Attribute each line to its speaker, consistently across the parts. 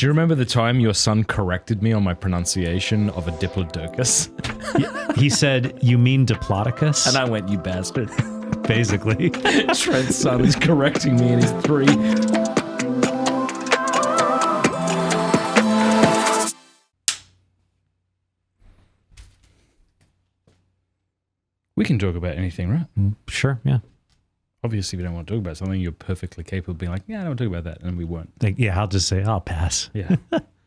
Speaker 1: Do you remember the time your son corrected me on my pronunciation of a diplodocus?
Speaker 2: He said, "You mean Diplodocus?"
Speaker 1: And I went, "You bastard."
Speaker 2: Basically.
Speaker 1: Trent's son is correcting me and he's 3. We can talk about anything, right?
Speaker 2: Sure, yeah.
Speaker 1: Obviously, if you don't want to talk about something, you're perfectly capable of being like, yeah, I don't want to talk about that. And we won't.
Speaker 2: Like, yeah, I'll just say, I'll pass.
Speaker 1: Yeah,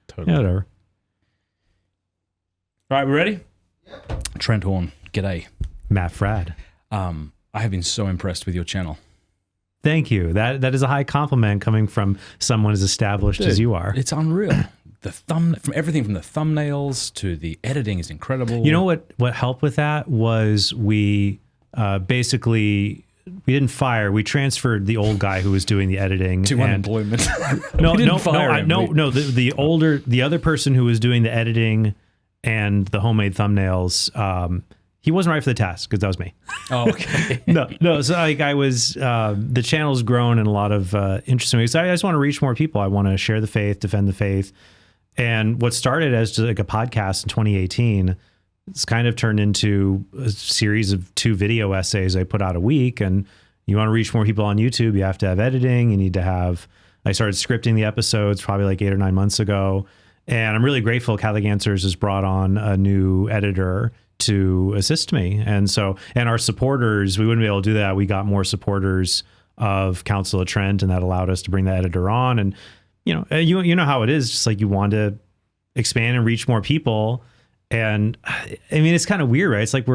Speaker 1: totally.
Speaker 2: Yeah, whatever.
Speaker 1: All right, we ready? Yep. Trent Horn, g'day.
Speaker 2: Matt Fradd.
Speaker 1: I have been so impressed with your channel.
Speaker 2: Thank you. That is a high compliment coming from someone as established as you are.
Speaker 1: It's unreal. From everything from the thumbnails to the editing is incredible.
Speaker 2: You know what helped with that was we basically didn't fire. We transferred the old guy who was doing the editing
Speaker 1: to unemployment.
Speaker 2: No. The other person who was doing the editing and the homemade thumbnails. He wasn't right for the task because that was me.
Speaker 1: Oh, okay.
Speaker 2: No. So like I was, the channel's grown in a lot of interesting ways. I just want to reach more people. I want to share the faith, defend the faith. And what started as just like a podcast in 2018, it's kind of turned into a series of 2 video essays I put out a week. And you want to reach more people on YouTube, you have to have editing. You need to have, I started scripting the episodes probably like 8 or 9 months ago. And I'm really grateful Catholic Answers has brought on a new editor to assist me. And our supporters, we wouldn't be able to do that. We got more supporters of Council of Trent, and that allowed us to bring the editor on. And you know how it is, just like you want to expand and reach more people. And I mean, it's kind of weird, right? It's like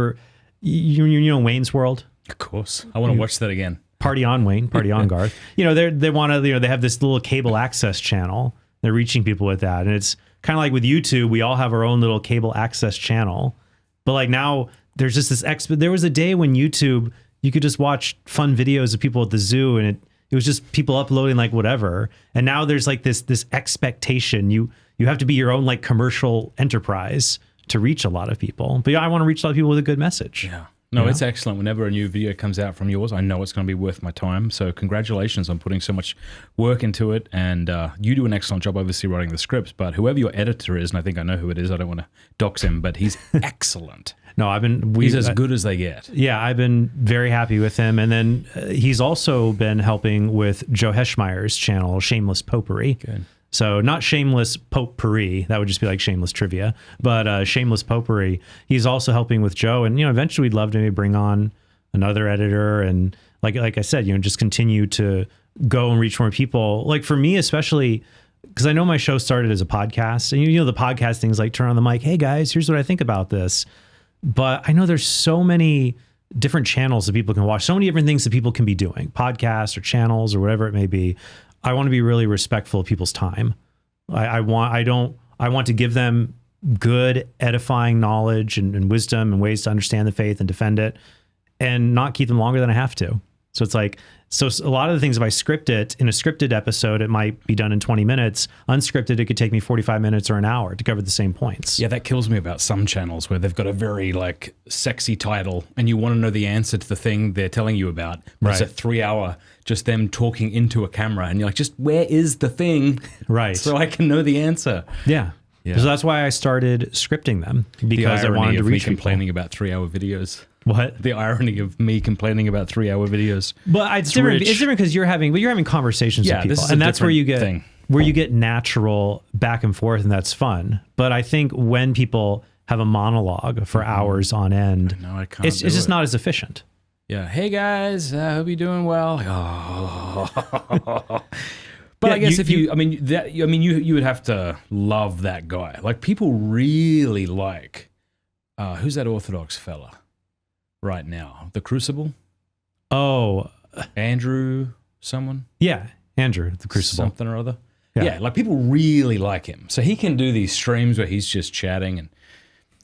Speaker 2: you know Wayne's World?
Speaker 1: Of course. I want to watch that again.
Speaker 2: Party on, Wayne, party on, Garth. They have this little cable access channel. They're reaching people with that. And it's kind of like with YouTube, we all have our own little cable access channel. But like now there's just this there was a day when YouTube, you could just watch fun videos of people at the zoo, and it was just people uploading like whatever. And now there's like this expectation. You have to be your own like commercial enterprise to reach a lot of people. But yeah, I want to reach a lot of people with a good message.
Speaker 1: Yeah. No, it's excellent. Whenever a new video comes out from yours, I know it's going to be worth my time. So congratulations on putting so much work into it. And you do an excellent job, obviously, writing the scripts. But whoever your editor is, and I think I know who it is, I don't want to dox him, but he's excellent.
Speaker 2: No,
Speaker 1: he's as good as they get.
Speaker 2: Yeah, I've been very happy with him. And then he's also been helping with Joe Heschmeyer's channel, Shameless Popery.
Speaker 1: Good.
Speaker 2: So not Shameless Popery, that would just be like Shameless Trivia, but Shameless Popery. He's also helping with Joe, and eventually we'd love to maybe bring on another editor, and like I said, just continue to go and reach more people. Like for me, especially because I know my show started as a podcast, and the podcast things like turn on the mic, hey guys, here's what I think about this. But I know there's so many different channels that people can watch, so many different things that people can be doing, podcasts or channels or whatever it may be. I want to be really respectful of people's time. I want to give them good, edifying knowledge and wisdom and ways to understand the faith and defend it, and not keep them longer than I have to. So it's like, a lot of the things, if I script it in a scripted episode, it might be done in 20 minutes. Unscripted, it could take me 45 minutes or an hour to cover the same points.
Speaker 1: Yeah, that kills me about some channels where they've got a very like sexy title and you want to know the answer to the thing they're telling you about. But It's a 3-hour, just them talking into a camera, and you're like, just where is the thing?
Speaker 2: Right.
Speaker 1: So I can know the answer.
Speaker 2: Yeah. So that's why I started scripting them, because I wanted to reach people.
Speaker 1: Complaining about 3-hour videos.
Speaker 2: What?
Speaker 1: The irony of me complaining about 3-hour videos.
Speaker 2: But it's different because you're having conversations with people, and that's where you get natural back and forth, and that's fun. But I think when people have a monologue for hours on end, it's just not as efficient.
Speaker 1: Yeah. Hey guys, I hope you're doing well. Oh. But I guess you would have to love that guy. Like people really like, who's that Orthodox fella right now? The Crucible?
Speaker 2: Oh.
Speaker 1: Andrew someone?
Speaker 2: Yeah, Andrew, the Crucible.
Speaker 1: Something or other. Yeah, like people really like him. So he can do these streams where he's just chatting and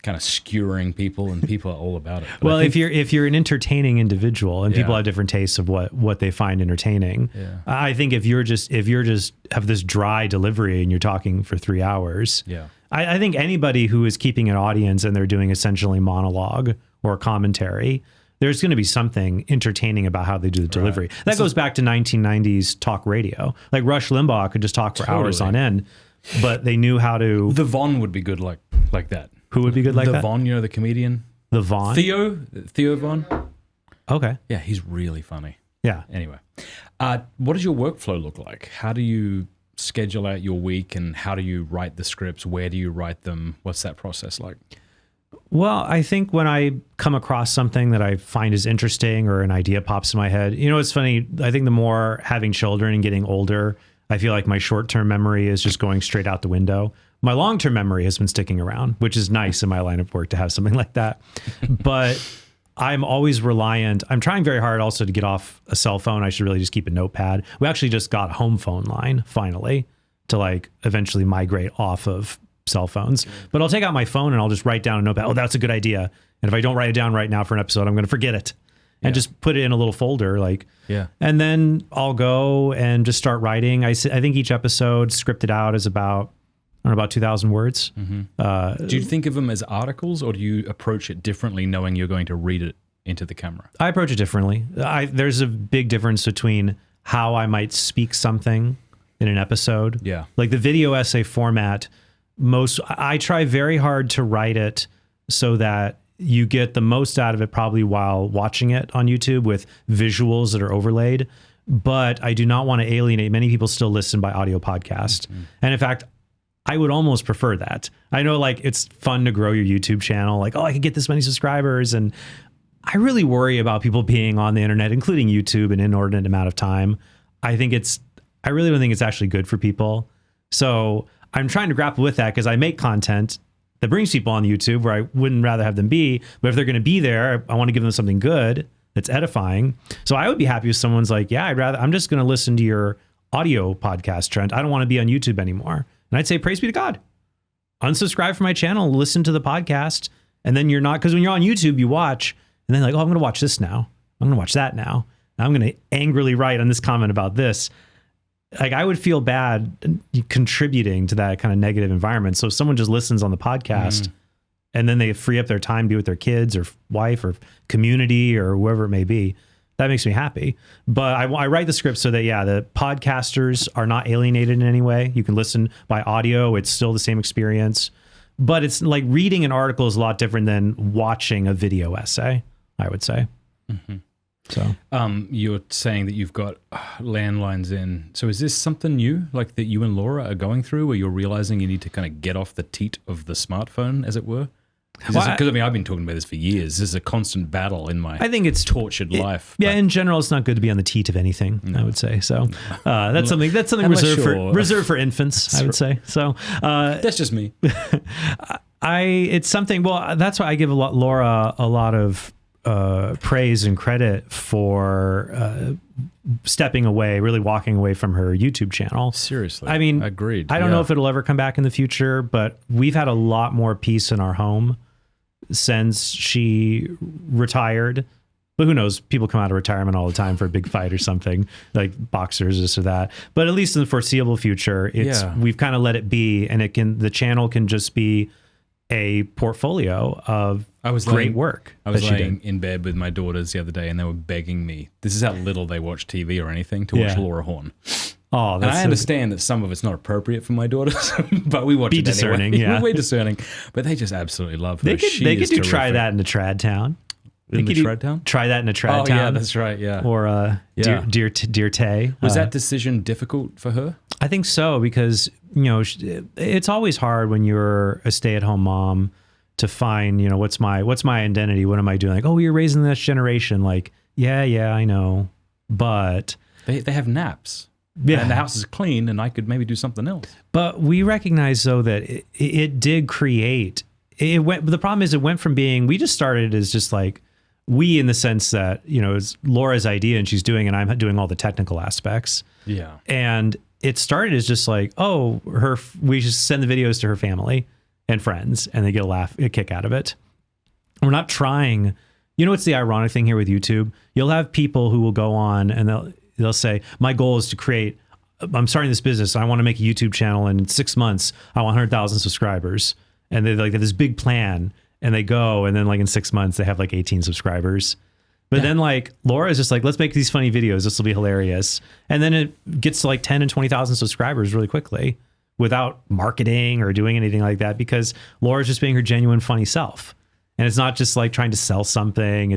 Speaker 1: kind of skewering people, and people are all about it. But
Speaker 2: well, if you're an entertaining individual, and people have different tastes of what they find entertaining, I think if you're just have this dry delivery and you're talking for 3 hours, I think anybody who is keeping an audience and they're doing essentially monologue or commentary, there's going to be something entertaining about how they do the delivery. Right. That goes back to 1990s talk radio. Like Rush Limbaugh could just talk for hours on end. but they knew how to.
Speaker 1: The Von would be good like that.
Speaker 2: Who would be good like
Speaker 1: the
Speaker 2: that?
Speaker 1: Von, you know, the comedian.
Speaker 2: The Von?
Speaker 1: Theo Von.
Speaker 2: Okay.
Speaker 1: Yeah, he's really funny.
Speaker 2: Yeah.
Speaker 1: Anyway, what does your workflow look like? How do you schedule out your week, and how do you write the scripts? Where do you write them? What's that process like?
Speaker 2: Well, I think when I come across something that I find is interesting or an idea pops in my head, you know, it's funny. I think the more having children and getting older, I feel like my short-term memory is just going straight out the window. My long-term memory has been sticking around, which is nice in my line of work to have something like that. But I'm always reliant. I'm trying very hard also to get off a cell phone. I should really just keep a notepad. We actually just got a home phone line finally to like eventually migrate off of cell phones. But I'll take out my phone and I'll just write down a notepad. Oh, that's a good idea. And if I don't write it down right now for an episode, I'm going to forget it. And just put it in a little folder, like, and then I'll go and just start writing. I think each episode scripted out is about 2,000 words.
Speaker 1: Mm-hmm. Do you think of them as articles, or do you approach it differently, knowing you're going to read it into the camera?
Speaker 2: I approach it differently. There's a big difference between how I might speak something in an episode.
Speaker 1: Yeah.
Speaker 2: Like the video essay format, I try very hard to write it so that you get the most out of it probably while watching it on YouTube with visuals that are overlaid. But I do not want to alienate. Many people still listen by audio podcast. Mm-hmm. And in fact, I would almost prefer that. I know like it's fun to grow your YouTube channel. Like, oh, I could get this many subscribers. And I really worry about people being on the internet, including YouTube, an inordinate amount of time. I really don't think it's actually good for people. So I'm trying to grapple with that because I make content that brings people on YouTube where I wouldn't rather have them be. But if they're going to be there, I want to give them something good that's edifying. So I would be happy if someone's like, yeah, I'm just going to listen to your audio podcast, Trent. I don't want to be on YouTube anymore. And I'd say, praise be to God. Unsubscribe from my channel, listen to the podcast. And then you're not, because when you're on YouTube, you watch and then like, oh, I'm going to watch this now. I'm going to watch that now. Now I'm going to angrily write on this comment about this. Like I would feel bad contributing to that kind of negative environment. So if someone just listens on the podcast and then they free up their time to be with their kids or wife or community or whoever it may be, that makes me happy. But I write the script so that, the podcasters are not alienated in any way. You can listen by audio. It's still the same experience. But it's like reading an article is a lot different than watching a video essay, I would say. Mm-hmm. So
Speaker 1: you're saying that you've got landlines in. So is this something new, like that you and Laura are going through, where you're realizing you need to kind of get off the teat of the smartphone, as it were? Because I've been talking about this for years. This is a constant battle in my tortured life.
Speaker 2: Yeah, in general, it's not good to be on the teat of anything, I would say. So that's something reserved for infants, I would say. So
Speaker 1: that's just me.
Speaker 2: It's something. Well, that's why I give Laura a lot of praise and credit for stepping away, really walking away from her YouTube channel.
Speaker 1: Seriously.
Speaker 2: I mean,
Speaker 1: agreed.
Speaker 2: I don't know if it'll ever come back in the future, but we've had a lot more peace in our home since she retired. But who knows? People come out of retirement all the time for a big fight or something, like boxers, this or that. But at least in the foreseeable future, we've kind of let it be, and the channel can just be a portfolio of great work.
Speaker 1: I was laying in bed with my daughters the other day, and they were begging me. This is how little they watch TV or anything, to watch Laura Horn.
Speaker 2: Oh,
Speaker 1: and I understand that some of it's not appropriate for my daughters, but we watch it
Speaker 2: discerning,
Speaker 1: anyway. We're discerning, but they just absolutely love her.
Speaker 2: They could try that in a trad town.
Speaker 1: In the trad town?
Speaker 2: Try that in a trad town.
Speaker 1: Oh, yeah, that's right, yeah.
Speaker 2: Or Dear Tay.
Speaker 1: Was that decision difficult for her?
Speaker 2: I think so, because, it's always hard when you're a stay-at-home mom to find, what's my identity? What am I doing? Like, oh, you're raising the next generation. Like, yeah, I know, but...
Speaker 1: They have naps. Yeah. And the house is clean, and I could maybe do something else.
Speaker 2: But we recognize, though, that it did create... the problem is it went from being... We just started as just like... We, in the sense that, it's Laura's idea and she's doing, and I'm doing all the technical aspects.
Speaker 1: Yeah.
Speaker 2: And it started as just like, we just send the videos to her family and friends, and they get a kick out of it. We're not trying. What's the ironic thing here with YouTube? You'll have people who will go on and they'll say, my goal is to I'm starting this business. I want to make a YouTube channel, and in 6 months, I want 100,000 subscribers. And they have this big plan. And they go, and then like in 6 months, they have like 18 subscribers. But then like Laura is just like, let's make these funny videos. This will be hilarious. And then it gets to like 10 and 20,000 subscribers really quickly. without marketing or doing anything like that, because Laura's just being her genuine funny self. And it's not just like trying to sell something.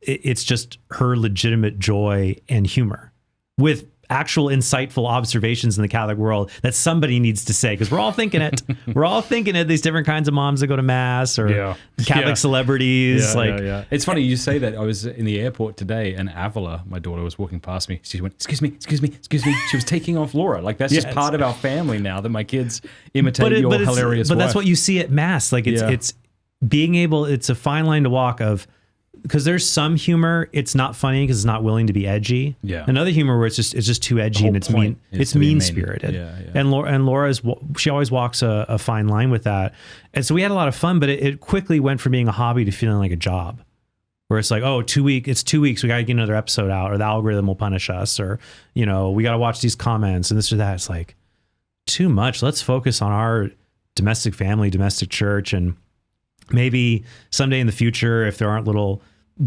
Speaker 2: It's just her legitimate joy and humor with actual insightful observations in the Catholic world that somebody needs to say, because we're all thinking it. We're all thinking it. These different kinds of moms that go to mass or Catholic celebrities.
Speaker 1: It's funny you say that. I was in the airport today, and Avila, my daughter, was walking past me. She went, "Excuse me, excuse me, excuse me." She was taking off Laura. Like that's just part of our family now that my kids imitate your hilarious.
Speaker 2: But that's what you see at mass. Like it's being able. It's a fine line to walk of. Because there's some humor, it's not funny because it's not willing to be edgy.
Speaker 1: Yeah.
Speaker 2: Another humor where it's just too edgy and it's mean. It's mean spirited. And Laura's she always walks a fine line with that. And so we had a lot of fun, but it quickly went from being a hobby to feeling like a job, where it's like, oh, 2 weeks. It's 2 weeks. We got to get another episode out, or the algorithm will punish us, or we got to watch these comments and this or that. It's like too much. Let's focus on our domestic family, domestic church, and maybe someday in the future, if there aren't little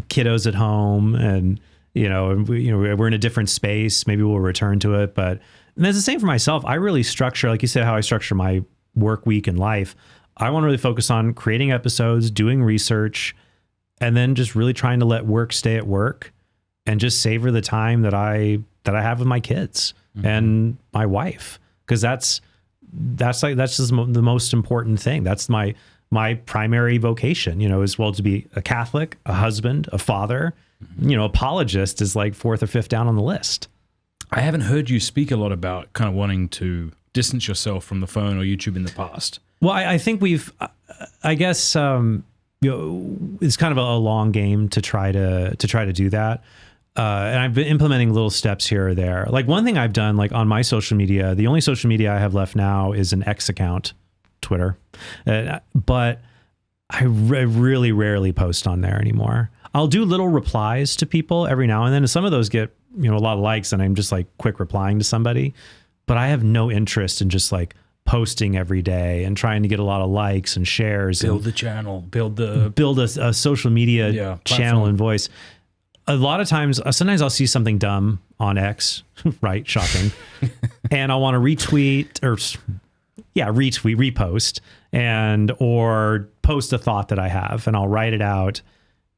Speaker 2: kiddos at home and, we're in a different space, maybe we'll return to it. But and that's the same for myself. I really structure, like you said, how I structure my work week and life. I want to really focus on creating episodes, doing research, and then just really trying to let work stay at work and just savor the time that I have with my kids and my wife. Because that's just the most important thing. That's my primary vocation, as well, to be a Catholic, a husband, a father. Apologist is like fourth or fifth down on the list.
Speaker 1: I haven't heard you speak a lot about kind of wanting to distance yourself from the phone or YouTube in the past.
Speaker 2: Well, I think I guess, it's kind of a long game to try to do that. And I've been implementing little steps here or there. Like one thing I've done, like on my social media, the only social media I have left now is an X account. Twitter, but I really rarely post on there anymore. I'll do little replies to people every now and then, and some of those get a lot of likes, and I'm just like quick replying to somebody. But I have no interest in just like posting every day and trying to get a lot of likes and shares.
Speaker 1: Build the channel, build
Speaker 2: a social media channel and voice. A lot of times, sometimes I'll see something dumb on X, right? Shocking, and I want to retweet or. Repost or post a thought that I have, and I'll write it out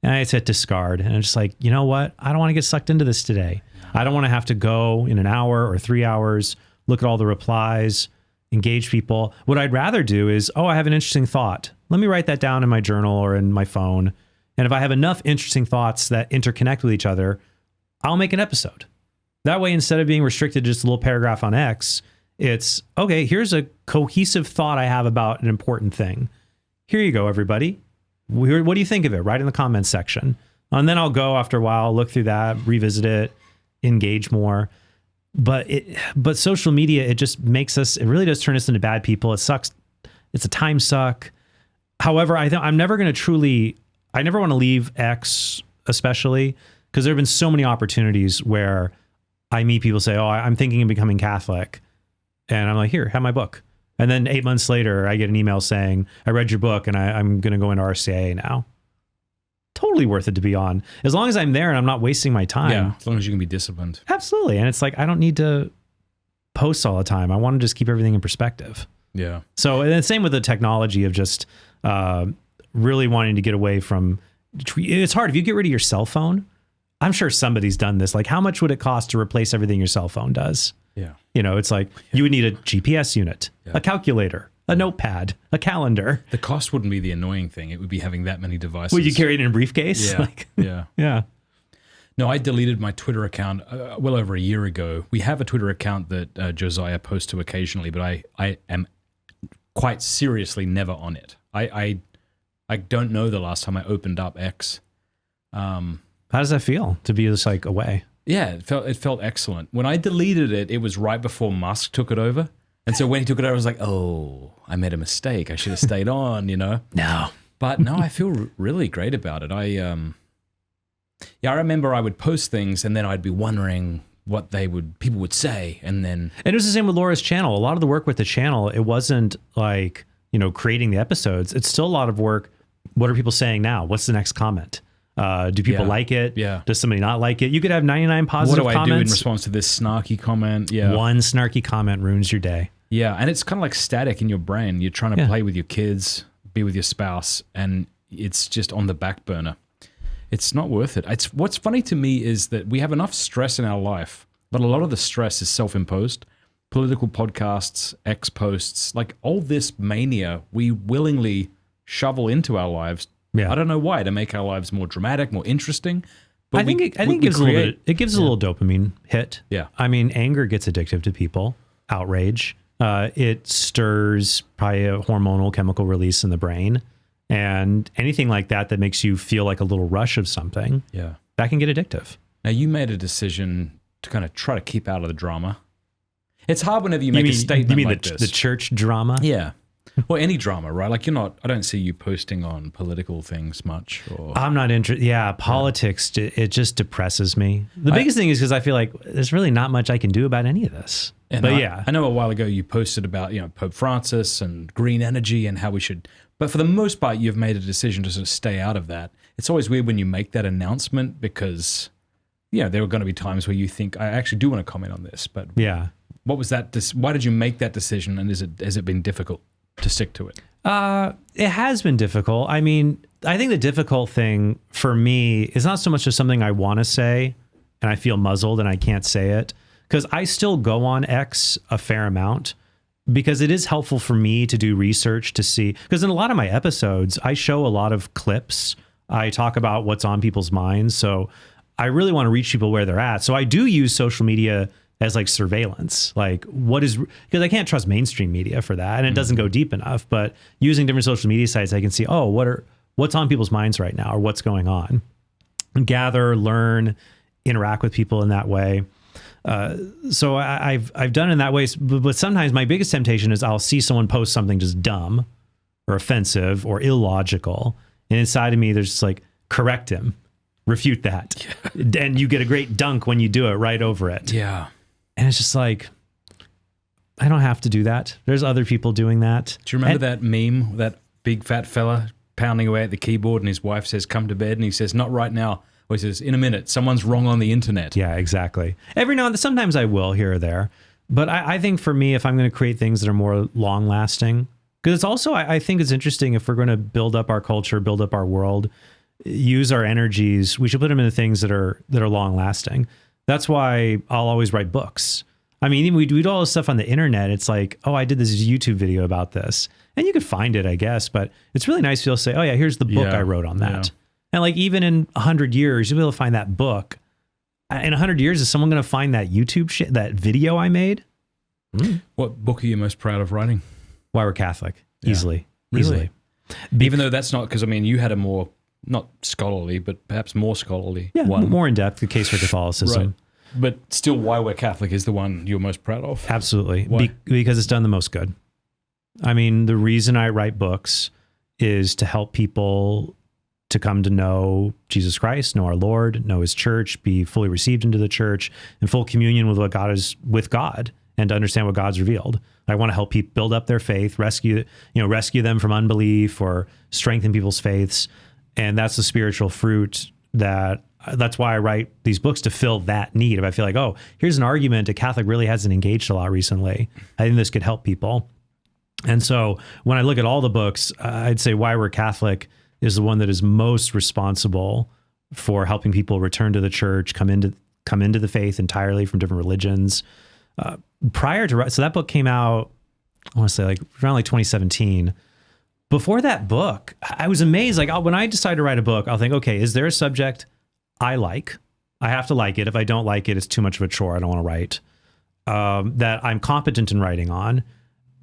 Speaker 2: and I hit discard. And I'm just like, you know what? I don't want to get sucked into this today. I don't want to have to go in an hour or 3 hours, look at all the replies, engage people. What I'd rather do is, I have an interesting thought. Let me write that down in my journal or in my phone. And if I have enough interesting thoughts that interconnect with each other, I'll make an episode. That way, instead of being restricted to just a little paragraph on X, it's, okay, here's a cohesive thought I have about an important thing. Here you go, everybody. What do you think of it? Write in the comments section. And then I'll go after a while, look through that, revisit it, engage more. But social media, it just makes us, it really does turn us into bad people. It sucks. It's a time suck. However, I'm never going to I never want to leave X, especially because there have been so many opportunities where I meet people say, I'm thinking of becoming Catholic. And I'm like, here, have my book. And then 8 months later, I get an email saying, I read your book and I'm going to go into RCIA now. Totally worth it to be on. As long as I'm there and I'm not wasting my time.
Speaker 1: Yeah, as long as you can be disciplined.
Speaker 2: Absolutely. And it's like, I don't need to post all the time. I want to just keep everything in perspective.
Speaker 1: Yeah.
Speaker 2: So, and the same with the technology of just really wanting to get away from, it's hard. If you get rid of your cell phone, I'm sure somebody's done this. Like, how much would it cost to replace everything your cell phone does?
Speaker 1: Yeah.
Speaker 2: It's like you would need a GPS unit, a calculator, a notepad, a calendar.
Speaker 1: The cost wouldn't be the annoying thing. It would be having that many devices.
Speaker 2: Would you carry it in a briefcase?
Speaker 1: Yeah. Yeah. No, I deleted my Twitter account well over a year ago. We have a Twitter account that Josiah posts to occasionally, but I am quite seriously never on it. I don't know the last time I opened up X.
Speaker 2: How does that feel to be just like away?
Speaker 1: Yeah, it felt excellent. When I deleted it, it was right before Musk took it over. And so when he took it over, I was like, I made a mistake. I should have stayed on,
Speaker 2: No.
Speaker 1: But no, I feel really great about it. I remember I would post things and then I'd be wondering what people would say. And
Speaker 2: it was the same with Laura's channel. A lot of the work with the channel, it wasn't like, creating the episodes. It's still a lot of work. What are people saying now? What's the next comment? Do people like it?
Speaker 1: Yeah.
Speaker 2: Does somebody not like it? You could have 99 positive comments.
Speaker 1: What do I do in response to this snarky comment? Yeah.
Speaker 2: One snarky comment ruins your day.
Speaker 1: Yeah, and it's kind of like static in your brain. You're trying to play with your kids, be with your spouse, and it's just on the back burner. It's not worth it. It's what's funny to me is that we have enough stress in our life, but a lot of the stress is self-imposed. Political podcasts, X posts, like all this mania, we willingly shovel into our lives.
Speaker 2: Yeah.
Speaker 1: I don't know why, to make our lives more dramatic, more interesting. But
Speaker 2: I think it gives a little bit. It gives a little dopamine hit.
Speaker 1: Yeah.
Speaker 2: I mean, anger gets addictive to people. Outrage. It stirs probably a hormonal chemical release in the brain, and anything like that makes you feel like a little rush of something.
Speaker 1: Yeah.
Speaker 2: That can get addictive.
Speaker 1: Now, you made a decision to kind of try to keep out of the drama. It's hard whenever you make a statement
Speaker 2: you mean
Speaker 1: like
Speaker 2: the
Speaker 1: this.
Speaker 2: church drama?
Speaker 1: Yeah. Well, any drama, right? Like I don't see you posting on political things much. Or
Speaker 2: I'm not interested. Yeah, politics, it just depresses me. The biggest thing is because I feel like there's really not much I can do about any of this. But
Speaker 1: I know a while ago you posted about, Pope Francis and green energy and how we should, but for the most part, you've made a decision to sort of stay out of that. It's always weird when you make that announcement because, there are going to be times where you think, I actually do want to comment on this, but
Speaker 2: yeah.
Speaker 1: What was that? Why did you make that decision, and has it been difficult to stick to it?
Speaker 2: It has been difficult. I mean, I think the difficult thing for me is not so much as something I want to say and I feel muzzled and I can't say it, because I still go on X a fair amount because it is helpful for me to do research to see, because in a lot of my episodes, I show a lot of clips. I talk about what's on people's minds. So I really want to reach people where they're at. So I do use social media as like surveillance, like because I can't trust mainstream media for that, and it doesn't go deep enough. But using different social media sites, I can see, what's on people's minds right now, or what's going on, and gather, learn, interact with people in that way. So I've done it in that way. But sometimes my biggest temptation is I'll see someone post something just dumb, or offensive, or illogical, and inside of me there's just like, correct him, refute that, and you get a great dunk when you do it right over it.
Speaker 1: Yeah.
Speaker 2: And it's just like, I don't have to do that. There's other people doing that.
Speaker 1: Do you remember that meme, that big fat fella pounding away at the keyboard and his wife says, come to bed, and he says, not right now. Or he says, in a minute, someone's wrong on the internet.
Speaker 2: Yeah, exactly. Every now and then, sometimes I will here or there. But I think for me, if I'm going to create things that are more long lasting, because it's also, I think it's interesting if we're going to build up our culture, build up our world, use our energies, we should put them into things that are long lasting. That's why I'll always write books. I mean, we do all this stuff on the internet. It's like, I did this YouTube video about this, and you could find it, I guess, but it's really nice to be able to say, oh yeah, here's the book I wrote on that. Yeah. And like, even in 100 years, you'll be able to find that book. In 100 years, is someone going to find that YouTube shit, that video I made?
Speaker 1: What book are you most proud of writing?
Speaker 2: Why We're Catholic. Easily.
Speaker 1: Really?
Speaker 2: Easily.
Speaker 1: Even though that's not, because I mean, you had a more, not scholarly, but perhaps more scholarly one.
Speaker 2: More in depth, the case for Catholicism.
Speaker 1: Right. But still, Why We're Catholic is the one you're most proud of.
Speaker 2: Absolutely. Because it's done the most good. I mean, the reason I write books is to help people to come to know Jesus Christ, know our Lord, know his church, be fully received into the church, in full communion with what God is, with God, and to understand what God's revealed. I want to help people build up their faith, rescue them from unbelief, or strengthen people's faiths. And that's the spiritual fruit that's why I write these books, to fill that need. If I feel like, here's an argument a Catholic really hasn't engaged a lot recently, I think this could help people. And so when I look at all the books, I'd say Why We're Catholic is the one that is most responsible for helping people return to the church, come into the faith entirely from different religions. So that book came out, I want to say around 2017. Before that book, I was amazed. Like, when I decide to write a book, I'll think, okay, is there a subject I like? I have to like it. If I don't like it, it's too much of a chore. I don't want to write. That I'm competent in writing on,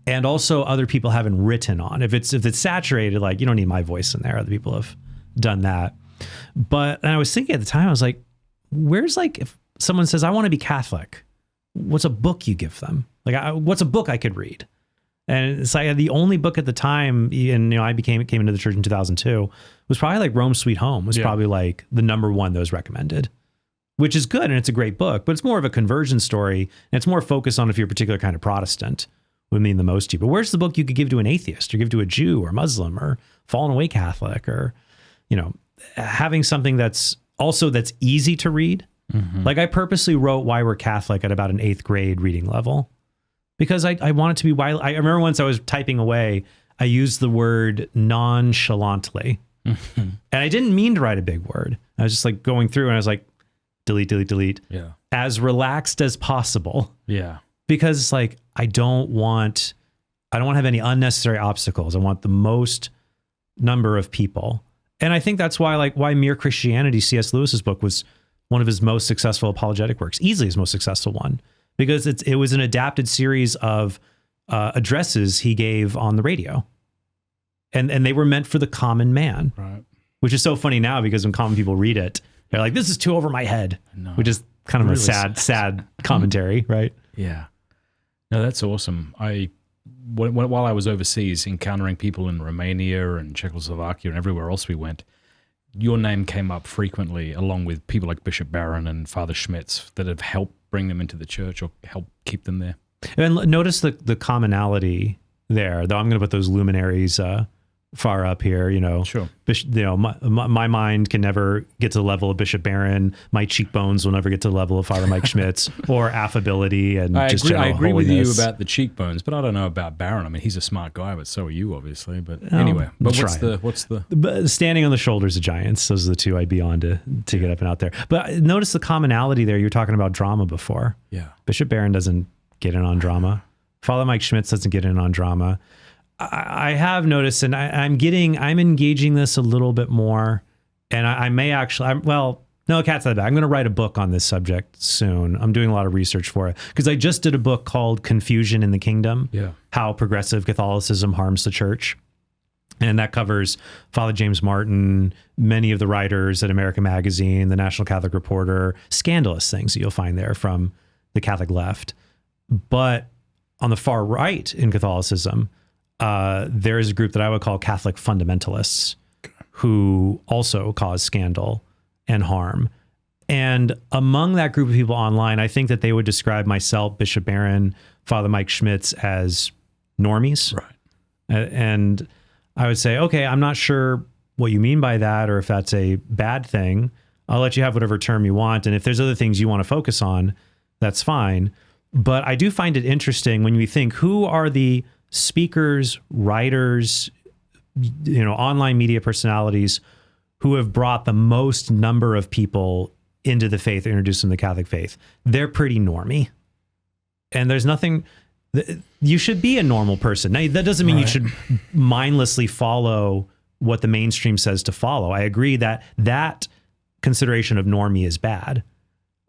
Speaker 2: and also other people haven't written on. If it's saturated, like, you don't need my voice in there. Other people have done that. And I was thinking at the time, I was like, where's, like, if someone says, I want to be Catholic, what's a book you give them? Like, what's a book I could read? And it's like the only book at the time, and I came into the church in 2002, was probably like Rome Sweet Home was probably like the number one that was recommended, which is good. And it's a great book, but it's more of a conversion story. And it's more focused on if you're a particular kind of Protestant, would mean the most to you. But where's the book you could give to an atheist, or give to a Jew or Muslim or fallen away Catholic, or, having something that's easy to read. Mm-hmm. Like, I purposely wrote Why We're Catholic at about an 8th grade reading level, because I want it to be widely. I remember once I was typing away, I used the word nonchalantly. And I didn't mean to write a big word. I was just like going through and I was like, delete, delete, delete.
Speaker 1: Yeah.
Speaker 2: As relaxed as possible.
Speaker 1: Yeah.
Speaker 2: Because it's like, I don't want to have any unnecessary obstacles. I want the most number of people. And I think that's why Mere Christianity, C.S. Lewis's book, was one of his most successful apologetic works, easily his most successful one, because it was an adapted series of addresses he gave on the radio. And they were meant for the common man,
Speaker 1: right? Which
Speaker 2: is so funny now, because when common people read it, they're like, this is too over my head, which is kind of really a sad commentary, right?
Speaker 1: Yeah. No, that's awesome. While I was overseas encountering people in Romania and Czechoslovakia and everywhere else we went, your name came up frequently, along with people like Bishop Barron and Father Schmitz, that have helped bring them into the church or help keep them there.
Speaker 2: And notice the commonality there, though. I'm going to put those luminaries far up here,
Speaker 1: Sure.
Speaker 2: My mind can never get to the level of Bishop Barron. My cheekbones will never get to the level of Father Mike Schmitz, or affability and
Speaker 1: I agree
Speaker 2: holiness.
Speaker 1: with you about the cheekbones, but I don't know about Barron. I mean, he's a smart guy, but so are you, obviously. But anyway, what's the
Speaker 2: standing on the shoulders of giants? Those are the two I'd be on to get up and out there. But notice the commonality there. You were talking about drama before.
Speaker 1: Yeah.
Speaker 2: Bishop Barron doesn't get in on drama. Father Mike Schmitz doesn't get in on drama. I have noticed, and I'm engaging this a little bit more, and I may actually, no, cat's out of the bag. I'm going to write a book on this subject soon. I'm doing a lot of research for it, because I just did a book called Confusion in the Kingdom, How Progressive Catholicism Harms the Church. And that covers Father James Martin, many of the writers at American Magazine, the National Catholic Reporter, scandalous things that you'll find there from the Catholic left. But on the far right in Catholicism, there is a group that I would call Catholic Fundamentalists, who also cause scandal and harm. And among that group of people online, I think that they would describe myself, Bishop Barron, Father Mike Schmitz, as normies.
Speaker 1: Right.
Speaker 2: And I would say, okay, I'm not sure what you mean by that, or if that's a bad thing. I'll let you have whatever term you want. And if there's other things you want to focus on, that's fine. But I do find it interesting when we think, who are the speakers, writers, online media personalities who have brought the most number of people into the faith, or introduced them to the Catholic faith? They're pretty normie. And there's nothing, you should be a normal person. Now, that doesn't mean you should mindlessly follow what the mainstream says to follow. I agree that consideration of normie is bad.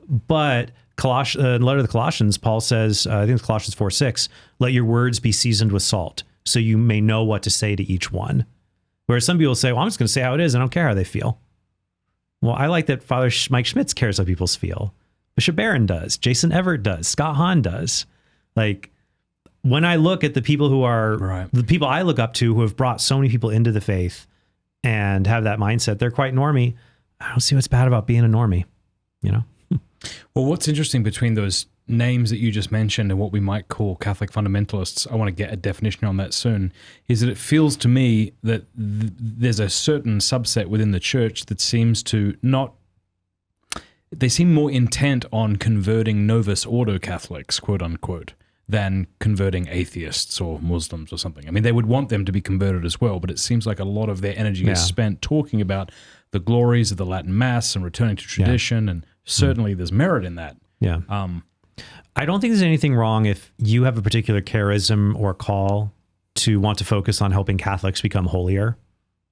Speaker 2: But in the letter to the Colossians, Paul says, I think it's Colossians 4:6, let your words be seasoned with salt, so you may know what to say to each one. Whereas some people say, well, I'm just going to say how it is. I don't care how they feel. Well, I like that Father Mike Schmitz cares how people feel. Bishop Barron does. Jason Everett does. Scott Hahn does. Like, when I look at the people who are the people I look up to, who have brought so many people into the faith and have that mindset, they're quite normie. I don't see what's bad about being a normie,
Speaker 1: Well, what's interesting between those names that you just mentioned and what we might call Catholic fundamentalists, I want to get a definition on that soon, is that it feels to me that there's a certain subset within the church that seems to they seem more intent on converting Novus Ordo Catholics, quote unquote, than converting atheists or Muslims or something. I mean, they would want them to be converted as well, but it seems like a lot of their energy is spent talking about the glories of the Latin Mass and returning to tradition, and certainly there's merit in that.
Speaker 2: Yeah. I don't think there's anything wrong if you have a particular charism or call to want to focus on helping Catholics become holier.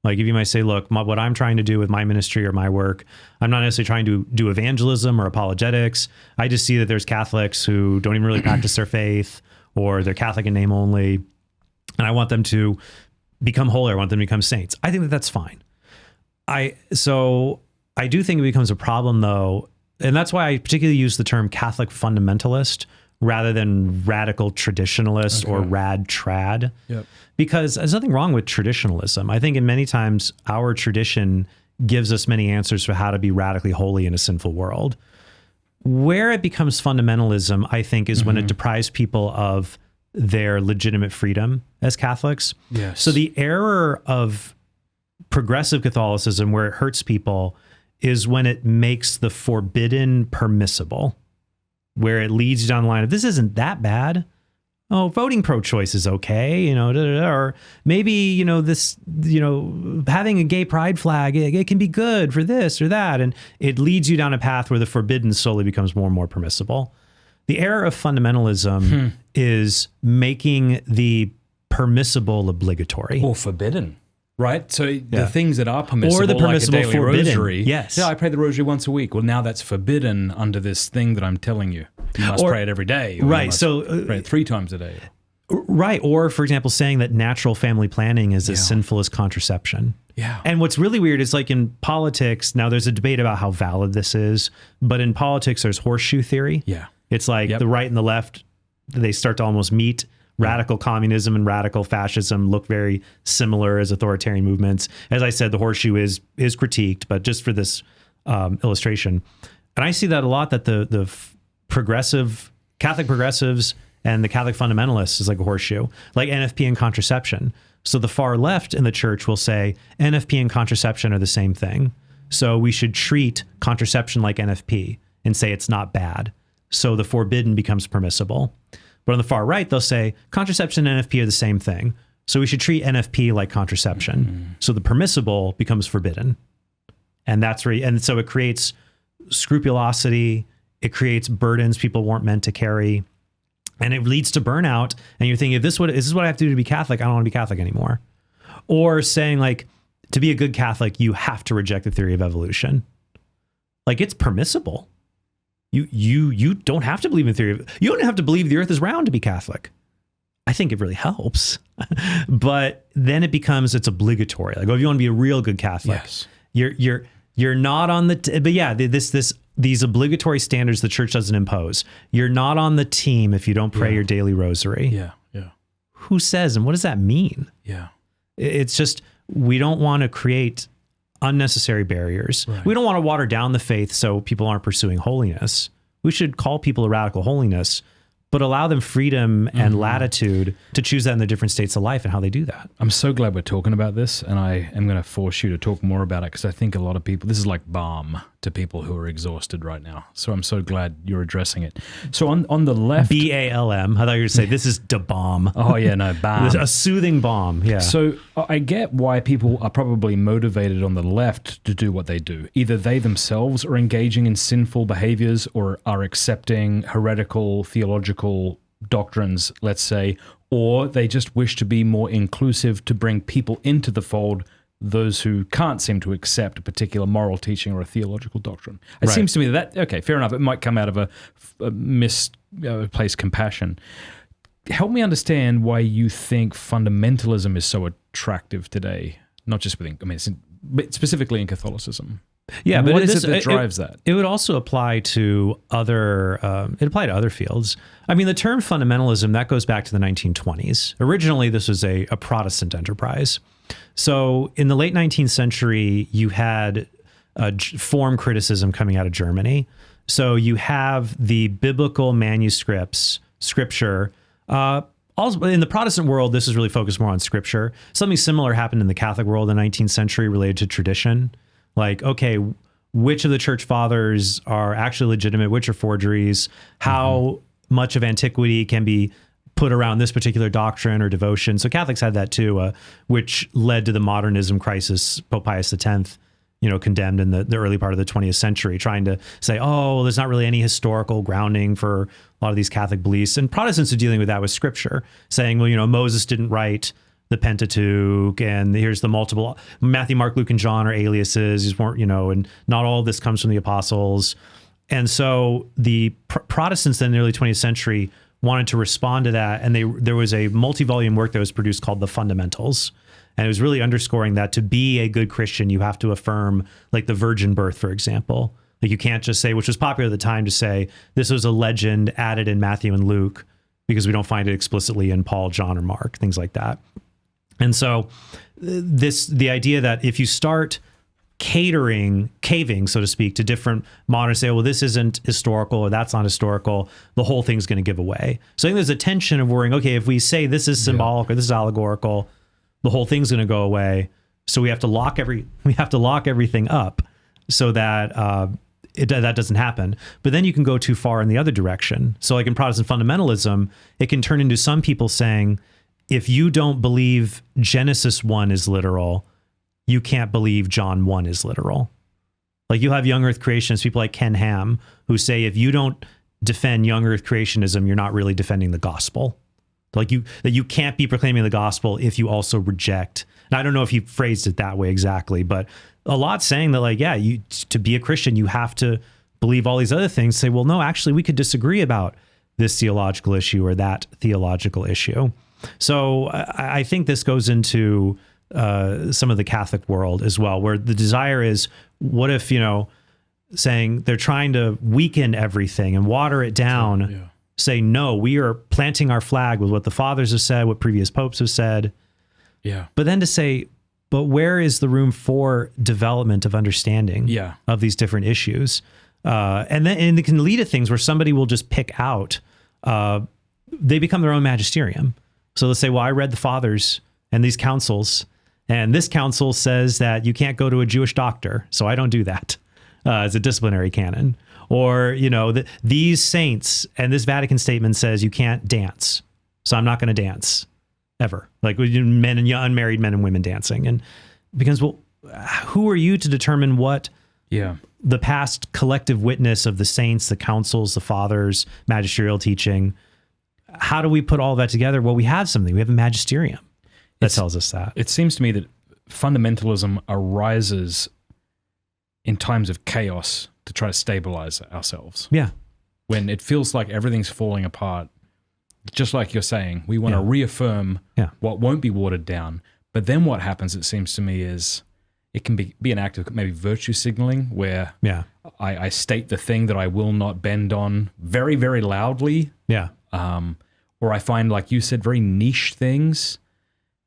Speaker 2: Like, if you might say, look, what I'm trying to do with my ministry or my work, I'm not necessarily trying to do evangelism or apologetics. I just see that there's Catholics who don't even really practice their faith, or they're Catholic in name only, and I want them to become holy. I want them to become saints. I think that that's fine. So I do think it becomes a problem, though, and that's why I particularly use the term Catholic fundamentalist rather than radical traditionalist or rad trad.
Speaker 1: Yep.
Speaker 2: Because there's nothing wrong with traditionalism. I think in many times our tradition gives us many answers for how to be radically holy in a sinful world. Where it becomes fundamentalism, I think, is when it deprives people of their legitimate freedom as Catholics.
Speaker 1: Yes.
Speaker 2: So the error of progressive Catholicism, where it hurts people, is when it makes the forbidden permissible, where it leads you down the line of, this isn't that bad. oh, voting pro-choice is okay, or maybe, this, having a gay pride flag, it can be good for this or that. And it leads you down a path where the forbidden slowly becomes more and more permissible. The error of fundamentalism is making the permissible obligatory.
Speaker 1: Or forbidden. Right? So the things that are permissible,
Speaker 2: or the permissible
Speaker 1: like a daily
Speaker 2: forbidden.
Speaker 1: rosary.
Speaker 2: Yes.
Speaker 1: Yeah, I pray the rosary once a week. Well, now that's forbidden under this thing that I'm telling you. You must pray it every day.
Speaker 2: Right.
Speaker 1: So pray it 3 times a day.
Speaker 2: Right. Or, for example, saying that natural family planning is as sinful as contraception.
Speaker 1: Yeah.
Speaker 2: And what's really weird is like in politics, now there's a debate about how valid this is, but in politics, there's horseshoe theory.
Speaker 1: Yeah.
Speaker 2: It's like the right and the left, they start to almost meet. Radical communism and radical fascism look very similar as authoritarian movements. As I said, the horseshoe is critiqued, but just for this illustration. And I see that a lot, that the progressive, Catholic progressives and the Catholic fundamentalists is like a horseshoe, like NFP and contraception. So the far left in the church will say NFP and contraception are the same thing. So we should treat contraception like NFP and say it's not bad. So the forbidden becomes permissible. But on the far right, they'll say contraception and NFP are the same thing. So we should treat NFP like contraception. So the permissible becomes forbidden. And and so it creates scrupulosity. It creates burdens people weren't meant to carry. And it leads to burnout. And you're thinking, is this what I have to do to be Catholic? I don't want to be Catholic anymore. Or saying like, to be a good Catholic, you have to reject the theory of evolution. Like, it's permissible. You don't have to believe in theory. You don't have to believe the earth is round to be Catholic. I think it really helps. But then it's obligatory. Like, if you want to be a real good Catholic, you're not on the, these obligatory standards the church doesn't impose. You're not on the team if you don't pray your daily rosary.
Speaker 1: Yeah. Yeah.
Speaker 2: Who says, and what does that mean?
Speaker 1: Yeah.
Speaker 2: It's just, we don't want to create unnecessary barriers. Right. We don't want to water down the faith so people aren't pursuing holiness. We should call people to radical holiness, but allow them freedom and latitude to choose that in the different states of life and how they do that.
Speaker 1: I'm so glad we're talking about this, and I am going to force you to talk more about it, because I think a lot of people, this is like balm to people who are exhausted right now. So I'm so glad you're addressing it. So on the left...
Speaker 2: BALM. I thought you were going to say, this is da balm.
Speaker 1: Oh, yeah, no, balm.
Speaker 2: A soothing balm, yeah.
Speaker 1: So I get why people are probably motivated on the left to do what they do. Either they themselves are engaging in sinful behaviors or are accepting heretical theological doctrines, let's say, or they just wish to be more inclusive to bring people into the fold, those who can't seem to accept a particular moral teaching or a theological doctrine. It seems to me that, okay, fair enough, it might come out of a misplaced compassion. Help me understand why you think fundamentalism is so attractive today, not just within, but specifically in Catholicism.
Speaker 2: Yeah, but
Speaker 1: what is it that drives that?
Speaker 2: It would also apply to other fields. I mean, the term fundamentalism, that goes back to the 1920s. Originally, this was a Protestant enterprise. So in the late 19th century, you had form criticism coming out of Germany. So you have the biblical manuscripts, scripture. Also, in the Protestant world, this is really focused more on scripture. Something similar happened in the Catholic world in the 19th century related to tradition. Like, okay, which of the church fathers are actually legitimate? Which are forgeries? How much of antiquity can be put around this particular doctrine or devotion? So Catholics had that too, which led to the modernism crisis. Pope Pius X, condemned in the early part of the 20th century, trying to say, oh, there's not really any historical grounding for a lot of these Catholic beliefs. And Protestants are dealing with that with scripture, saying, well, Moses didn't write the Pentateuch, and here's the multiple Matthew, Mark, Luke, and John are aliases. These weren't, and not all of this comes from the apostles. And so the Protestants in the early 20th century wanted to respond to that, and there was a multi-volume work that was produced called the Fundamentals, and it was really underscoring that to be a good Christian, you have to affirm, like, the virgin birth, for example. Like, you can't just say, which was popular at the time, to say this was a legend added in Matthew and Luke because we don't find it explicitly in Paul, John, or Mark, things like that. And so the idea that if you start caving, so to speak, to different moderns, say, well, this isn't historical or that's not historical, the whole thing's going to give away. So I think there's a tension of worrying, okay, if we say this is symbolic or this is allegorical, the whole thing's going to go away. So we have to lock everything up so that that doesn't happen. But then you can go too far in the other direction. So like in Protestant fundamentalism, it can turn into some people saying, if you don't believe Genesis 1 is literal, you can't believe John 1 is literal. Like you'll have young earth creationists, people like Ken Ham, who say, if you don't defend young earth creationism, you're not really defending the gospel. Like that you can't be proclaiming the gospel if you also reject. And I don't know if he phrased it that way exactly, but a lot saying that like, yeah, to be a Christian, you have to believe all these other things. Say, well, no, actually we could disagree about this theological issue or that theological issue. So I think this goes into some of the Catholic world as well, where the desire is, what if, saying they're trying to weaken everything and water it down.
Speaker 1: Yeah.
Speaker 2: Say, no, we are planting our flag with what the fathers have said, what previous popes have said.
Speaker 1: Yeah.
Speaker 2: But then to say, but where is the room for development of understanding of these different issues? And it can lead to things where somebody will just pick out, they become their own magisterium. So let's say, well, I read the fathers and these councils, and this council says that you can't go to a Jewish doctor, so I don't do that as a disciplinary canon. Or, these saints and this Vatican statement says you can't dance, so I'm not going to dance ever. Like men and unmarried men and women dancing. And because, well, who are you to determine what the past collective witness of the saints, the councils, the fathers, magisterial teaching, how do we put all that together? Well, we have something. We have a magisterium that tells us that.
Speaker 1: It seems to me that fundamentalism arises in times of chaos to try to stabilize ourselves.
Speaker 2: Yeah.
Speaker 1: When it feels like everything's falling apart, just like you're saying, we want to reaffirm what won't be watered down. But then what happens, it seems to me, is it can be an act of maybe virtue signaling where I state the thing that I will not bend on very, very loudly.
Speaker 2: Yeah.
Speaker 1: Or I find, like you said, very niche things.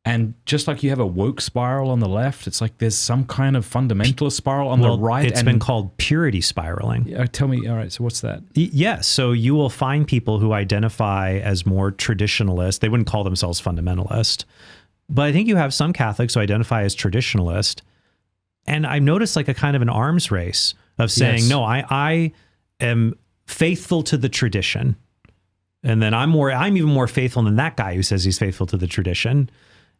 Speaker 1: And just like you have a woke spiral on the left, it's like there's some kind of fundamentalist spiral on the right.
Speaker 2: It's been called purity spiraling.
Speaker 1: Tell me, all right, so what's that?
Speaker 2: Yes, so you will find people who identify as more traditionalist. They wouldn't call themselves fundamentalist. But I think you have some Catholics who identify as traditionalist. And I've noticed like a kind of an arms race of saying, no, I am faithful to the tradition. And then I'm even more faithful than that guy who says he's faithful to the tradition.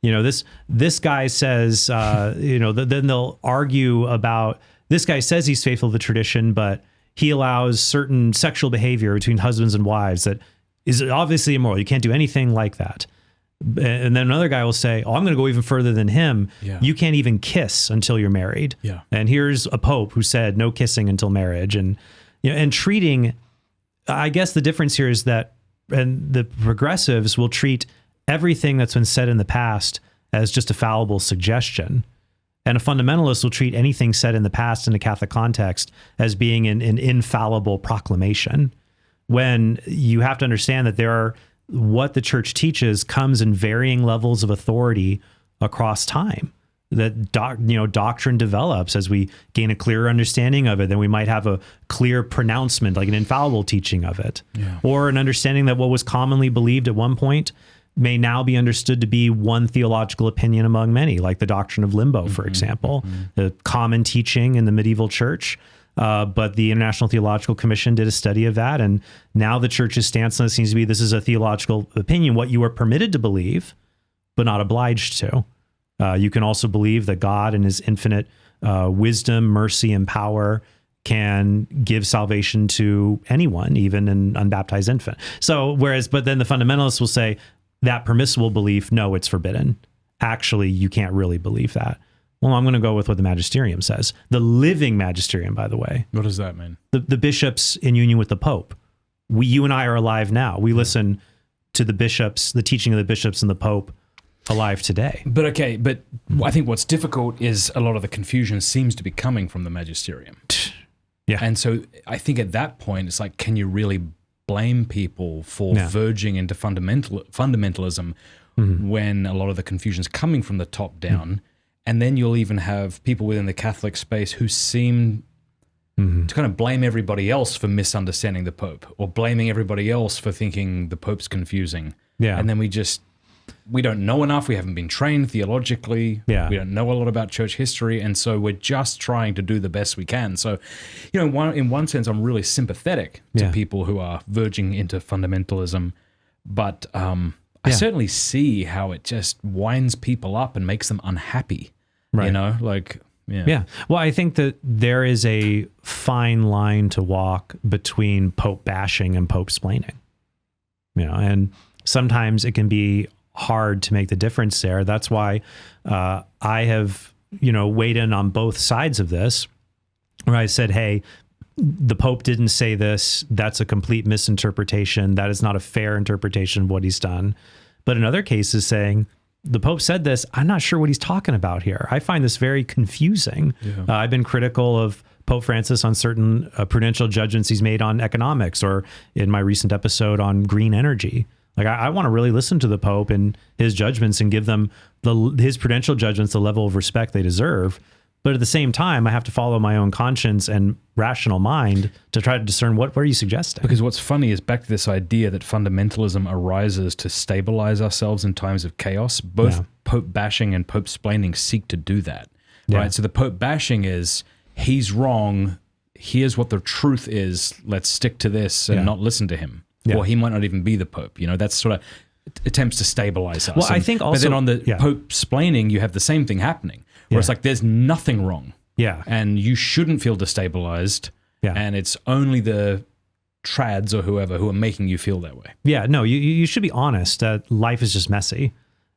Speaker 2: This guy says, then they'll argue about, this guy says he's faithful to the tradition, but he allows certain sexual behavior between husbands and wives that is obviously immoral. You can't do anything like that. And then another guy will say, oh, I'm going to go even further than him. Yeah. You can't even kiss until you're married. Yeah. And here's a pope who said no kissing until marriage. And, and treating, I guess the difference here is that, and the progressives will treat everything that's been said in the past as just a fallible suggestion. And a fundamentalist will treat anything said in the past in a Catholic context as being an infallible proclamation. When you have to understand that what the church teaches comes in varying levels of authority across time. That doctrine develops as we gain a clearer understanding of it. Then we might have a clear pronouncement, like an infallible teaching of it, or an understanding that what was commonly believed at one point may now be understood to be one theological opinion among many, like the doctrine of limbo, for example, the common teaching in the medieval church. But the International Theological Commission did a study of that, and now the church's stance on it seems to be this is a theological opinion, what you are permitted to believe, but not obliged to. You can also believe that God in his infinite wisdom, mercy, and power can give salvation to anyone, even an unbaptized infant. So but then the fundamentalists will say that permissible belief, no, it's forbidden. Actually, you can't really believe that. Well, I'm going to go with what the magisterium says. The living magisterium, by the way.
Speaker 1: What does that mean?
Speaker 2: The bishops in union with the Pope. You and I are alive now. We listen to the bishops, the teaching of the bishops and the Pope alive today.
Speaker 1: But I think what's difficult is a lot of the confusion seems to be coming from the magisterium.
Speaker 2: Yeah.
Speaker 1: And so I think at that point, it's like, can you really blame people for verging into fundamentalism when a lot of the confusion is coming from the top down? And then you'll even have people within the Catholic space who seem to kind of blame everybody else for misunderstanding the Pope, or blaming everybody else for thinking the Pope's confusing. Yeah. And then we just we don't know enough. We haven't been trained theologically.
Speaker 2: Yeah.
Speaker 1: We don't know a lot about church history. And so we're just trying to do the best we can. So, in one sense, I'm really sympathetic to people who are verging into fundamentalism. But I certainly see how it just winds people up and makes them unhappy.
Speaker 2: Right. Yeah. Well, I think that there is a fine line to walk between Pope bashing and Pope splaining. And sometimes it can be hard to make the difference there. That's why I have, weighed in on both sides of this, where I said, hey, the Pope didn't say this. That's a complete misinterpretation. That is not a fair interpretation of what he's done. But in other cases saying, the Pope said this, I'm not sure what he's talking about here. I find this very confusing. Yeah. I've been critical of Pope Francis on certain prudential judgments he's made on economics, or in my recent episode on green energy. Like I want to really listen to the Pope and his judgments and give them his prudential judgments the level of respect they deserve. But at the same time, I have to follow my own conscience and rational mind to try to discern what are you suggesting?
Speaker 1: Because what's funny is back to this idea that fundamentalism arises to stabilize ourselves in times of chaos. Both Pope bashing and Pope splaining seek to do that, right? So the Pope bashing is, he's wrong, here's what the truth is, let's stick to this and not listen to him. Or he might not even be the Pope. That's sort of attempts to stabilize us.
Speaker 2: Well, I think also...
Speaker 1: But then on the Pope splaining, you have the same thing happening. Where it's like, there's nothing wrong.
Speaker 2: Yeah.
Speaker 1: And you shouldn't feel destabilized. Yeah. And it's only the trads or whoever who are making you feel that way.
Speaker 2: Yeah, no, you should be honest that life is just messy.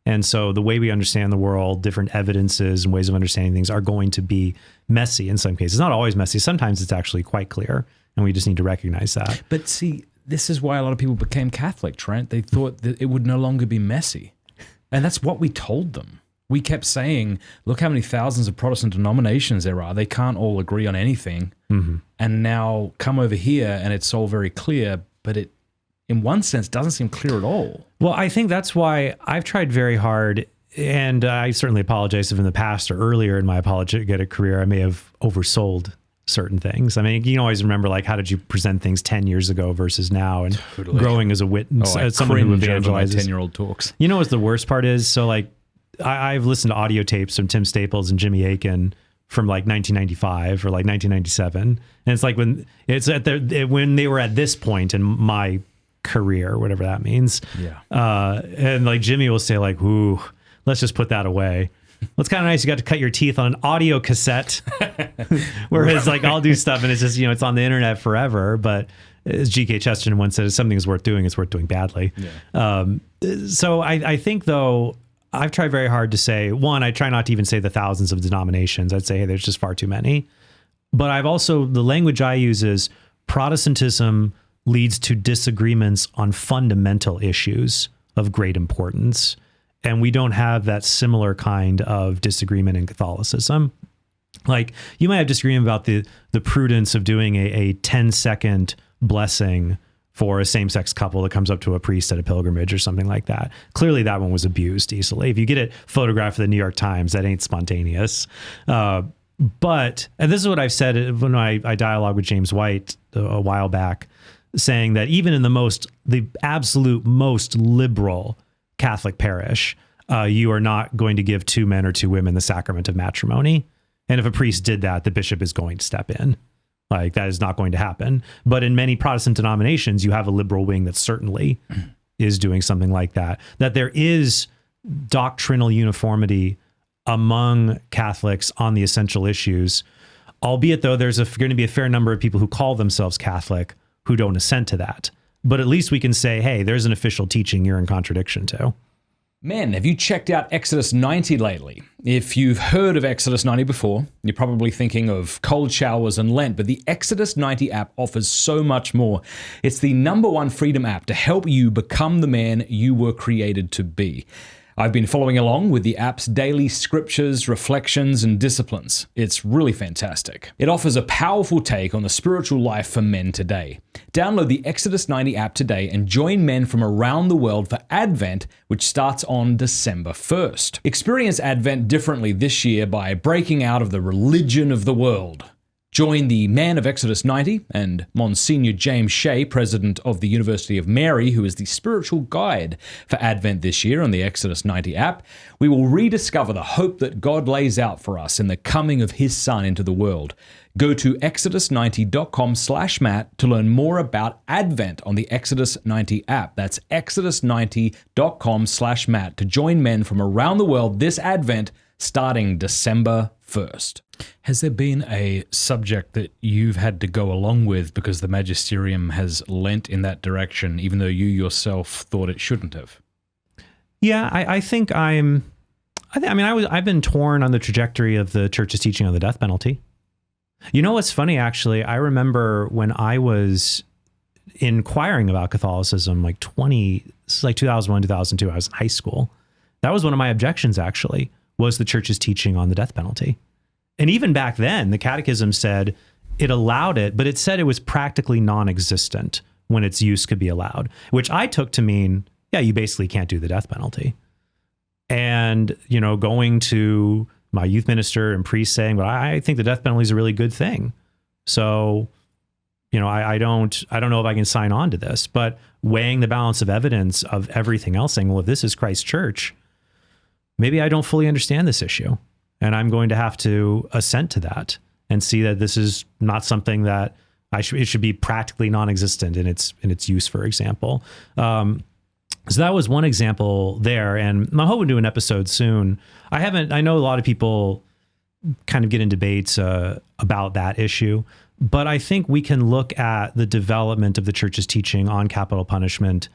Speaker 2: And so the way we understand the world, different evidences and ways of understanding things are going to be messy in some cases. Not always messy. Sometimes it's actually quite clear. And we just need to recognize that.
Speaker 1: But see, this is why a lot of people became Catholic, Trent. They thought that it would no longer be messy. And that's what we told them. We kept saying, look how many thousands of Protestant denominations there are. They can't all agree on anything. Mm-hmm. And now come over here and it's all very clear, but it, in one sense, doesn't seem clear at all.
Speaker 2: Well, I think that's why I've tried very hard, and I certainly apologize if in the past or earlier in my apologetic career, I may have oversold certain things. I mean, you can always remember, like, how did you present things 10 years ago versus now, and growing as a witness, as someone who evangelizes.
Speaker 1: 10-year-old talks.
Speaker 2: You know what the worst part is? So, like, I've listened to audio tapes from Tim Staples and Jimmy Akin from like 1995 or like 1997, and it's like when it's at when they were at this point in my career, whatever that means.
Speaker 1: Yeah.
Speaker 2: And like Jimmy will say, like, "Ooh, let's just put that away." Well, it's kind of nice. You got to cut your teeth on an audio cassette, whereas like I'll do stuff and it's just, it's on the internet forever. But as G.K. Chesterton once said, if something is worth doing, it's worth doing badly. Yeah. So I think, though, I've tried very hard to say, one, I try not to even say the thousands of denominations. I'd say, hey, there's just far too many. But I've also, the language I use is Protestantism leads to disagreements on fundamental issues of great importance. And we don't have that similar kind of disagreement in Catholicism. Like, you might have disagreement about the prudence of doing a 10-second blessing for a same-sex couple that comes up to a priest at a pilgrimage or something like that. Clearly, that one was abused easily. If you get it photographed in the New York Times, that ain't spontaneous. But, and this is what I've said when I dialogue with James White a while back, saying that even in the absolute most liberal Catholic parish, you are not going to give two men or two women the sacrament of matrimony. And if a priest did that, the bishop is going to step in. Like, that is not going to happen. But in many Protestant denominations, you have a liberal wing that certainly is doing something like that. That there is doctrinal uniformity among Catholics on the essential issues, albeit, though, there's going to be a fair number of people who call themselves Catholic who don't assent to that. But at least we can say, hey, there's an official teaching you're in contradiction to.
Speaker 1: Men, have you checked out Exodus 90 lately? If you've heard of Exodus 90 before, you're probably thinking of cold showers and Lent, but the Exodus 90 app offers so much more. It's the #1 freedom app to help you become the man you were created to be. I've been following along with the app's daily scriptures, reflections, and disciplines. It's really fantastic. It offers a powerful take on the spiritual life for men today. Download the Exodus 90 app today and join men from around the world for Advent, which starts on December 1st. Experience Advent differently this year by breaking out of the religion of the world. Join the man of Exodus 90 and Monsignor James Shea, president of the University of Mary, who is the spiritual guide for Advent this year on the Exodus 90 app. We will rediscover the hope that God lays out for us in the coming of his Son into the world. Go to exodus90.com/Matt to learn more about Advent on the Exodus 90 app. That's exodus90.com/Matt to join men from around the world this Advent starting December 1st. Has there been a subject that you've had to go along with because the magisterium has lent in that direction, even though you yourself thought it shouldn't have?
Speaker 2: Yeah, I've been torn on the trajectory of the church's teaching on the death penalty. You know what's funny, actually? I remember when I was inquiring about Catholicism, like 2001, 2002, I was in high school. That was one of my objections, actually, was the church's teaching on the death penalty. And even back then, the Catechism said it allowed it, but it said it was practically non-existent when its use could be allowed, which I took to mean, yeah, you basically can't do the death penalty. And, going to my youth minister and priest saying, but I think the death penalty is a really good thing. So, I don't know if I can sign on to this, but weighing the balance of evidence of everything else, saying, well, if this is Christ's church, maybe I don't fully understand this issue. And I'm going to have to assent to that and see that this is not something that it should be practically non-existent in its use, for example. So that was one example there. And I'm hoping to do an episode soon. I know a lot of people kind of get in debates about that issue, but I think we can look at the development of the church's teaching on capital punishment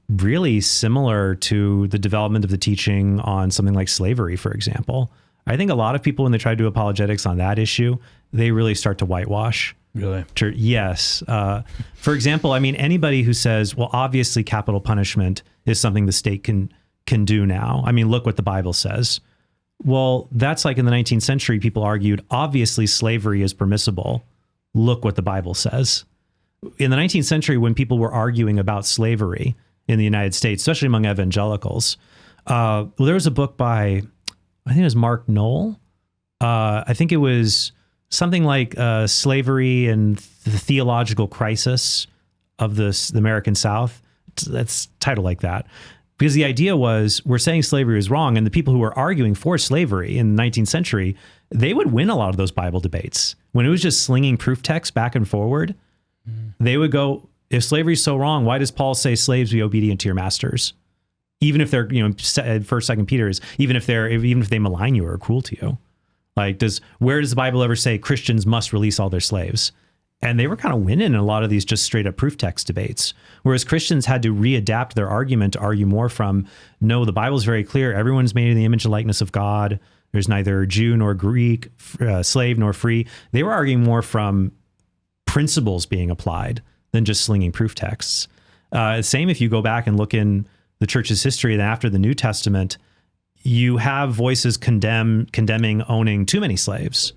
Speaker 2: really similar to the development of the teaching on something like slavery, for example. I think a lot of people, when they try to do apologetics on that issue, they really start to whitewash.
Speaker 1: Really?
Speaker 2: Yes. For example, anybody who says, well, obviously capital punishment is something the state can do now. Look what the Bible says. Well, that's like in the 19th century, people argued, obviously slavery is permissible. Look what the Bible says. In the 19th century, when people were arguing about slavery in the United States, especially among evangelicals, there was a book by, I think it was Mark Knoll. I think it was something like Slavery and the Theological Crisis of the American South. That's titled like that. Because the idea was, we're saying slavery is wrong, and the people who were arguing for slavery in the 19th century, they would win a lot of those Bible debates. When it was just slinging proof text back and forward, they would go, if slavery is so wrong, why does Paul say slaves be obedient to your masters? Even if they're, First, Second Peter is, even if they malign you or are cruel to you. Where does the Bible ever say Christians must release all their slaves? And they were kind of winning in a lot of these just straight up proof text debates. Whereas Christians had to readapt their argument to argue more from, no, the Bible is very clear. Everyone's made in the image and likeness of God. There's neither Jew nor Greek, slave nor free. They were arguing more from principles being applied than just slinging proof texts. Same if you go back and look in the church's history, and after the New Testament, you have voices condemning owning too many slaves.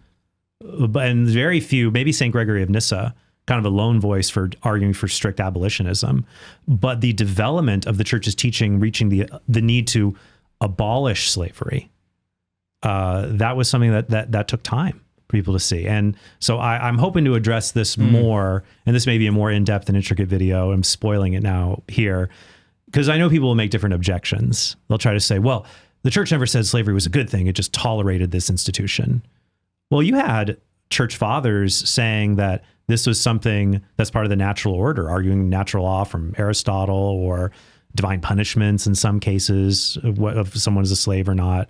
Speaker 2: And very few, maybe St. Gregory of Nyssa, kind of a lone voice for arguing for strict abolitionism. But the development of the church's teaching reaching the need to abolish slavery, that was something that took time for people to see. And so I'm hoping to address this more, and this may be a more in-depth and intricate video. I'm spoiling it now here, because I know people will make different objections. They'll try to say, well, the church never said slavery was a good thing. It just tolerated this institution. Well, you had church fathers saying that this was something that's part of the natural order, arguing natural law from Aristotle, or divine punishments in some cases, if someone is a slave or not.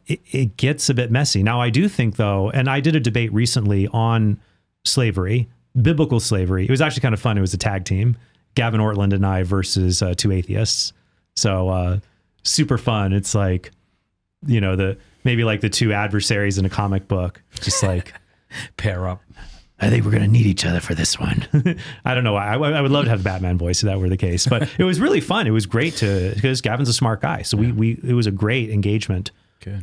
Speaker 2: It gets a bit messy. Now, I do think, though, and I did a debate recently on slavery, biblical slavery. It was actually kind of fun. It was a tag team, Gavin Ortland and I versus two atheists. So super fun. It's like, maybe like the two adversaries in a comic book, just like
Speaker 1: pair up.
Speaker 2: I think we're going to need each other for this one. I don't know why. I would love to have the Batman voice if that were the case, but it was really fun. It was great because Gavin's a smart guy. So it was a great engagement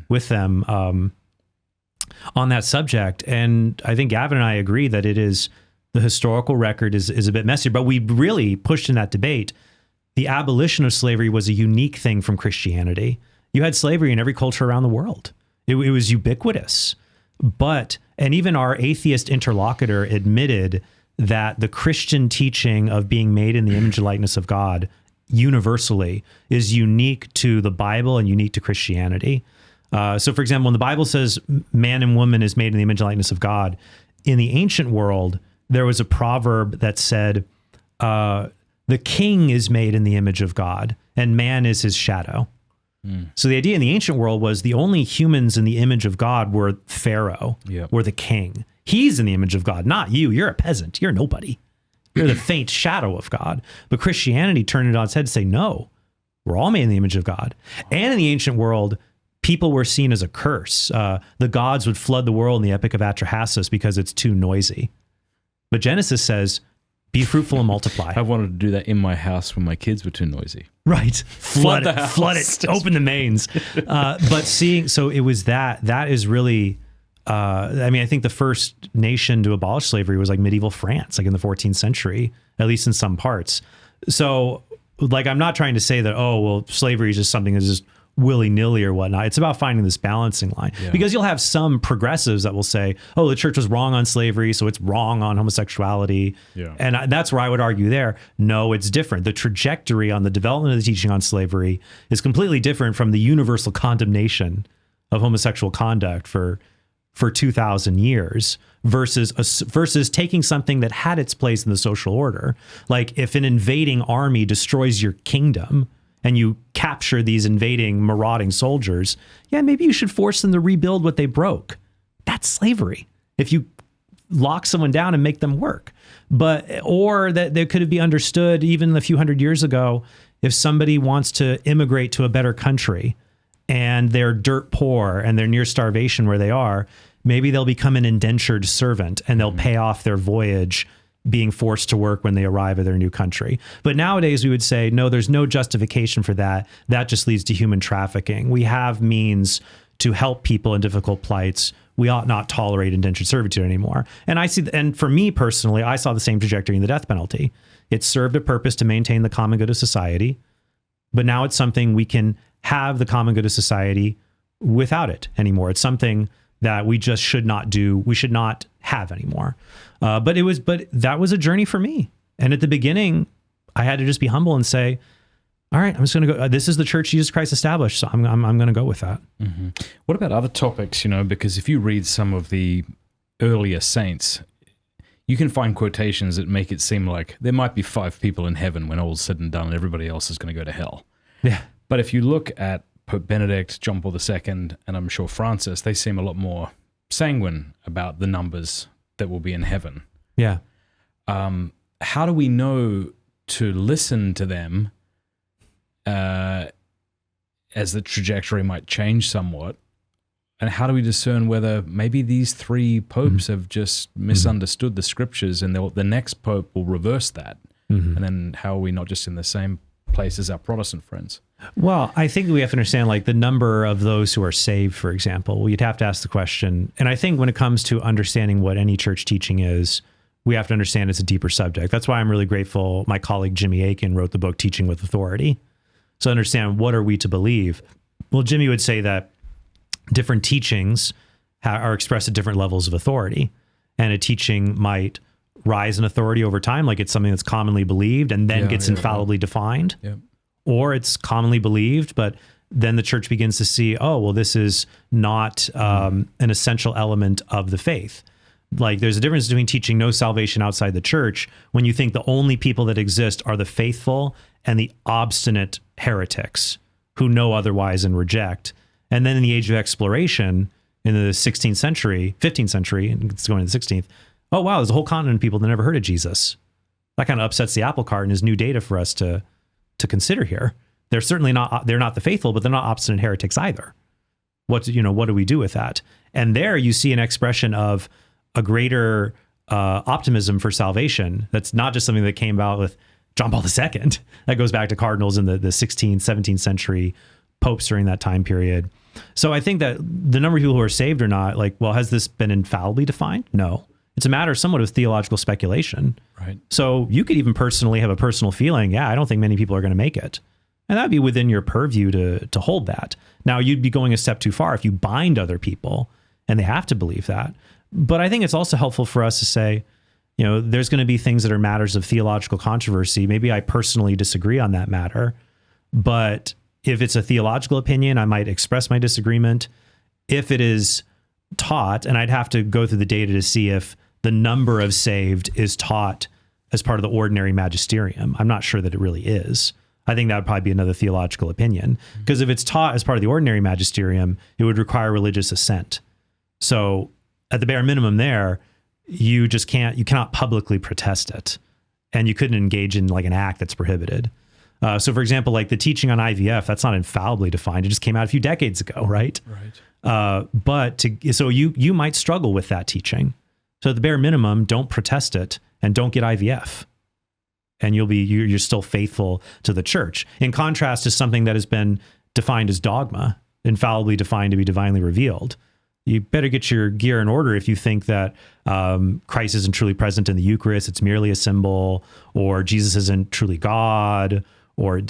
Speaker 2: with them on that subject. And I think Gavin and I agree that the historical record is a bit messy, but we really pushed in that debate. The abolition of slavery was a unique thing from Christianity. You had slavery in every culture around the world. It was ubiquitous. But And even our atheist interlocutor admitted that the Christian teaching of being made in the image and likeness of God universally is unique to the Bible and unique to Christianity. So, for example, when the Bible says man and woman is made in the image and likeness of God, in the ancient world, there was a proverb that said, the king is made in the image of God and man is his shadow. So the idea in the ancient world was the only humans in the image of God were Pharaoh, or the king. He's in the image of God, not you. You're a peasant. You're nobody. You're the faint shadow of God. But Christianity turned it on its head to say, no, we're all made in the image of God. And in the ancient world, people were seen as a curse. The gods would flood the world in the Epic of Atrahasis because it's too noisy. But Genesis says, be fruitful and multiply.
Speaker 1: I wanted to do that in my house when my kids were too noisy.
Speaker 2: Right. Flood it. Open the mains. But so it was that is really, I think the first nation to abolish slavery was like medieval France, like in the 14th century, at least in some parts. So like, I'm not trying to say that, slavery is just something that's just willy-nilly or whatnot. It's about finding this balancing line, because you'll have some progressives that will say, the church was wrong on slavery, so it's wrong on homosexuality. And that's where I would argue there. No, it's different. The trajectory on the development of the teaching on slavery is completely different from the universal condemnation of homosexual conduct for 2,000 years versus taking something that had its place in the social order. Like if an invading army destroys your kingdom, and you capture these invading, marauding soldiers, maybe you should force them to rebuild what they broke. That's slavery. If you lock someone down and make them work. Or that there could be understood even a few hundred years ago, if somebody wants to immigrate to a better country and they're dirt poor and they're near starvation where they are, maybe they'll become an indentured servant and they'll pay off their voyage being forced to work when they arrive at their new country. But nowadays we would say, no, there's no justification for that. That just leads to human trafficking. We have means to help people in difficult plights. We ought not tolerate indentured servitude anymore. And for me personally, I saw the same trajectory in the death penalty. It served a purpose to maintain the common good of society, but now it's something we can have the common good of society without it anymore. It's something that we just should not do. We should not have anymore. But that was a journey for me. And at the beginning, I had to just be humble and say, all right, I'm just going to go. This is the church Jesus Christ established, so I'm going to go with that.
Speaker 1: Mm-hmm. What about other topics? Because if you read some of the earlier saints, you can find quotations that make it seem like there might be 5 people in heaven when all's said and done, and everybody else is going to go to hell.
Speaker 2: Yeah.
Speaker 1: But if you look at Pope Benedict, John Paul II, and I'm sure Francis, they seem a lot more sanguine about the numbers that will be in heaven.
Speaker 2: Yeah.
Speaker 1: How do we know to listen to them as the trajectory might change somewhat? And how do we discern whether maybe these 3 popes have just misunderstood the scriptures and the next pope will reverse that? And then how are we not just in the same place as our Protestant friends?
Speaker 2: Well, I think we have to understand like the number of those who are saved, for example. You'd have to ask the question. And I think when it comes to understanding what any church teaching is, we have to understand it's a deeper subject. That's why I'm really grateful my colleague Jimmy Akin wrote the book Teaching with Authority. So understand, what are we to believe? Well, Jimmy would say that different teachings are expressed at different levels of authority. And a teaching might rise in authority over time, like it's something that's commonly believed and then gets infallibly defined. Yeah. Or it's commonly believed, but then the church begins to see, this is not an essential element of the faith. Like there's a difference between teaching no salvation outside the church when you think the only people that exist are the faithful and the obstinate heretics who know otherwise and reject. And then in the age of exploration in the 16th century, 15th century, and it's going to the 16th, there's a whole continent of people that never heard of Jesus. That kind of upsets the apple cart and is new data for us to consider here. They're certainly not, they're not the faithful, but they're not obstinate heretics either. What do we do with that? And there you see an expression of a greater optimism for salvation. That's not just something that came about with John Paul II. That goes back to cardinals in the 16th, 17th century, popes during that time period. So I think that the number of people who are saved or not, has this been infallibly defined? No. It's a matter somewhat of theological speculation.
Speaker 1: Right.
Speaker 2: So you could even personally have a personal feeling, I don't think many people are going to make it. And that'd be within your purview to hold that. Now, you'd be going a step too far if you bind other people and they have to believe that. But I think it's also helpful for us to say, there's going to be things that are matters of theological controversy. Maybe I personally disagree on that matter, but if it's a theological opinion, I might express my disagreement. If it is taught, and I'd have to go through the data to see if the number of saved is taught as part of the ordinary magisterium. I'm not sure that it really is. I think that would probably be another theological opinion, because if it's taught as part of the ordinary magisterium, it would require religious assent. So at the bare minimum there, you cannot publicly protest it, and you couldn't engage in like an act that's prohibited. So for example, like the teaching on IVF, that's not infallibly defined. It just came out a few decades ago, right? Right. So you might struggle with that teaching. So at the bare minimum, don't protest it and don't get IVF. And you're still faithful to the church. In contrast to something that has been defined as dogma, infallibly defined to be divinely revealed. You better get your gear in order if you think that Christ isn't truly present in the Eucharist, it's merely a symbol, or Jesus isn't truly God, or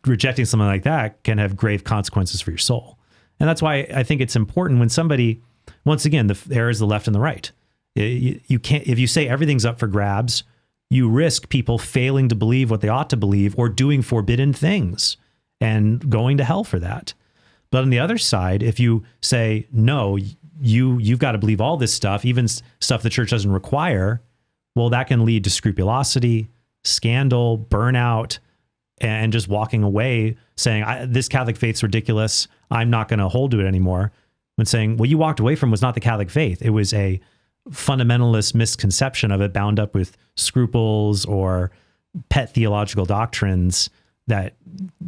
Speaker 2: rejecting something like that can have grave consequences for your soul. And that's why I think it's important when somebody, once again, there is the left and the right. You can't, if you say everything's up for grabs, you risk people failing to believe what they ought to believe or doing forbidden things and going to hell for that. But on the other side, if you say, no, you've got to believe all this stuff, even stuff the church doesn't require, well, that can lead to scrupulosity, scandal, burnout, and just walking away saying, this Catholic faith's ridiculous. I'm not going to hold to it anymore. When saying, what you walked away from was not the Catholic faith. It was a fundamentalist misconception of it bound up with scruples or pet theological doctrines that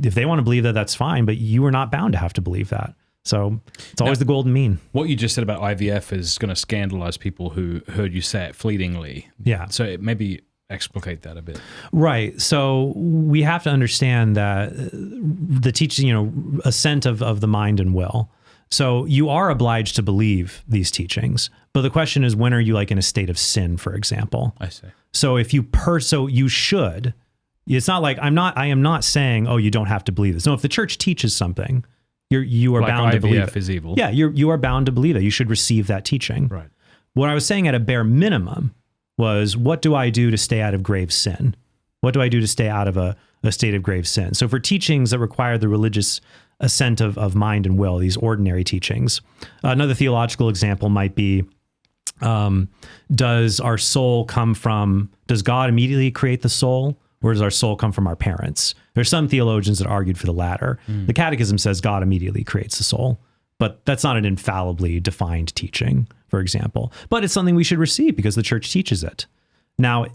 Speaker 2: if they want to believe that, that's fine, but you are not bound to have to believe that. So it's always the golden mean.
Speaker 1: What you just said about IVF is going to scandalize people who heard you say it fleetingly.
Speaker 2: Yeah.
Speaker 1: So maybe explicate that a bit.
Speaker 2: Right. So we have to understand that the teaching, assent of the mind and will. So you are obliged to believe these teachings, but the question is, when are you like in a state of sin, for example?
Speaker 1: I see.
Speaker 2: So if you you should. It's not like I am not saying, oh, you don't have to believe this. No, if the church teaches something, you are
Speaker 1: like
Speaker 2: bound to believe it.
Speaker 1: IVF is evil.
Speaker 2: Yeah, you are bound to believe it. You should receive that teaching.
Speaker 1: Right.
Speaker 2: What I was saying at a bare minimum was, what do I do to stay out of grave sin? What do I do to stay out of a state of grave sin? So for teachings that require the religious assent of mind and will, these ordinary teachings, another theological example might be, does God immediately create the soul? Or does our soul come from our parents? There's some theologians that argued for the latter. The Catechism says God immediately creates the soul, but that's not an infallibly defined teaching, for example. But it's something we should receive because the church teaches it. Now, with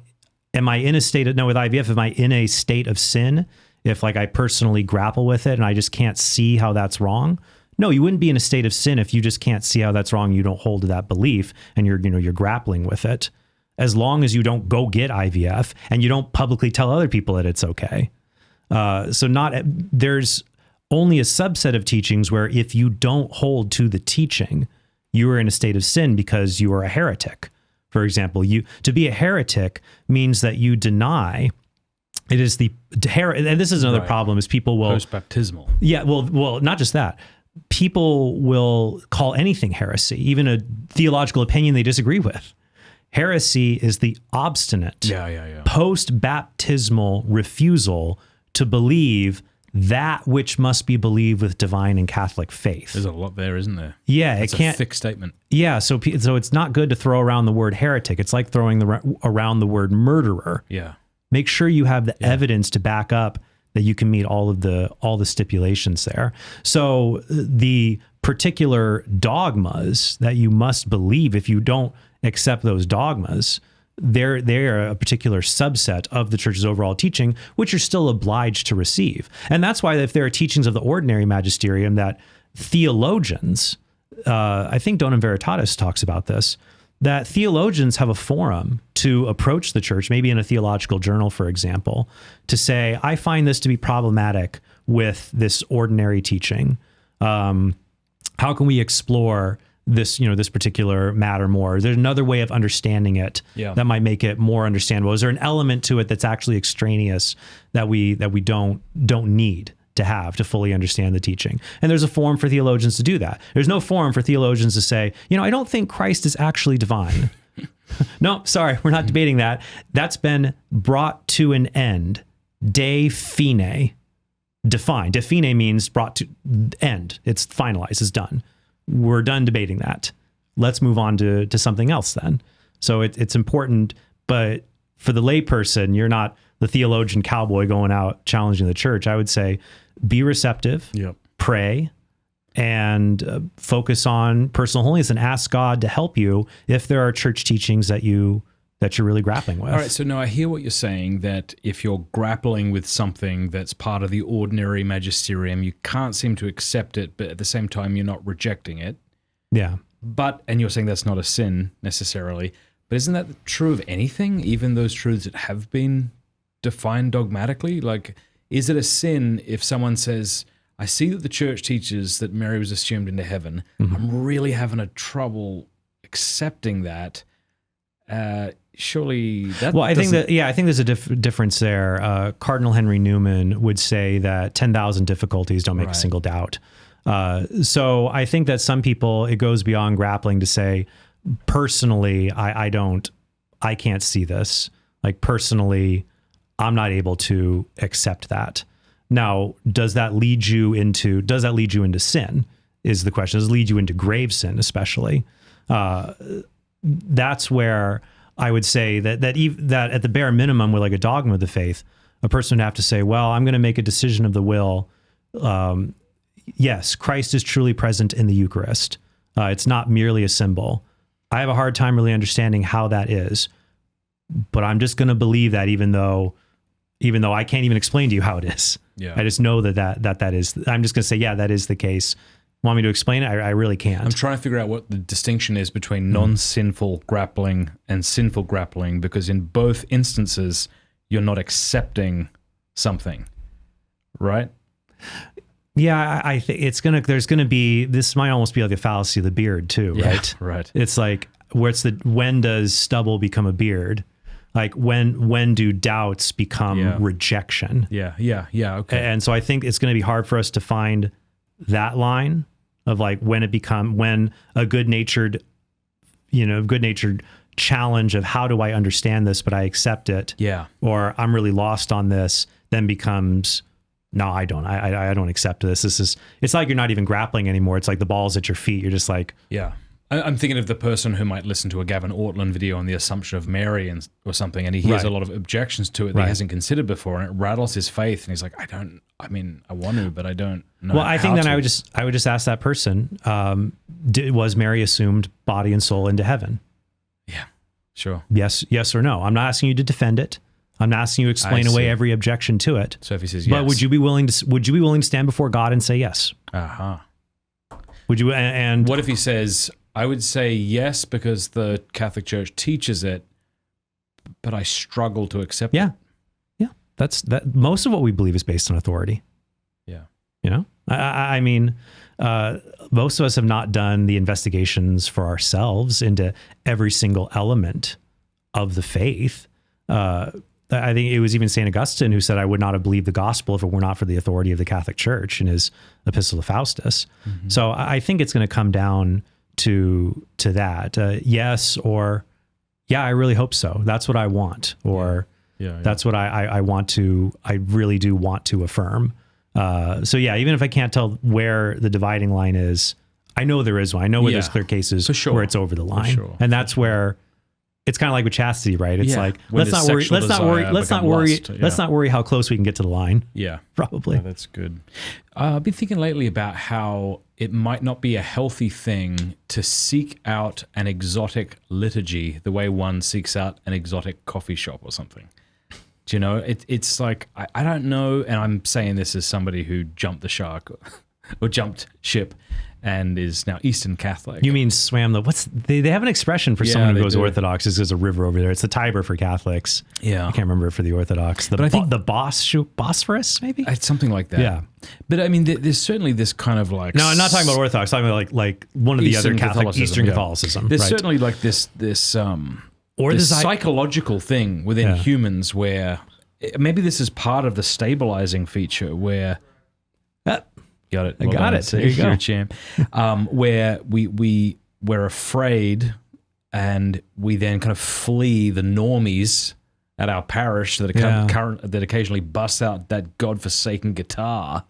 Speaker 2: IVF, am I in a state of sin? If like I personally grapple with it and I just can't see how that's wrong? No, you wouldn't be in a state of sin if you just can't see how that's wrong. You don't hold to that belief and you're grappling with it. As long as you don't go get IVF and you don't publicly tell other people that it's okay. There's only a subset of teachings where if you don't hold to the teaching, you are in a state of sin because you are a heretic. For example, to be a heretic means that you deny. It is and this is another problem, is people will
Speaker 1: post-baptismal.
Speaker 2: Yeah, well, not just that. People will call anything heresy, even a theological opinion they disagree with. Heresy is the obstinate, post-baptismal refusal to believe that which must be believed with divine and Catholic faith.
Speaker 1: There's a lot there, isn't there?
Speaker 2: Yeah,
Speaker 1: it's a thick statement.
Speaker 2: Yeah, so it's not good to throw around the word heretic. It's like throwing around the word murderer.
Speaker 1: Yeah.
Speaker 2: Make sure you have the evidence to back up that you can meet all the stipulations there. So the particular dogmas that you must believe, if you don't accept those dogmas, they're a particular subset of the church's overall teaching, which you're still obliged to receive. And that's why if there are teachings of the ordinary magisterium that theologians, I think Donum Veritatis talks about this, that theologians have a forum to approach the church, maybe in a theological journal, for example, to say, I find this to be problematic with this ordinary teaching. How can we explore this particular matter more? There's another way of understanding it that might make it more understandable. Is there an element to it that's actually extraneous that we don't need? to have to fully understand the teaching. And there's a forum for theologians to do that. There's no forum for theologians to say, I don't think Christ is actually divine. No, sorry, we're not debating that. That's been brought to an end. De fine. Defined. De fine means brought to end. It's finalized. It's done. We're done debating that. Let's move on to something else then. So it's important, but for the layperson, you're not the theologian cowboy going out challenging the church. I would say be receptive, pray, and focus on personal holiness and ask God to help you if there are church teachings that you're really grappling with.
Speaker 1: All right, so now I hear what you're saying, that if you're grappling with something that's part of the ordinary magisterium, you can't seem to accept it, but at the same time, you're not rejecting it.
Speaker 2: Yeah.
Speaker 1: And you're saying that's not a sin necessarily, but isn't that true of anything, even those truths that have been defined dogmatically? Like, is it a sin if someone says, I see that the church teaches that Mary was assumed into heaven. I'm really having a trouble accepting that. Surely that.
Speaker 2: Well, I think there's a difference there. Cardinal Henry Newman would say that 10,000 difficulties don't make a single doubt. So I think that some people, it goes beyond grappling to say, personally, I can't see this. Like, personally, I'm not able to accept that. Now, does that lead you into sin is the question. Does it lead you into grave sin, especially? That's where I would say that at the bare minimum, with like a dogma of the faith, a person would have to say, well, I'm going to make a decision of the will. Yes, Christ is truly present in the Eucharist. It's not merely a symbol. I have a hard time really understanding how that is, but I'm just going to believe that even though I can't even explain to you how it is.
Speaker 1: Yeah.
Speaker 2: I just know that is. I'm just going to say, yeah, that is the case. Want me to explain it? I really can't.
Speaker 1: I'm trying to figure out what the distinction is between non-sinful grappling and sinful grappling, because in both instances, you're not accepting something, right?
Speaker 2: Yeah, I think there's gonna be, this might almost be like a fallacy of the beard too, right?
Speaker 1: Yeah, right.
Speaker 2: It's like, when does stubble become a beard? Like when do doubts become rejection?
Speaker 1: Yeah, okay.
Speaker 2: And so I think it's gonna be hard for us to find that line of like when a good-natured challenge of how do I understand this, but I accept it.
Speaker 1: Yeah.
Speaker 2: Or I'm really lost on this, then becomes, no, I don't accept this. It's like you're not even grappling anymore. It's like the ball's at your feet. You're just like,
Speaker 1: yeah. I'm thinking of the person who might listen to a Gavin Ortlund video on the Assumption of Mary or something, and he hears a lot of objections to it that he hasn't considered before, and it rattles his faith, and he's like, I want to, but I don't know.
Speaker 2: Well, I think then I would just ask that person, was Mary assumed body and soul into heaven?
Speaker 1: Yeah, sure.
Speaker 2: Yes or no. I'm not asking you to defend it. I'm not asking you to explain away every objection to it.
Speaker 1: So if he says yes,
Speaker 2: but would you be willing to stand before God and say yes? Would you? And
Speaker 1: what if he says, I would say yes because the Catholic Church teaches it, but I struggle to accept it.
Speaker 2: Yeah. That's most of what we believe is based on authority.
Speaker 1: Yeah.
Speaker 2: I mean, most of us have not done the investigations for ourselves into every single element of the faith. I think it was even St. Augustine who said, I would not have believed the gospel if it were not for the authority of the Catholic Church in his Epistle to Faustus. Mm-hmm. So I think it's going to come down to that. Yes, or yeah, I really hope so. That's what I want. Or that's what I want to, I really do want to affirm. So yeah, even if I can't tell where the dividing line is, I know there is one. I know where there's clear cases where it's over the line. And that's where it's kind of like with chastity, right? It's like, let's not worry how close we can get to the line.
Speaker 1: Yeah.
Speaker 2: Probably.
Speaker 1: Yeah, that's good. I've been thinking lately about how it might not be a healthy thing to seek out an exotic liturgy the way one seeks out an exotic coffee shop or something. Do you know? It's like, I don't know, and I'm saying this as somebody who jumped the shark or jumped ship and is now Eastern Catholic.
Speaker 2: You mean swam they have an expression for someone who goes Orthodox. There's a river over there. It's the Tiber for Catholics.
Speaker 1: Yeah.
Speaker 2: I can't remember for the Orthodox. But I think the Bosphorus, maybe?
Speaker 1: It's something like that.
Speaker 2: Yeah.
Speaker 1: But I mean, there's certainly this kind of like...
Speaker 2: No, I'm not talking about Orthodox. I'm talking about like one of the other Eastern Catholicism.
Speaker 1: There's certainly like this psychological thing within humans where maybe this is part of the stabilizing feature where Got it.
Speaker 2: I got it.
Speaker 1: See,
Speaker 2: There you go.
Speaker 1: You're a champ. Where we're afraid, and we then kind of flee the normies at our parish that that occasionally busts out that godforsaken guitar,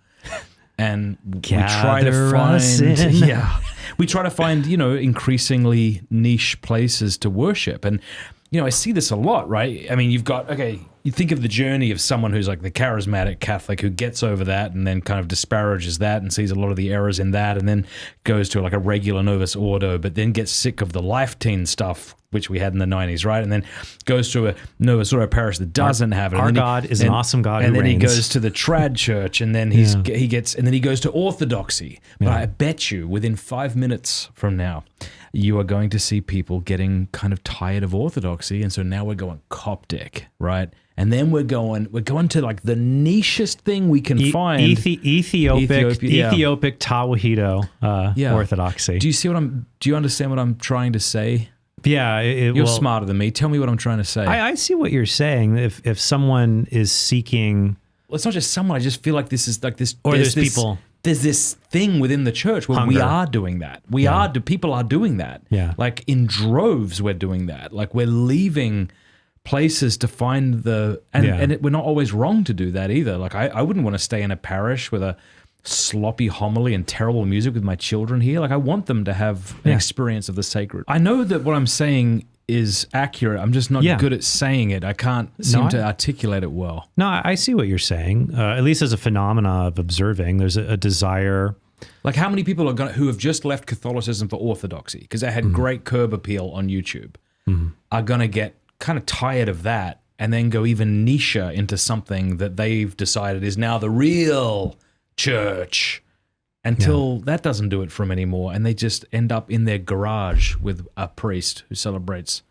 Speaker 1: and we try to find we try to find increasingly niche places to worship. And I see this a lot, right? I mean, you think of the journey of someone who's like the charismatic Catholic who gets over that and then kind of disparages that and sees a lot of the errors in that, and then goes to like a regular Novus Ordo, but then gets sick of the life teen stuff, which we had in the 90s, right? And then goes to a Novus Ordo parish that doesn't have it.
Speaker 2: Our God is an awesome God,
Speaker 1: and then
Speaker 2: reigns.
Speaker 1: He goes to the trad church, and then he goes to orthodoxy. But I bet you within 5 minutes from now, you are going to see people getting kind of tired of orthodoxy, and so now we're going Coptic, right? And then we're going to like the nichest thing we can find.
Speaker 2: Ethiopic Tawahedo orthodoxy.
Speaker 1: Do you understand what I'm trying to say?
Speaker 2: Yeah,
Speaker 1: you're smarter than me. Tell me what I'm trying to say.
Speaker 2: I see what you're saying. If someone is seeking,
Speaker 1: well, it's not just someone. I just feel like this is like this.
Speaker 2: Or there's people.
Speaker 1: There's this thing within the church where we are doing that. People are doing that.
Speaker 2: Yeah.
Speaker 1: Like in droves, we're doing that. Like we're leaving places to find we're not always wrong to do that either. Like I wouldn't want to stay in a parish with a sloppy homily and terrible music with my children here. Like I want them to have an experience of the sacred. I know that what I'm saying is accurate. I'm just not good at saying it. I can't seem to articulate it well.
Speaker 2: No, I see what you're saying. At least as a phenomena of observing, there's a desire.
Speaker 1: Like how many people who have just left Catholicism for orthodoxy because they had great curb appeal on YouTube are going to get kind of tired of that and then go even niche into something that they've decided is now the real church until that doesn't do it for them anymore, and they just end up in their garage with a priest who celebrates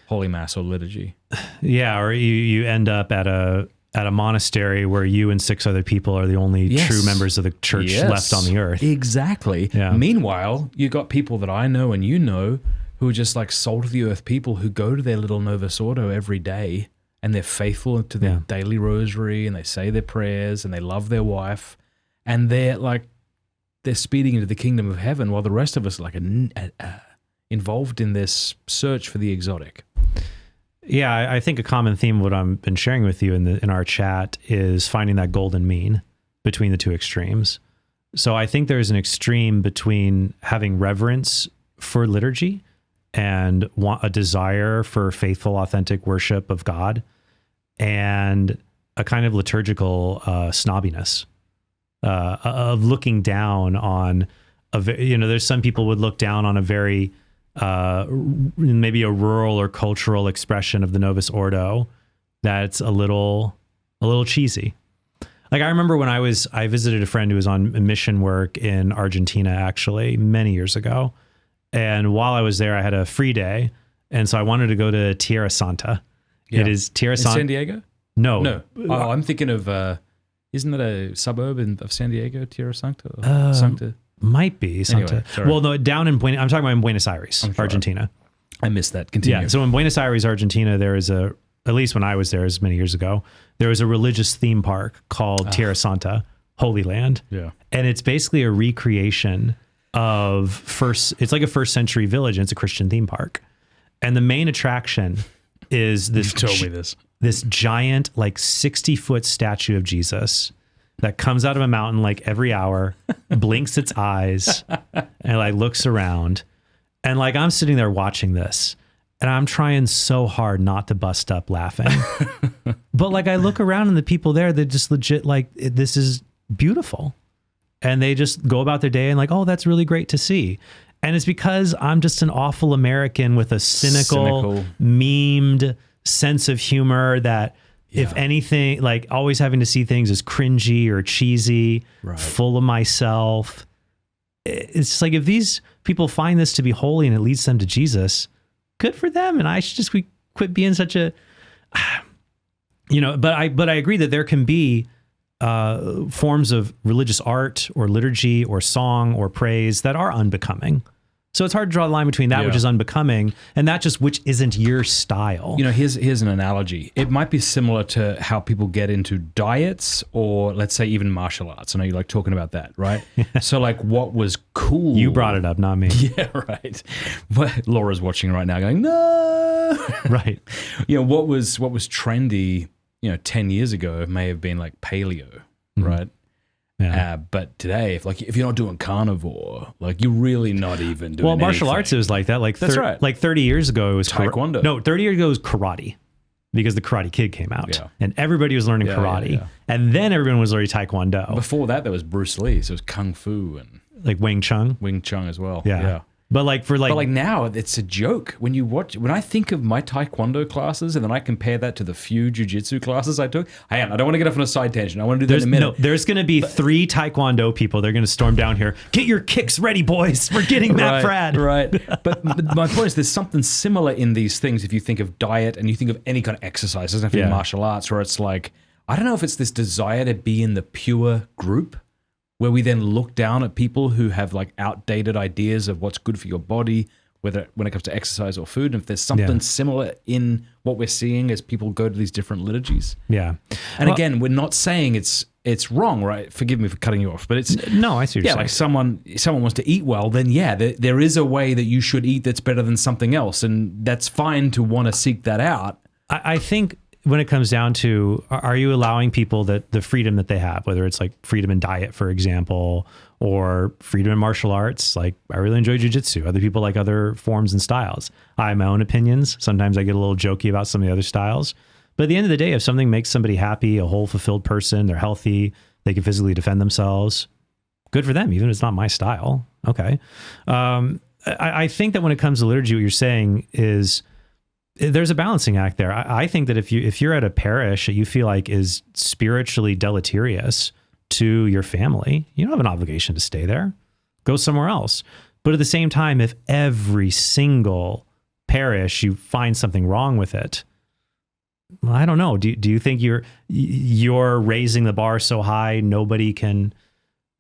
Speaker 1: Holy Mass or liturgy. Yeah,
Speaker 2: or you end up at a monastery where you and 6 other people are the only true members of the church left on the earth.
Speaker 1: Exactly. Yeah. Meanwhile, you got people that I know and who are just like salt of the earth people who go to their little Novus Ordo every day, and they're faithful to their daily rosary, and they say their prayers, and they love their wife, and they're speeding into the kingdom of heaven, while the rest of us are like involved in this search for the exotic.
Speaker 2: Yeah, I think a common theme of what I've been sharing with you in our chat is finding that golden mean between the two extremes. So I think there's an extreme between having reverence for liturgy and a desire for faithful, authentic worship of God, and a kind of liturgical snobbiness. Of looking down on there's some people would look down on a very maybe a rural or cultural expression of the Novus Ordo that's a little cheesy. Like I remember when I visited a friend who was on mission work in Argentina actually many years ago, and while I was there I had a free day, and so I wanted to go to Tierra Santa. It is Tierra Santa.
Speaker 1: In San Diego?
Speaker 2: No.
Speaker 1: Oh, I'm thinking of. Isn't that a suburb of San Diego, Tierra Sancta? Sancta?
Speaker 2: Might be Santa.
Speaker 1: Anyway,
Speaker 2: well, no, down in I'm talking about in Buenos Aires, Argentina.
Speaker 1: I missed that. Continue.
Speaker 2: Yeah, so in Buenos Aires, Argentina, there is at least when I was there, as many years ago, there was a religious theme park called Tierra Santa, Holy Land. Yeah. And it's basically a recreation of it's like a first century village, and it's a Christian theme park. And the main attraction is this.
Speaker 1: You told me this.
Speaker 2: This giant, like 60-foot statue of Jesus that comes out of a mountain like every hour, blinks its eyes, and like looks around. And like I'm sitting there watching this, and I'm trying so hard not to bust up laughing. But like I look around, and the people there, they're just legit like, this is beautiful. And they just go about their day and like, oh, that's really great to see. And it's because I'm just an awful American with a cynical. memed sense of humor that if anything, like always having to see things as cringy or cheesy, full of myself. It's just like, if these people find this to be holy and it leads them to Jesus, good for them. And I should just quit being such a, but I agree that there can be forms of religious art or liturgy or song or praise that are unbecoming So it's hard to draw the line between that,
Speaker 1: Yeah.
Speaker 2: which is unbecoming, and that just which isn't your style.
Speaker 1: You know, here's an analogy. It might be similar to how people get into diets or let's say even martial arts. I know you like talking about that, right? So like what was cool.
Speaker 2: You brought it up, not me.
Speaker 1: Yeah, right. But Laura's watching right now going, no.
Speaker 2: Right.
Speaker 1: You know, what was trendy, 10 years ago may have been like paleo, right?
Speaker 2: Yeah.
Speaker 1: But today, if you're not doing carnivore, like you're really not even doing
Speaker 2: Well, martial
Speaker 1: anything.
Speaker 2: arts, it was like that. Like,
Speaker 1: That's right.
Speaker 2: Like 30 years ago, it was
Speaker 1: Taekwondo.
Speaker 2: No, 30 years ago, it was karate because the Karate Kid came out and everybody was learning karate.
Speaker 1: yeah.
Speaker 2: And then everyone was learning Taekwondo.
Speaker 1: Before that, there was Bruce Lee. So it was Kung Fu and
Speaker 2: Like Wing Chun.
Speaker 1: Wing Chun as well.
Speaker 2: Yeah. But like
Speaker 1: Now it's a joke when I think of my Taekwondo classes and then I compare that to the few jiu-jitsu classes I took. Hang on, I don't want to get off on a side tangent. I want to do that in a minute.
Speaker 2: There's going to be 3 Taekwondo people. They're going to storm down here. Get your kicks ready, boys. We're getting Matt Fradd.
Speaker 1: Right. But my point is there's something similar in these things if you think of diet and you think of any kind of exercise. It doesn't have to be martial arts where it's like, I don't know if it's this desire to be in the pure group where we then look down at people who have like outdated ideas of what's good for your body, whether when it comes to exercise or food, and if there's something similar in what we're seeing as people go to these different liturgies.
Speaker 2: Yeah.
Speaker 1: And again, we're not saying it's wrong, right? Forgive me for cutting you off, but it's
Speaker 2: No, I see what you're saying.
Speaker 1: like someone wants to eat well, then there is a way that you should eat that's better than something else, and that's fine to want to seek that out.
Speaker 2: I think when it comes down to, are you allowing people that the freedom that they have, whether it's like freedom in diet, for example, or freedom in martial arts? Like I really enjoy jujitsu. Other people like other forms and styles. I have my own opinions. Sometimes I get a little jokey about some of the other styles. But at the end of the day, if something makes somebody happy, a whole fulfilled person, they're healthy, they can physically defend themselves, good for them, even if it's not my style. Okay. I think that when it comes to liturgy, what you're saying is, there's a balancing act there. I think that if you're at a parish that you feel like is spiritually deleterious to your family, you don't have an obligation to stay there. Go somewhere else. But at the same time, if every single parish you find something wrong with it, well, I don't know. Do you think you're raising the bar so high nobody can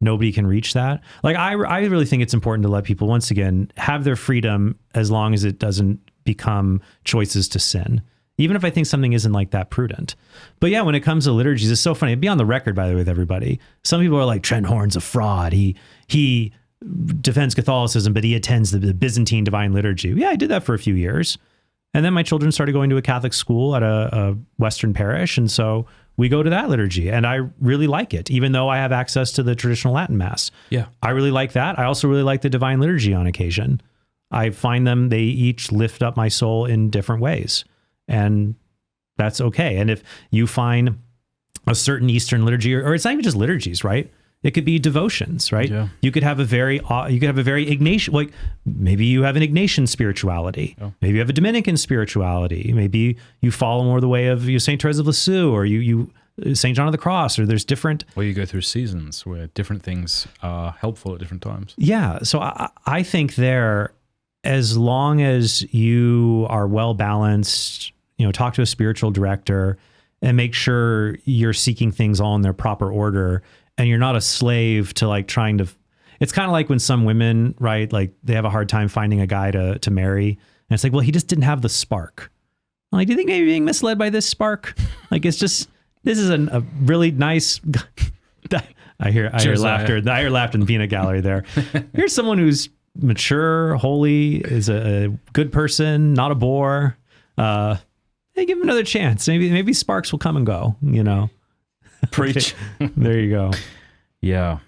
Speaker 2: reach that? Like I really think it's important to let people once again have their freedom as long as it doesn't become choices to sin, even if I think something isn't like that prudent. But yeah, when it comes to liturgies, it's so funny. It'd be on the record, by the way, with everybody. Some people are like, Trent Horn's a fraud. He defends Catholicism, but he attends the Byzantine Divine Liturgy. Yeah, I did that for a few years. And then my children started going to a Catholic school at a Western parish. And so we go to that liturgy and I really like it, even though I have access to the traditional Latin Mass. Yeah, I really like that. I also really like the Divine Liturgy on occasion. I find they each lift up my soul in different ways, and that's okay. And if you find a certain Eastern liturgy, or it's not even just liturgies, right? It could be devotions, right? Yeah. You could have a very Ignatian, like maybe you have an Ignatian spirituality. Oh. Maybe you have a Dominican spirituality. Maybe you follow more the way of Saint Therese of Lisieux, or you St. John of the Cross, or there's different.
Speaker 1: Or you go through seasons where different things are helpful at different times.
Speaker 2: Yeah. So I think as long as you are well balanced, talk to a spiritual director and make sure you're seeking things all in their proper order, and you're not a slave to like trying to. It's kind of like when some women, right, like they have a hard time finding a guy to marry, and it's like, well, he just didn't have the spark. I'm like, do you think maybe being misled by this spark? Like, it's just, this is a really nice. I hear laughter. I hear laughter in the peanut gallery there. Here's someone who's mature, holy, is a good person, not a bore. Hey, give him another chance. Maybe sparks will come and go,
Speaker 1: Preach.
Speaker 2: There you go.
Speaker 1: Yeah.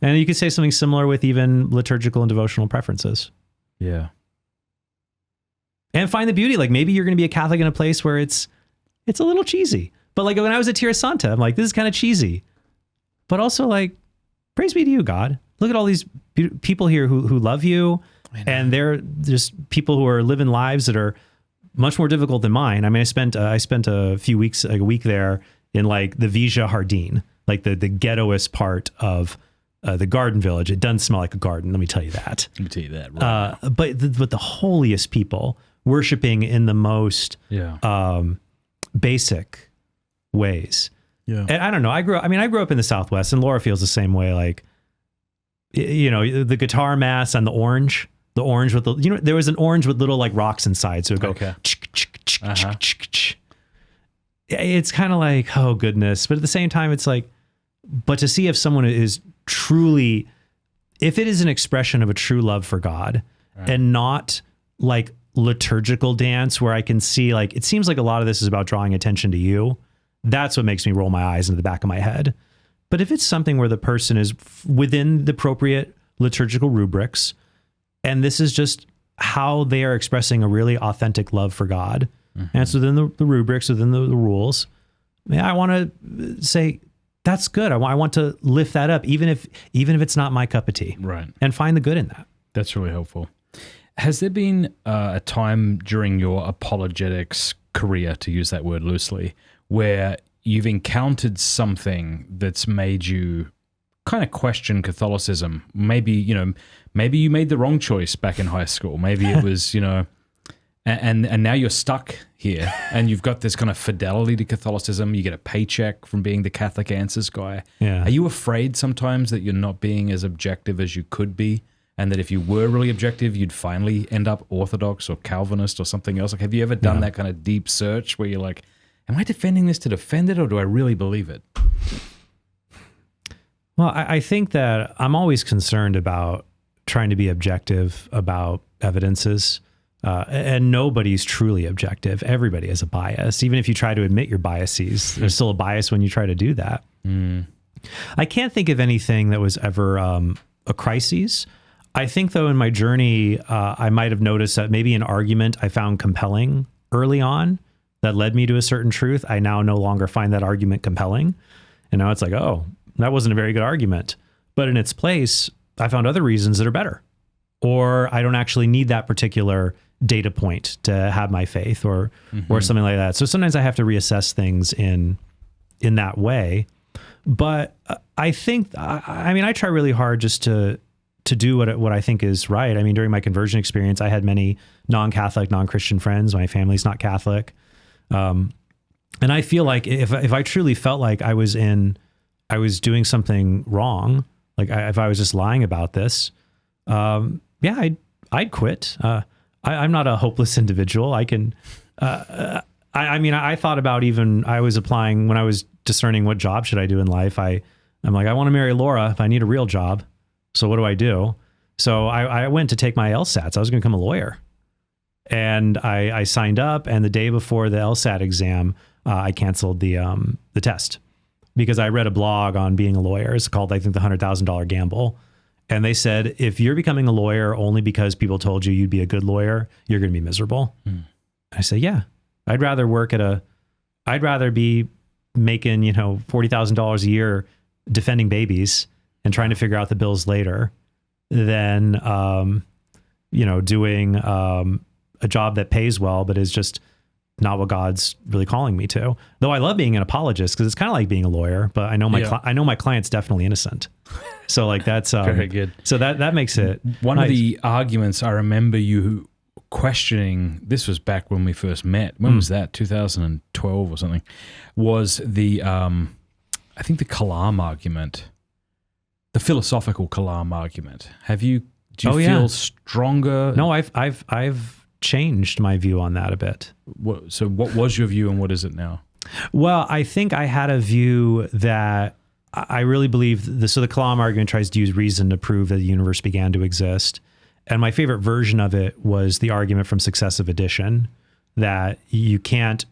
Speaker 2: And you could say something similar with even liturgical and devotional preferences.
Speaker 1: Yeah.
Speaker 2: And find the beauty. Like maybe you're going to be a Catholic in a place where it's a little cheesy. But like when I was at Tierra Santa, I'm like, this is kind of cheesy. But also like, praise be to you, God. Look at all these people here who love you. And they're just people who are living lives that are much more difficult than mine. I mean, I spent a few weeks, like a week there in like the Vija Jardin, like the ghettoest part of the garden village. It doesn't smell like a garden. Let me tell you that.
Speaker 1: Let me tell you that. Right
Speaker 2: but the holiest people worshiping in the most basic ways. Yeah. And I don't know. I grew up in the Southwest, and Laura feels the same way. Like, the guitar mass and the orange, The orange with the, there was an orange with little like rocks inside. So it would go,
Speaker 1: Okay.
Speaker 2: It's kind of like, oh goodness. But at the same time, it's like, but to see if someone is truly, if it is an expression of a true love for God and not like liturgical dance where I can see like, it seems like a lot of this is about drawing attention to you. That's what makes me roll my eyes into the back of my head. But if it's something where the person is within the appropriate liturgical rubrics, and this is just how they are expressing a really authentic love for God, and it's within the rubrics, within the rules, I want to say, that's good. I want to lift that up, even if it's not my cup of tea,
Speaker 1: Right.
Speaker 2: and find the good in that.
Speaker 1: That's really helpful. Has there been a time during your apologetics career, to use that word loosely, where you've encountered something that's made you kind of question Catholicism? Maybe you made the wrong choice back in high school. Maybe it was, and now you're stuck here and you've got this kind of fidelity to Catholicism. You get a paycheck from being the Catholic Answers guy.
Speaker 2: Yeah.
Speaker 1: Are you afraid sometimes that you're not being as objective as you could be? And that if you were really objective, you'd finally end up Orthodox or Calvinist or something else? Like, have you ever done that kind of deep search where you're like, am I defending this to defend it, or do I really believe it?
Speaker 2: Well, I think that I'm always concerned about trying to be objective about evidences, and nobody's truly objective. Everybody has a bias. Even if you try to admit your biases, there's still a bias when you try to do that. I can't think of anything that was ever a crisis. I think, though, in my journey, I might have noticed that maybe an argument I found compelling early on that led me to a certain truth, I now no longer find that argument compelling. And now it's like, oh, that wasn't a very good argument. But in its place, I found other reasons that are better. Or I don't actually need that particular data point to have my faith or something like that. So sometimes I have to reassess things in that way. But I think, I try really hard just to do what I think is right. I mean, during my conversion experience, I had many non-Catholic, non-Christian friends. My family's not Catholic. And I feel like if I truly felt like I was doing something wrong, like if I was just lying about this, I'd quit. I'm not a hopeless individual. I can, I thought about I was applying when I was discerning what job should I do in life. I'm like, I want to marry Laura if I need a real job. So what do I do? So I went to take my LSATs. I was going to become a lawyer. And I signed up, and the day before the LSAT exam, I canceled the test because I read a blog on being a lawyer. It's called, I think, the $100,000 Gamble. And they said, if you're becoming a lawyer only because people told you you'd be a good lawyer, you're going to be miserable. I say, yeah, I'd rather be making, $40,000 a year defending babies and trying to figure out the bills later than, doing a job that pays well, but is just not what God's really calling me to. Though I love being an apologist because it's kind of like being a lawyer, but I know my client's definitely innocent. So like that's
Speaker 1: very good.
Speaker 2: So that makes it
Speaker 1: one
Speaker 2: nice.
Speaker 1: of the arguments I remember you questioning. This was back when we first met. When was that? 2012 or something. Was the I think the Kalam argument, the philosophical Kalam argument. Do you feel stronger?
Speaker 2: No, I've changed my view on that a bit.
Speaker 1: So what was your view and what is it now?
Speaker 2: Well, I think I had a view that I really believe so the Kalam argument tries to use reason to prove that the universe began to exist. And my favorite version of it was the argument from successive addition that you can't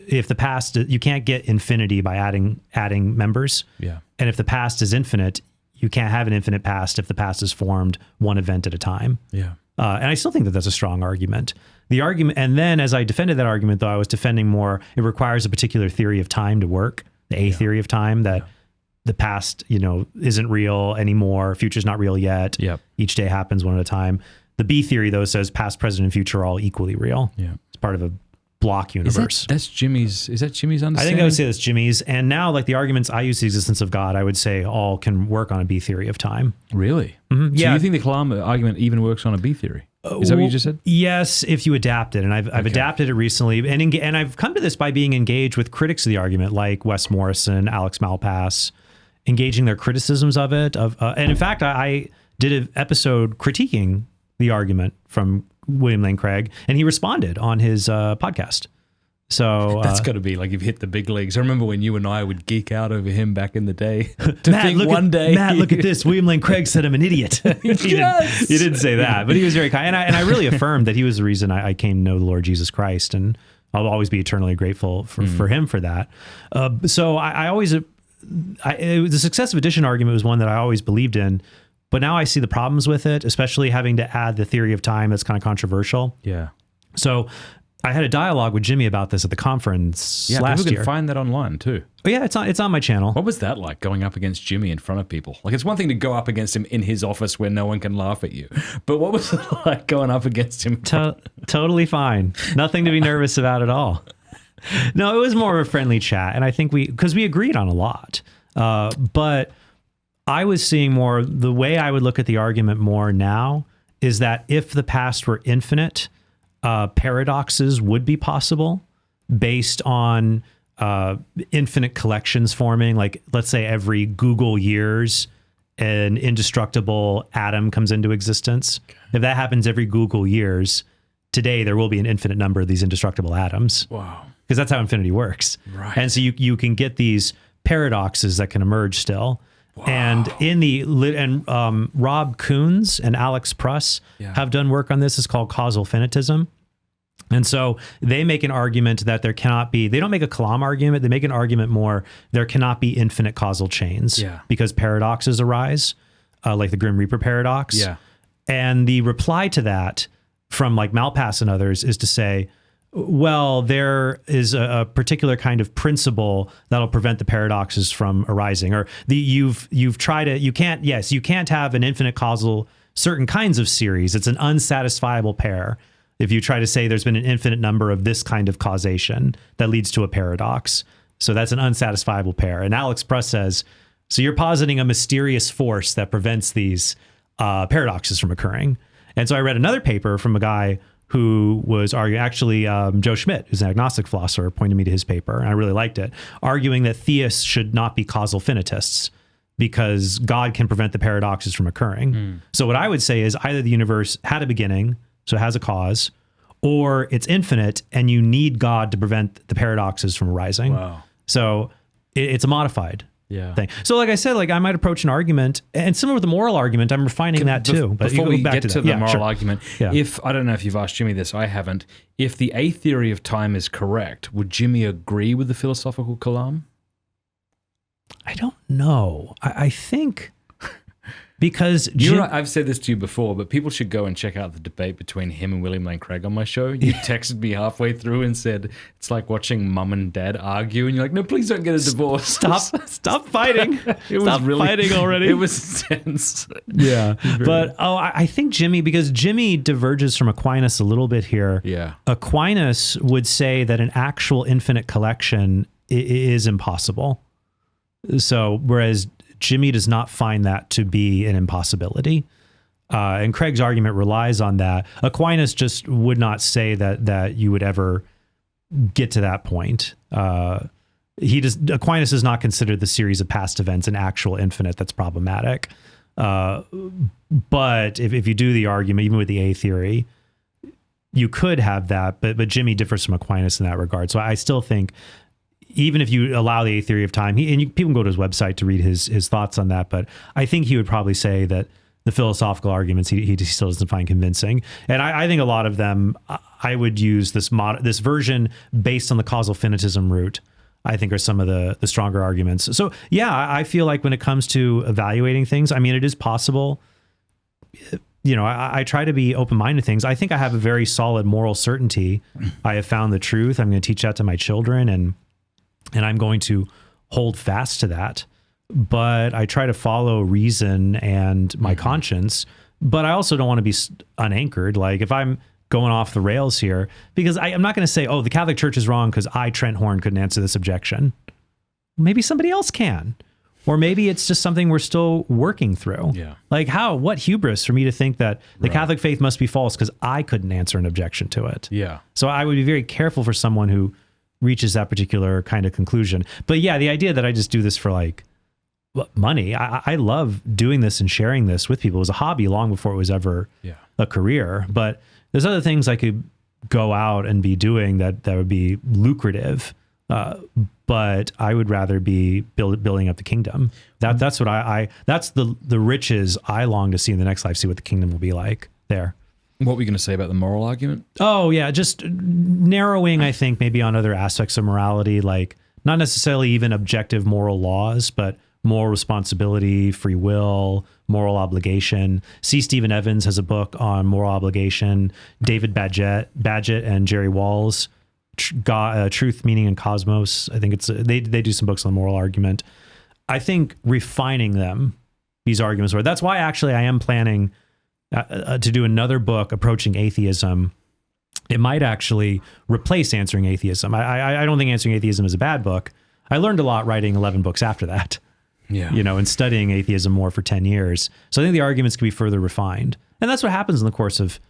Speaker 2: get infinity by adding members. Yeah. And if the past is infinite, you can't have an infinite past if the past is formed one event at a time. Yeah. And I still think that that's a strong argument. The argument, and then as I defended that argument, though, I was defending more, it requires a particular theory of time to work, the A theory of time, that the past, isn't real anymore. Future's not real yet. Yep. Each day happens one at a time. The B theory, though, says past, present, and future are all equally real. Yeah. It's part of a block universe.
Speaker 1: Is that Jimmy's understanding?
Speaker 2: I think I would say that's Jimmy's. And now, like the arguments I use the existence of God, I would say all can work on a B theory of time.
Speaker 1: Really? Mm-hmm. So you think the Kalam argument even works on a B theory? Is that what you just said? Yes, if you adapt it. And I've adapted it recently. And I've come to this by being engaged with critics of the argument, like Wes Morrison, Alex Malpass, engaging their criticisms of it. And in fact, I did an episode critiquing
Speaker 2: the argument from William Lane Craig, and he responded on his podcast. So
Speaker 1: that's got to be like you've hit the big leagues. I remember when you and I would geek out over him back in the day.
Speaker 2: Matt, look at this. William Lane Craig said I'm an idiot. he didn't say that, but he was very kind. And I really affirmed that he was the reason I came to know the Lord Jesus Christ, and I'll always be eternally grateful for him for that. So I always, the successive addition argument was one that I always believed in, but now I see the problems with it, especially having to add the theory of time. That's kind of controversial.
Speaker 1: Yeah.
Speaker 2: So I had a dialogue with Jimmy about this at the conference last
Speaker 1: people
Speaker 2: year.
Speaker 1: can find that online too.
Speaker 2: But yeah, it's on my channel.
Speaker 1: What was that like, going up against Jimmy in front of people? Like, it's one thing to go up against him in his office where no one can laugh at you, but what was it like going up against him?
Speaker 2: Totally fine. Nothing to be nervous about at all. No, it was more of a friendly chat, and I think because we agreed on a lot, but I was seeing more, the way I would look at the argument more now is that if the past were infinite, paradoxes would be possible based on infinite collections forming. Like, let's say every Google years, an indestructible atom comes into existence. Okay. If that happens every Google years, today there will be an infinite number of these indestructible atoms.
Speaker 1: Wow.
Speaker 2: Because that's how infinity works.
Speaker 1: Right.
Speaker 2: And so you can get these paradoxes that can emerge still. Wow. And Rob Coons and Alex Pruss have done work on this. It's called causal finitism. And so they make an argument that there cannot be, they don't make a Kalam argument, they make an argument more, there cannot be infinite causal chains because paradoxes arise, like the Grim Reaper paradox.
Speaker 1: Yeah.
Speaker 2: And the reply to that from like Malpass and others is to say, well, there is a particular kind of principle that'll prevent the paradoxes from arising, or you've tried it. You can't have an infinite causal certain kinds of series. It's an unsatisfiable pair. If you try to say there's been an infinite number of this kind of causation that leads to a paradox. So that's an unsatisfiable pair. And Alex Pruss says, so you're positing a mysterious force that prevents these paradoxes from occurring. And so I read another paper from a guy who was arguing, actually Joe Schmidt, who's an agnostic philosopher, pointed me to his paper, and I really liked it, arguing that theists should not be causal finitists because God can prevent the paradoxes from occurring. So what I would say is either the universe had a beginning, so it has a cause, or it's infinite and you need God to prevent the paradoxes from arising.
Speaker 1: Wow.
Speaker 2: So it's a modified thing. So like I said, like I might approach an argument, and similar with the moral argument, I'm refining that too. But
Speaker 1: before we get to the moral
Speaker 2: sure.
Speaker 1: argument, if, I don't know if you've asked Jimmy this, I haven't, if the A theory of time is correct, would Jimmy agree with the philosophical Kalam?
Speaker 2: I don't know. I think... Because
Speaker 1: I've said this to you before, but people should go and check out the debate between him and William Lane Craig on my show. You texted me halfway through and said, it's like watching mum and dad argue. And you're like, no, please don't get a divorce.
Speaker 2: Stop fighting. Stop fighting already.
Speaker 1: It was tense.
Speaker 2: Yeah. But I think because Jimmy diverges from Aquinas a little bit here.
Speaker 1: Yeah.
Speaker 2: Aquinas would say that an actual infinite collection is impossible. So, whereas Jimmy does not find that to be an impossibility. And Craig's argument relies on that. Aquinas just would not say that you would ever get to that point. Aquinas does not consider the series of past events an actual infinite that's problematic. But if you do the argument, even with the A theory, you could have that, but Jimmy differs from Aquinas in that regard. So I still think, even if you allow the A theory of time, people can go to his website to read his thoughts on that, but I think he would probably say that the philosophical arguments he still doesn't find convincing. And I think a lot of them, I would use this version based on the causal finitism route, I think are some of the stronger arguments. So yeah, I feel like when it comes to evaluating things, I mean, it is possible. You know, I try to be open-minded to things. I think I have a very solid moral certainty. I have found the truth. I'm going to teach that to my children, and I'm going to hold fast to that. But I try to follow reason and my conscience. But I also don't want to be unanchored. Like if I'm going off the rails here, because I'm not going to say, oh, the Catholic Church is wrong because Trent Horn couldn't answer this objection. Maybe somebody else can. Or maybe it's just something we're still working through.
Speaker 1: Yeah.
Speaker 2: Like what hubris for me to think that the Catholic faith must be false because I couldn't answer an objection to it.
Speaker 1: Yeah.
Speaker 2: So I would be very careful for someone who reaches that particular kind of conclusion. But yeah, the idea that I just do this for like money, I love doing this and sharing this with people. It was a hobby long before it was ever a career. But there's other things I could go out and be doing that would be lucrative. But I would rather be building up the kingdom. That's what that's the riches I long to see in the next life. See what the kingdom will be like there.
Speaker 1: What were you going to say about the moral argument?
Speaker 2: Oh yeah, just narrowing. I think maybe on other aspects of morality, like not necessarily even objective moral laws, but moral responsibility, free will, moral obligation. C. Stephen Evans has a book on moral obligation. David Badgett and Jerry Walls, Truth, Meaning, and Cosmos. I think they do some books on moral argument. I think refining these arguments, that's why actually I am planning to do another book approaching atheism. It might actually replace Answering Atheism. I don't think Answering Atheism is a bad book. I learned a lot writing 11 books after that.
Speaker 1: Yeah.
Speaker 2: And studying atheism more for 10 years. So I think the arguments can be further refined. And that's what happens in the course of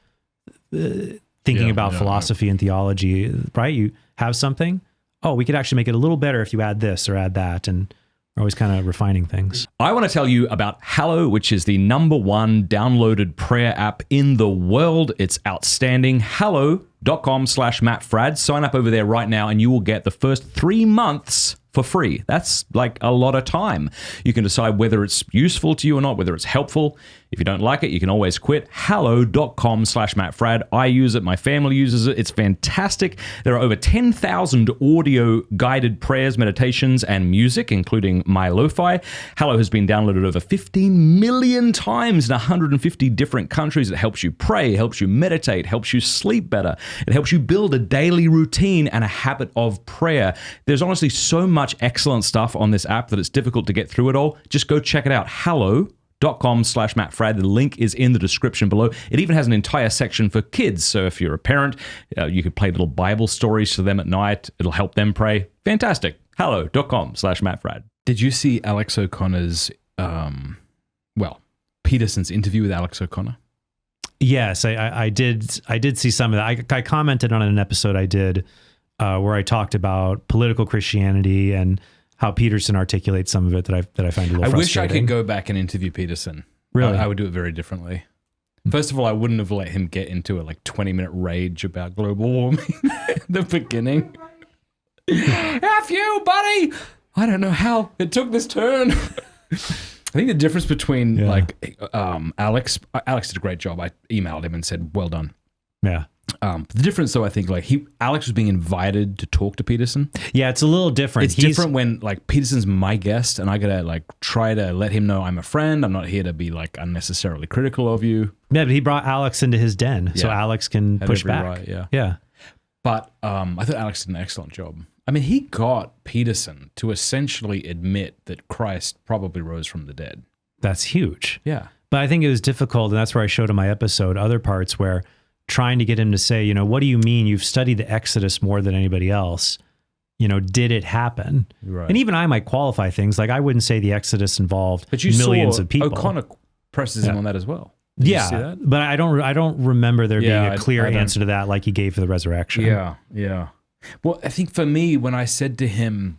Speaker 2: thinking about philosophy and theology, right? You have something. Oh, we could actually make it a little better if you add this or add that. And we're always kind of refining things.
Speaker 3: I want to tell you about Hallow, which is the #1 downloaded prayer app in the world. It's outstanding. Hallow.com/Matt Fradd. Sign up over there right now and you will get the first 3 months for free. That's like a lot of time. You can decide whether it's useful to you or not, whether it's helpful. If you don't like it, you can always quit. Hallow.com/Matt Fradd. I use it. My family uses it. It's fantastic. There are over 10,000 audio guided prayers, meditations, and music, including my lo-fi. Hallow has been downloaded over 15 million times in 150 different countries. It helps you pray, helps you meditate, helps you sleep better. It helps you build a daily routine and a habit of prayer. There's honestly so much excellent stuff on this app that it's difficult to get through it all. Just go check it out. Hallow.com/Matt Fradd. The link is in the description below. It even has an entire section for kids. So if you're a parent, you could play little Bible stories to them at night. It'll help them pray. Fantastic. Hallow.com/Matt Fradd.
Speaker 1: Did you see Alex O'Connor's, Peterson's interview with Alex O'Connor?
Speaker 2: Yes, I did see some of that. I commented on an episode I did where I talked about political Christianity and how Peterson articulates some of it that I find a little frustrating.
Speaker 1: I wish I could go back and interview Peterson.
Speaker 2: Really?
Speaker 1: I would do it very differently. First of all, I wouldn't have let him get into a 20-minute rage about global warming at the beginning. F you, buddy! I don't know how it took this turn. I think the difference between Alex did a great job. I emailed him and said, well done.
Speaker 2: Yeah.
Speaker 1: The difference, though, I think, Alex was being invited to talk to Peterson.
Speaker 2: Yeah, it's a little different.
Speaker 1: It's different when, Peterson's my guest, and I gotta, try to let him know I'm a friend. I'm not here to be, unnecessarily critical of you.
Speaker 2: Yeah, but he brought Alex into his den, so Alex can push back.
Speaker 1: Right, yeah.
Speaker 2: Yeah.
Speaker 1: But I thought Alex did an excellent job. I mean, he got Peterson to essentially admit that Christ probably rose from the dead.
Speaker 2: That's huge.
Speaker 1: Yeah.
Speaker 2: But I think it was difficult, and that's where I showed in my episode other parts where trying to get him to say, what do you mean? You've studied the Exodus more than anybody else. Did it happen?
Speaker 1: Right.
Speaker 2: And even I might qualify things. I wouldn't say the Exodus involved millions of people.
Speaker 1: O'Connor presses him on that as well. Did you see that?
Speaker 2: But I don't remember there being a clear answer to that like he gave for the resurrection.
Speaker 1: Yeah. Well, I think for me, when I said to him,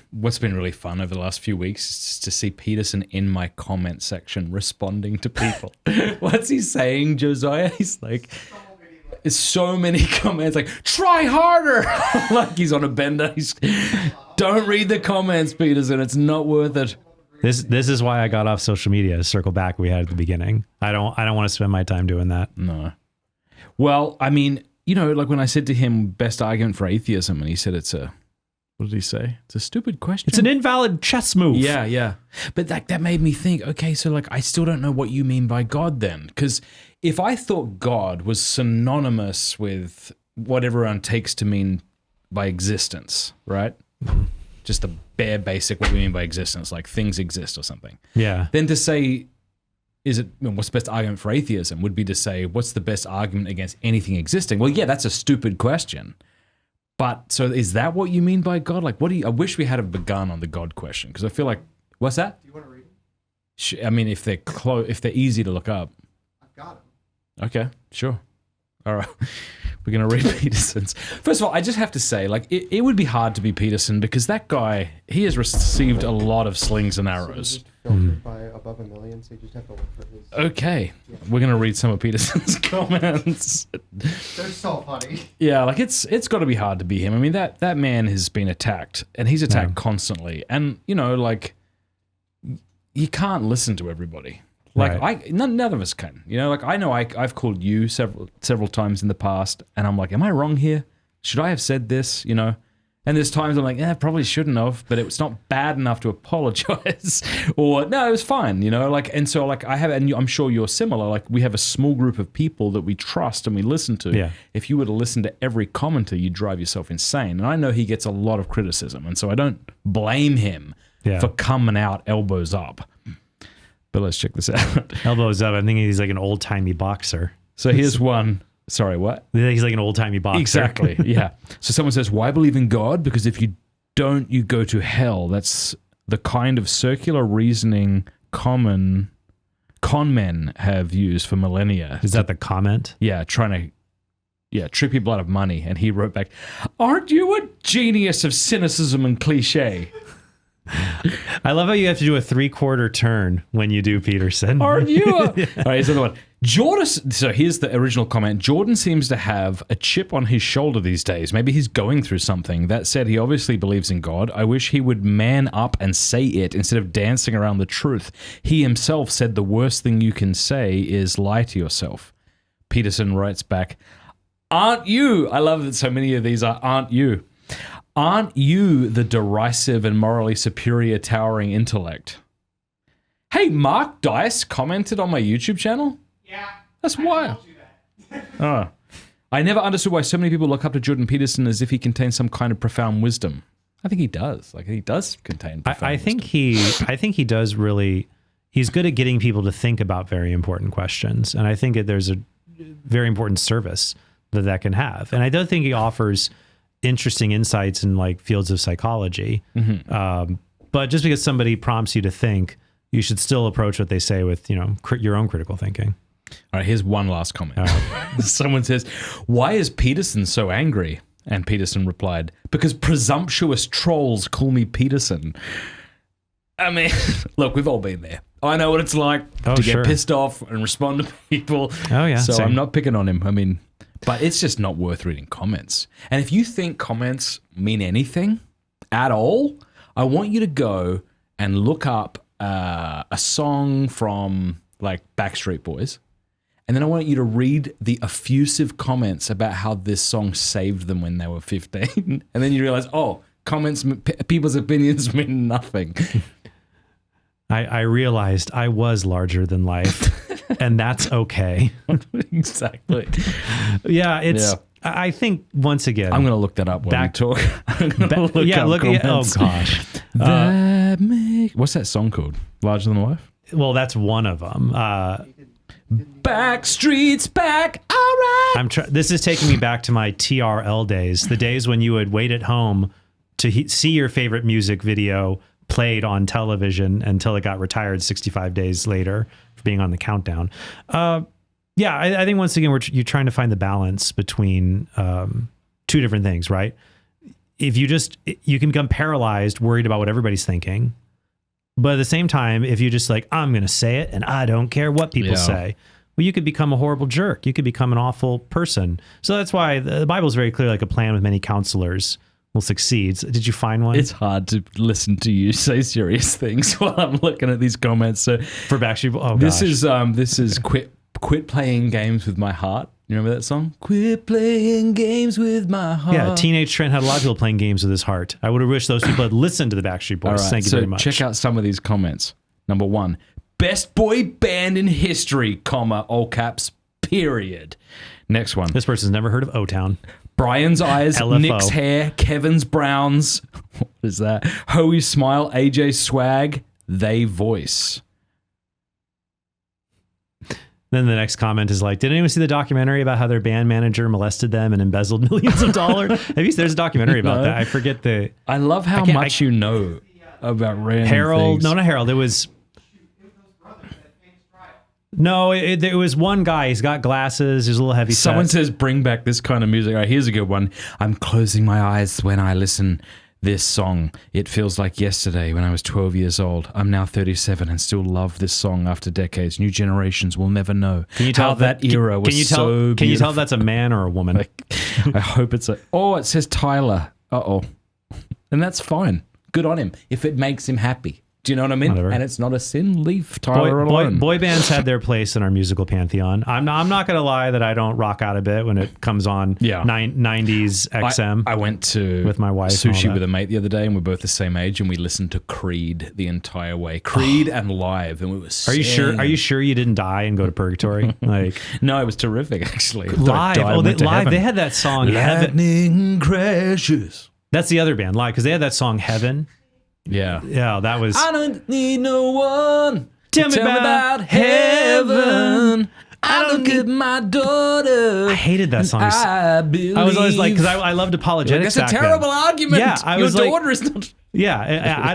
Speaker 1: what's been really fun over the last few weeks is to see Peterson in my comment section responding to people. What's he saying, Josiah? He's it's so many comments try harder. He's on a bender. Don't read the comments, Peterson. It's not worth it.
Speaker 2: This is why I got off social media, to circle back we had at the beginning. I don't want to spend my time doing that.
Speaker 1: No. Well, I mean, when I said to him best argument for atheism, and he said what did he say? It's a stupid question.
Speaker 2: It's an invalid chess move.
Speaker 1: Yeah. But that made me think, okay, so I still don't know what you mean by God then. Because if I thought God was synonymous with what everyone takes to mean by existence, right? Mm-hmm. Just the bare basic, what we mean by existence, things exist or something.
Speaker 2: Yeah.
Speaker 1: Then to say, what's the best argument for atheism would be to say, what's the best argument against anything existing? Well, yeah, that's a stupid question. But so is that what you mean by God? I wish we had begun on the God question, because I feel what's that?
Speaker 4: Do you want to read them?
Speaker 1: I mean, if they're easy to look up.
Speaker 4: I've got them.
Speaker 1: Okay, sure. All right. We're going to read Peterson's. First of all, I just have to say, like, it would be hard to be Peterson because that guy, he has received a lot of slings and arrows.
Speaker 4: Filtered by above a million, so you just have to look for his.
Speaker 1: Okay, we're going to read some of Peterson's comments.
Speaker 4: They're so funny.
Speaker 1: Yeah, like, it's got to be hard to be him. I mean, that man has been attacked, and he's attacked constantly. And, you know, like, you can't listen to everybody. Like none of us can, you know. Like I know I've called you several times in the past, and I'm like, am I wrong here? Should I have said this? You know. And there's times I'm like, yeah, probably shouldn't have, but it's not bad enough to apologize. Or no, it was fine, you know. Like, and so like I have, and I'm sure you're similar. Like we have a small group of people that we trust and we listen to.
Speaker 2: Yeah.
Speaker 1: If you were to listen to every commenter, you'd drive yourself insane. And I know he gets a lot of criticism, and so I don't blame him for coming out elbows up. But let's check this out.
Speaker 2: Elbows up. I'm thinking he's like an old timey boxer.
Speaker 1: So here's one. Sorry, what?
Speaker 2: He's like an old timey boxer.
Speaker 1: Exactly. Yeah. So someone says, why believe in God? Because if you don't, you go to hell. That's the kind of circular reasoning con men have used for millennia.
Speaker 2: Is that the comment?
Speaker 1: Yeah. Trying to trip people out of money. And he wrote back, aren't you a genius of cynicism and cliche?
Speaker 2: I love how you have to do a 3/4 turn when you do Peterson.
Speaker 1: Aren't you? All right, here's another one. Jordan. So here's the original comment. Jordan seems to have a chip on his shoulder these days. Maybe he's going through something. That said, he obviously believes in God. I wish he would man up and say it instead of dancing around the truth. He himself said the worst thing you can say is lie to yourself. Peterson writes back, aren't you? I love that so many of these are aren't you. Aren't you the derisive and morally superior towering intellect? Hey, Mark Dice commented on my YouTube channel?
Speaker 5: Yeah.
Speaker 1: That's wild. Oh. I never understood why so many people look up to Jordan Peterson as if he contains some kind of profound wisdom. I think he does. Like, he does contain profound wisdom.
Speaker 2: I think he does really, he's good at getting people to think about very important questions. And I think that there's a very important service that can have. And I don't think he offers interesting insights in like fields of psychology. Mm-hmm. But just because somebody prompts you to think, you should still approach what they say with, you know, your own critical thinking.
Speaker 1: All right, here's one last comment. Someone says, why is Peterson so angry? And Peterson replied, because presumptuous trolls call me Peterson. I mean, look, we've all been there. I know what it's like to get pissed off and respond to people.
Speaker 2: Oh, yeah.
Speaker 1: So
Speaker 2: same.
Speaker 1: I'm not picking on him. I mean, but it's just not worth reading comments. And if you think comments mean anything at all, I want you to go and look up a song from like Backstreet Boys. And then I want you to read the effusive comments about how this song saved them when they were 15. And then you realize, oh, comments, people's opinions mean nothing.
Speaker 2: I realized I was larger than life, and that's okay.
Speaker 1: Exactly.
Speaker 2: Yeah, it's. Yeah. I think once again,
Speaker 1: I'm going to look that up while we talk.
Speaker 2: Look at. Oh gosh.
Speaker 1: What's that song called? Larger Than Life?
Speaker 2: Well, that's one of them.
Speaker 1: Backstreet's back. All right.
Speaker 2: This is taking me back to my TRL days, the days when you would wait at home to see your favorite music video played on television until it got retired 65 days later for being on the countdown. Yeah, I think once again, you're trying to find the balance between two different things, right? If you can become paralyzed, worried about what everybody's thinking. But at the same time, if you just like, I'm going to say it and I don't care what people say, well, you could become a horrible jerk. You could become an awful person. So that's why the Bible is very clear, like a plan with many counselors will succeed. Did you find one?
Speaker 1: It's hard to listen to you say serious things while I'm looking at these comments. So
Speaker 2: for Backstreet Boys,
Speaker 1: this is quit playing games with my heart. You remember that song? Quit playing games with my heart.
Speaker 2: Yeah, Teenage Trent had a lot of people playing games with his heart. I would have wished those people had listened to the Backstreet Boys. Right, Thank you very much.
Speaker 1: Check out some of these comments. Number 1, best boy band in history, comma, all caps, period. Next one.
Speaker 2: This person's never heard of O-Town.
Speaker 1: Brian's eyes,
Speaker 2: LFO.
Speaker 1: Nick's hair, Kevin's browns. What is that? Hoey's smile, AJ's swag, they voice.
Speaker 2: Then the next comment is like, did anyone see the documentary about how their band manager molested them and embezzled millions of dollars? There's a documentary about that. I forget
Speaker 1: I love how much you know about random
Speaker 2: Harold.
Speaker 1: things.
Speaker 2: No, not Harold. It was No, it was one guy. He's got glasses. He's a little heavy.
Speaker 1: Someone
Speaker 2: set.
Speaker 1: says, bring back this kind of music. All right, here's a good one. I'm closing my eyes when I listen this song. It feels like yesterday when I was 12 years old. I'm now 37 and still love this song after decades. New generations will never know.
Speaker 2: Can you tell
Speaker 1: how that era was so beautiful.
Speaker 2: Can you tell if that's a man or a woman?
Speaker 1: I hope it's it says Tyler. Uh-oh. And that's fine. Good on him if it makes him happy. Do you know what I mean?
Speaker 2: Whatever.
Speaker 1: And it's not a sin. Leave Tyler alone.
Speaker 2: Boy bands had their place in our musical pantheon. I'm not going to lie that I don't rock out a bit when it comes on 90s XM.
Speaker 1: I went to
Speaker 2: with my wife and all
Speaker 1: sushi
Speaker 2: that.
Speaker 1: with a mate the other day, and we're both the same age, and we listened to Creed the entire way. Creed and live, and we were
Speaker 2: Are you sure? Are you sure you didn't die and go to purgatory? Like
Speaker 1: No, it was terrific, actually.
Speaker 2: live. They had that song Heaven.
Speaker 1: Lightning crashes.
Speaker 2: That's the other band, Live, because they had that song Heaven.
Speaker 1: Yeah.
Speaker 2: Yeah, that was.
Speaker 1: I don't need no one
Speaker 2: Tell me
Speaker 1: to
Speaker 2: about
Speaker 1: heaven. I look at my daughter.
Speaker 2: I hated that song.
Speaker 1: I believe.
Speaker 2: I was always like, because I loved apologetics.
Speaker 1: That's a
Speaker 2: back
Speaker 1: terrible
Speaker 2: then.
Speaker 1: argument.
Speaker 2: Yeah, I
Speaker 1: Your
Speaker 2: was like-
Speaker 1: daughter is not.
Speaker 2: Yeah, I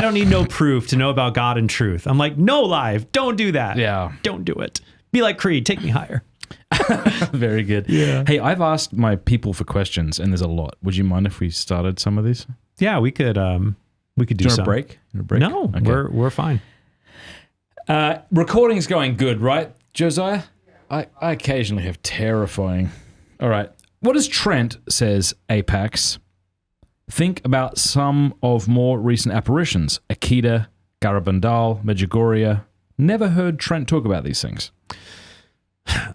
Speaker 2: don't need no proof to know about God and truth. I'm like, no, Live, don't do that.
Speaker 1: Yeah.
Speaker 2: Don't do it. Be like Creed, take me higher.
Speaker 1: Very good.
Speaker 2: Yeah.
Speaker 1: Hey, I've asked my people for questions, and there's a lot. Would you mind if we started some of these?
Speaker 2: Yeah, we could do
Speaker 1: Do you want
Speaker 2: some.
Speaker 1: a break? You want a break?
Speaker 2: No,
Speaker 1: Okay.
Speaker 2: we're fine.
Speaker 1: Recording's going good, right, Josiah? I occasionally have terrifying. All right. What does Trent says, Apex? Think about some of more recent apparitions. Akita, Garabandal, Medjugorje. Never heard Trent talk about these things.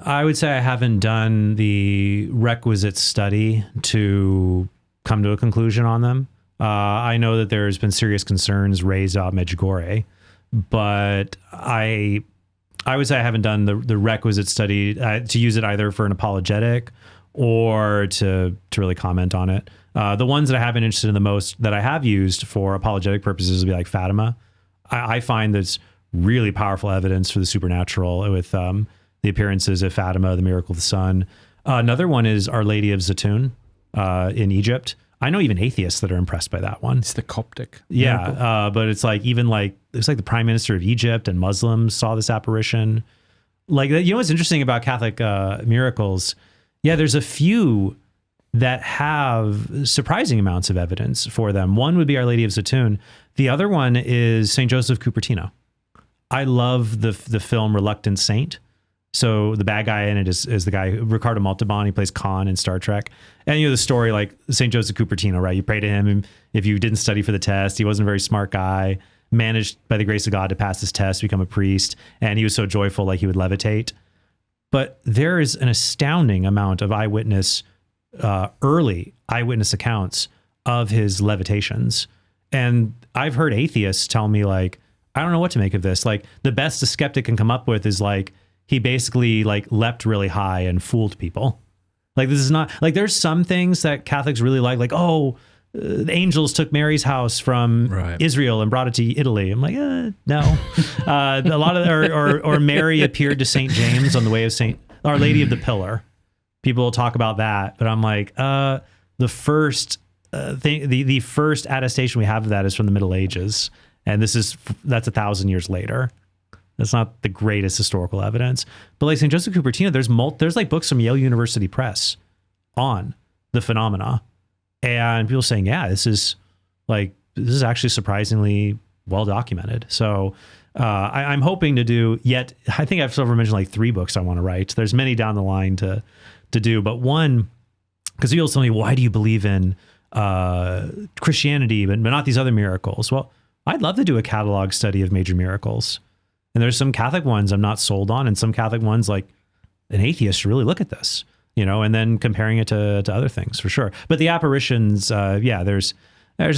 Speaker 2: I would say I haven't done the requisite study to come to a conclusion on them. I know that there's been serious concerns raised about Medjugorje, but I would say I haven't done the requisite study to use it either for an apologetic or to really comment on it. The ones that I have been interested in the most that I have used for apologetic purposes would be like Fatima. I find there's really powerful evidence for the supernatural with the appearances of Fatima, the miracle of the sun. Another one is Our Lady of Zaytun in Egypt. I know even atheists that are impressed by that one.
Speaker 1: It's the Coptic.
Speaker 2: Yeah, but it's like it's like the Prime Minister of Egypt and Muslims saw this apparition. Like, you know what's interesting about Catholic miracles? Yeah, there's a few that have surprising amounts of evidence for them. One would be Our Lady of Zaytun. The other one is St. Joseph Cupertino. I love the film Reluctant Saint. So the bad guy in it is the guy, Ricardo Montalban. He plays Khan in Star Trek. And you know the story, like St. Joseph Cupertino, right? You pray to him, and if you didn't study for the test, he wasn't a very smart guy, managed by the grace of God to pass his test, become a priest, and he was so joyful, like he would levitate. But there is an astounding amount of early eyewitness accounts of his levitations. And I've heard atheists tell me, like, I don't know what to make of this. Like, the best a skeptic can come up with is like, he basically like leapt really high and fooled people. Like, this is not like, there's some things that Catholics really like the angels took Mary's house from Israel and brought it to Italy. I'm like, no. A lot of, or Mary appeared to St. James on the way of Our Lady of the Pillar. People will talk about that, but I'm like, the first thing, the first attestation we have of that is from the Middle Ages. And that's 1,000 years later. That's not the greatest historical evidence, but like St. Joseph Cupertino, there's like books from Yale University Press on the phenomena, and people saying, yeah, this is actually surprisingly well documented. So I'm hoping to do I think I've still mentioned like 3 books I want to write. There's many down the line to do, but one, because people tell me, why do you believe in Christianity, but not these other miracles? Well, I'd love to do a catalog study of major miracles. And there's some Catholic ones I'm not sold on, and some Catholic ones, like, an atheist should really look at this, and then comparing it to other things for sure. But the apparitions, there's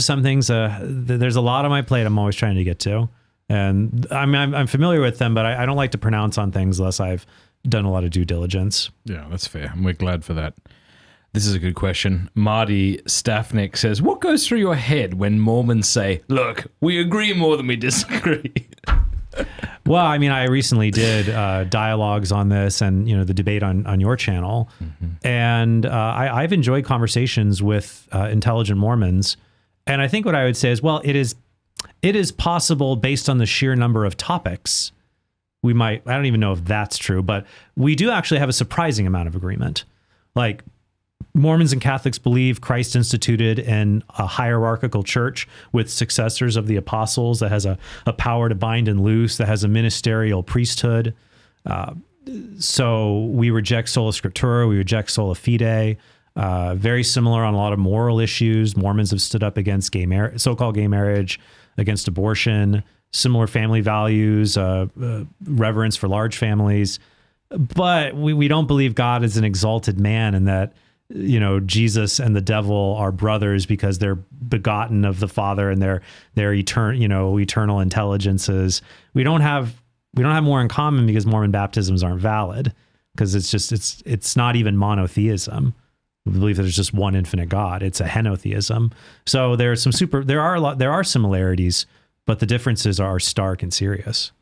Speaker 2: some things, there's a lot on my plate I'm always trying to get to. And I'm familiar with them, but I don't like to pronounce on things unless I've done a lot of due diligence.
Speaker 1: Yeah, that's fair. And we're glad for that. This is a good question. Marty Staffnick says, what goes through your head when Mormons say, look, we agree more than we disagree?
Speaker 2: Well, I mean, I recently did dialogues on this and, the debate on your channel. Mm-hmm. And I've enjoyed conversations with intelligent Mormons. And I think what I would say is, well, it is possible based on the sheer number of topics we might, I don't even know if that's true, but we do actually have a surprising amount of agreement. Like Mormons and Catholics believe Christ instituted a hierarchical church with successors of the apostles that has a power to bind and loose, that has a ministerial priesthood. So we reject sola scriptura, we reject sola fide. Very similar on a lot of moral issues. Mormons have stood up against so-called gay marriage, against abortion, similar family values, reverence for large families. But we don't believe God is an exalted man and that, you know, Jesus and the devil are brothers because they're begotten of the Father and they're eternal intelligences. We don't have more in common because Mormon baptisms aren't valid, because it's not even monotheism. We believe that there's just one infinite God. It's a henotheism. So there are similarities, but the differences are stark and serious.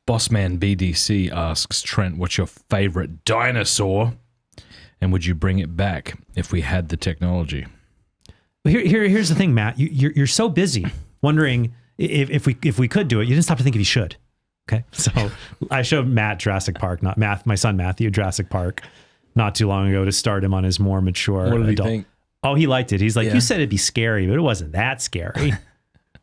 Speaker 1: Bossman BDC asks, Trent, what's your favorite dinosaur? And would you bring it back if we had the technology?
Speaker 2: Here's the thing, Matt. You're so busy wondering if we could do it. You didn't stop to think if you should. Okay, so I showed Matt Jurassic Park, my son Matthew Jurassic Park, not too long ago to start him on his more mature
Speaker 1: What did
Speaker 2: adult.
Speaker 1: he think?
Speaker 2: Oh, he liked it. He's like,
Speaker 1: Yeah.
Speaker 2: You said it'd be scary, but it wasn't that scary.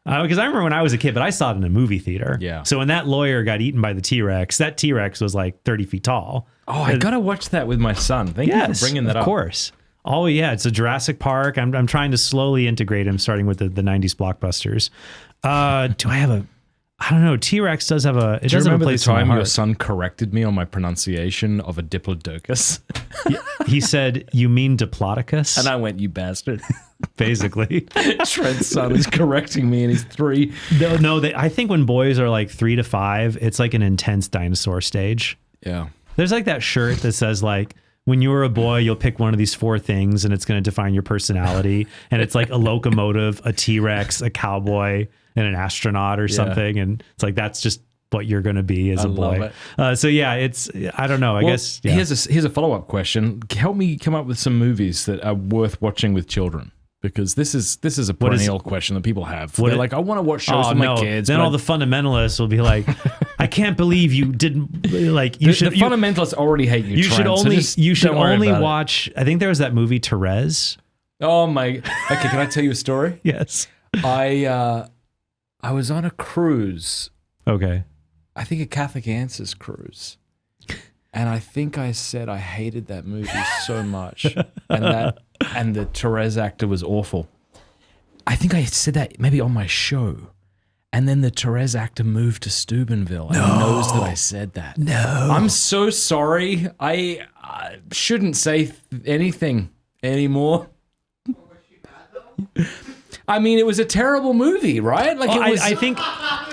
Speaker 2: Because I remember when I was a kid, but I saw it in a movie theater.
Speaker 1: Yeah.
Speaker 2: So when that lawyer got eaten by the T-Rex, that T-Rex was like 30 feet tall.
Speaker 1: Oh, I got to watch that with my son. Thank you for bringing that up.
Speaker 2: Of course. Oh, yeah. It's a Jurassic Park. I'm trying to slowly integrate him, starting with the 90s blockbusters. Do I have I don't know. T-Rex does have a... It
Speaker 1: Do you
Speaker 2: does have a
Speaker 1: remember the
Speaker 2: place in my
Speaker 1: time your
Speaker 2: heart.
Speaker 1: son corrected me on my pronunciation of a diplodocus?
Speaker 2: He said, you mean Diplodocus?
Speaker 1: And I went, you bastard.
Speaker 2: Basically.
Speaker 1: Trent's son is correcting me and he's 3.
Speaker 2: No, I think when boys are like 3 to 5, it's like an intense dinosaur stage.
Speaker 1: Yeah.
Speaker 2: There's like that shirt that says like, when you were a boy, you'll pick one of these 4 things and it's going to define your personality. And it's like a locomotive, a T-Rex, a cowboy, and an astronaut or something. And it's like, that's just what you're going to be as a boy. So yeah, I don't know. I guess. Yeah.
Speaker 1: Here's a follow-up question. Help me come up with some movies that are worth watching with children. Because this is a perennial question that people have. They're like, I want to watch shows with my kids.
Speaker 2: Then all the fundamentalists will be like, I can't believe you didn't like. The
Speaker 1: fundamentalists already hate you.
Speaker 2: You should only watch. I think there was that movie Therese.
Speaker 1: Oh my. Okay, can I tell you a story?
Speaker 2: Yes.
Speaker 1: I was on a cruise.
Speaker 2: Okay.
Speaker 1: I think a Catholic Answers cruise. And I think I said I hated that movie so much. And the Therese actor was awful. I think I said that maybe on my show. And then the Therese actor moved to Steubenville and knows that I said that. No. I'm so sorry. I shouldn't say anything anymore. I mean, it was a terrible movie, right? Like, it was.
Speaker 2: I think.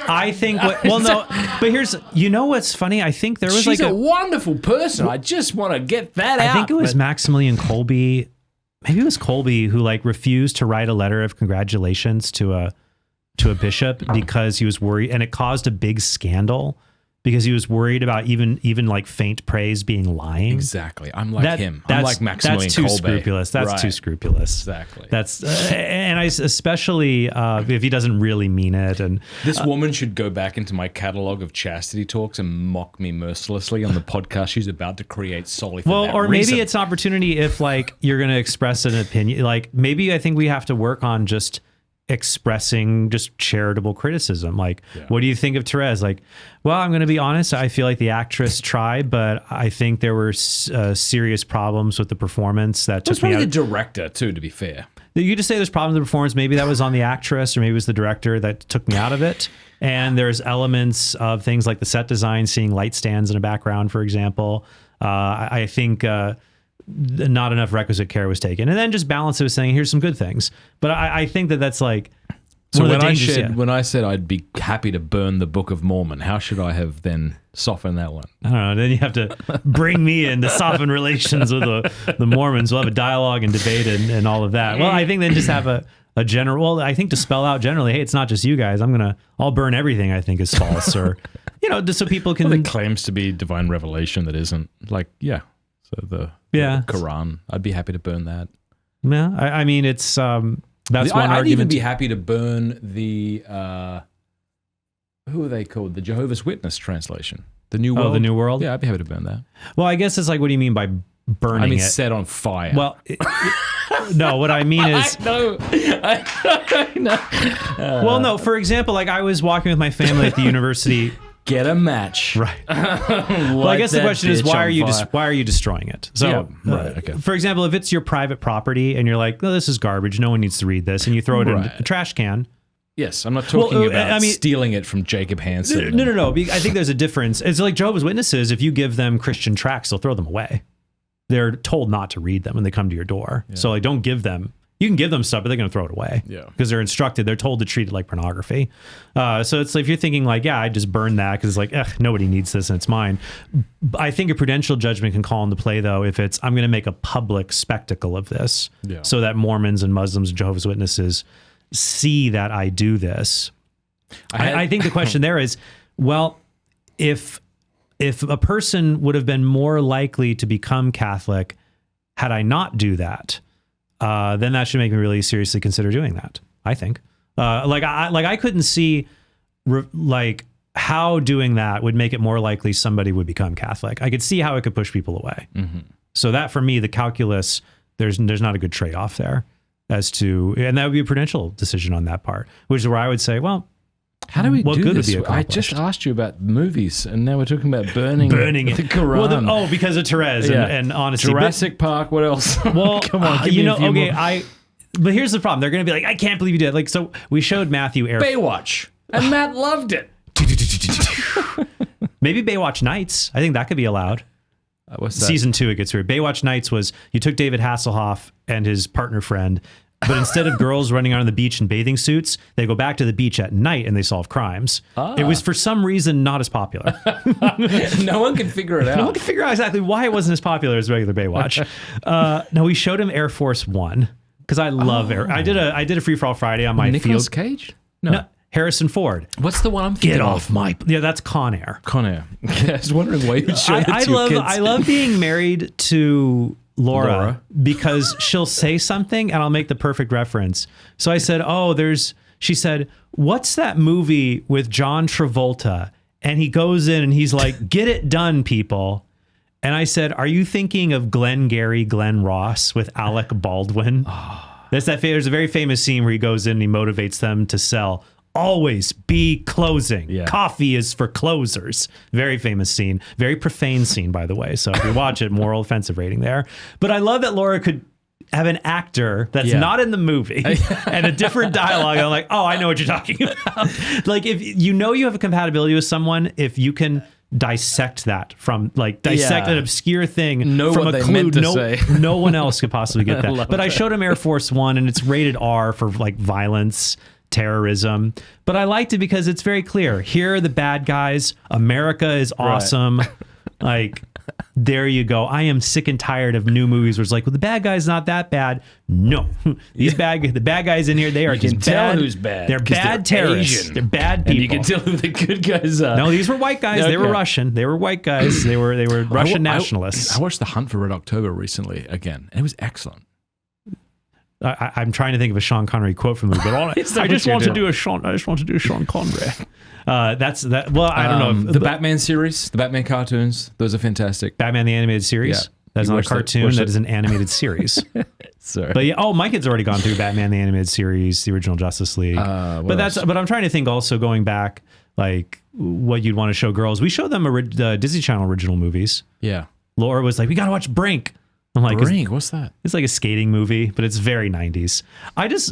Speaker 2: But here's, what's funny? I think there was
Speaker 1: she's a wonderful person. I just want to get that out.
Speaker 2: I think it was Maximilian Kolbe. Maybe it was Kolbe who like refused to write a letter of congratulations to a bishop because he was worried, and it caused a big scandal because he was worried about even like faint praise being lying.
Speaker 1: Exactly. I'm like him. I'm like Maximilian
Speaker 2: That's too
Speaker 1: Kolbe.
Speaker 2: scrupulous. That's too scrupulous.
Speaker 1: Exactly.
Speaker 2: That's and I especially if he doesn't really mean it. And
Speaker 1: this woman should go back into my catalog of chastity talks and mock me mercilessly on the podcast she's about to create solely for that reason.
Speaker 2: Maybe it's an opportunity if like you're going to express an opinion. Like maybe I think we have to work on just expressing just charitable criticism. Like, what do you think of Therese? Like, well, I'm going to be honest. I feel like the actress tried, but I think there were serious problems with the performance that took me out.
Speaker 1: The director too, to be fair.
Speaker 2: You just say there's problems with the performance. Maybe that was on the actress, or maybe it was the director that took me out of it. And there's elements of things like the set design, seeing light stands in a background, for example. I think not enough requisite care was taken, and then just balance it with saying, here's some good things. But I think that's like,
Speaker 1: so when I said I'd be happy to burn the Book of Mormon, how should I have then softened that one?
Speaker 2: I don't know. Then you have to bring me in to soften relations with the Mormons. We'll have a dialogue and debate and all of that. Well, I think then just have a general, well, I think to spell out generally, hey, it's not just you guys. I'll burn everything I think is false, or, just so people can.
Speaker 1: Well, it claims to be divine revelation that isn't. Like, yeah. So the Quran, I'd be happy to burn that.
Speaker 2: Yeah, I mean, it's that's one argument.
Speaker 1: I'd even be happy to burn the who are they called? The Jehovah's Witness translation.
Speaker 3: The New World.
Speaker 2: Oh, the New World.
Speaker 3: Yeah, I'd be happy to burn that.
Speaker 2: Well, I guess it's like, what do you mean by burning
Speaker 3: I mean,
Speaker 2: it?
Speaker 3: set on fire.
Speaker 2: Well, no. What I mean is,
Speaker 3: I know.
Speaker 2: well, no. For example, like I was walking with my family at the university.
Speaker 3: Get a match.
Speaker 2: Right. Well, I guess the question is, why are you destroying it? So,
Speaker 3: Yeah, right, okay.
Speaker 2: For example, if it's your private property and you're like, oh, this is garbage, no one needs to read this, and you throw it in a trash can.
Speaker 3: Yes, I'm not talking about
Speaker 2: I mean,
Speaker 3: stealing it from Jacob Hansen.
Speaker 2: No. I think there's a difference. It's like Jehovah's Witnesses. If you give them Christian tracts, they'll throw them away. They're told not to read them when they come to your door. Yeah. So like, don't give them. You can give them stuff, but they're going to throw it away. Yeah. Because they're instructed. They're told to treat it like pornography. So it's like, if you're thinking like, yeah, I just burn that because it's like, nobody needs this and it's mine. I think a prudential judgment can call into play though if it's, I'm going to make a public spectacle of this, so that Mormons and Muslims and Jehovah's Witnesses see that I do this. I think the question there is, well, if a person would have been more likely to become Catholic had I not do that, then that should make me really seriously consider doing that. I think, I couldn't see how doing that would make it more likely somebody would become Catholic. I could see how it could push people away. Mm-hmm. So that for me, the calculus, there's not a good trade-off there as to, and that would be a prudential decision on that part, which is where I would say, well,
Speaker 3: how do we
Speaker 2: what
Speaker 3: do
Speaker 2: good
Speaker 3: this?
Speaker 2: Would be accomplished?
Speaker 3: I just asked you about movies, and now we're talking about burning
Speaker 2: it.
Speaker 3: The Quran.
Speaker 2: Well, because of Therese and honestly,
Speaker 3: Jurassic Park. What else?
Speaker 2: Well,
Speaker 3: come on, give me a few more.
Speaker 2: But here's the problem: they're going to be like, I can't believe you did. Like, so we showed Matthew
Speaker 3: Baywatch, and Matt loved it.
Speaker 2: Maybe Baywatch Nights. I think that could be allowed.
Speaker 3: What's that?
Speaker 2: Season 2, it gets weird. Baywatch Nights was you took David Hasselhoff and his partner friend. But instead of girls running out on the beach in bathing suits, they go back to the beach at night and they solve crimes. It was for some reason not as popular.
Speaker 3: No one can figure it out.
Speaker 2: No one can figure out exactly why it wasn't as popular as regular Baywatch. No, we showed him Air Force One because I love Air. I did a Free For All Friday on my
Speaker 3: Nicolas
Speaker 2: field.
Speaker 3: Cage?
Speaker 2: No, Harrison Ford.
Speaker 3: What's the one I'm thinking
Speaker 2: Get
Speaker 3: of?
Speaker 2: off my... Yeah, that's Con Air.
Speaker 3: Con Air. I was wondering why you would show it to your kids.
Speaker 2: I love being married to Laura because she'll say something and I'll make the perfect reference. So I said, she said, what's that movie with John Travolta? And he goes in and he's like, get it done, people. And I said, are you thinking of Glengarry Glen Ross with Alec Baldwin? There's a very famous scene where he goes in and he motivates them to sell. Always be closing. Yeah. Coffee is for closers. Very famous scene. Very profane scene, by the way. So if you watch it, moral offensive rating there. But I love that Laura could have an actor that's not in the movie and a different dialogue. I'm like, oh, I know what you're talking about. Like, if you know you have a compatibility with someone, if you can dissect that from an obscure thing from a clue no one else could possibly get that. But I showed him Air Force One and it's rated R for like violence, terrorism, but I liked it because it's very clear. Here are the bad guys. America is awesome. Right. Like, there you go. I am sick and tired of new movies where it's like, well, the bad guy's not that bad. No, the bad guys in here, they are just bad.
Speaker 3: Tell who's bad.
Speaker 2: They're bad terrorists. Asian. They're bad people.
Speaker 3: And you can tell who the good guys are.
Speaker 2: No, these were white guys. Okay. They were Russian. They were white guys. They were Russian nationalists.
Speaker 3: I watched The Hunt for Red October recently again, and it was excellent.
Speaker 2: I'm trying to think of a Sean Connery quote from the movie, but I just want to do a Sean Connery. That's that. Well, I don't know.
Speaker 3: The Batman series, the Batman cartoons, those are fantastic.
Speaker 2: Batman the animated series. Yeah. That's not a cartoon. That is an animated series.
Speaker 3: Sorry.
Speaker 2: But yeah, my kid's already gone through Batman the animated series, the original Justice League. But I'm trying to think also going back, like what you'd want to show girls. We showed them Disney Channel original movies.
Speaker 3: Yeah.
Speaker 2: Laura was like, we got to watch Brink. I'm like,
Speaker 3: Brink, what's that?
Speaker 2: It's like a skating movie, but it's very 90s.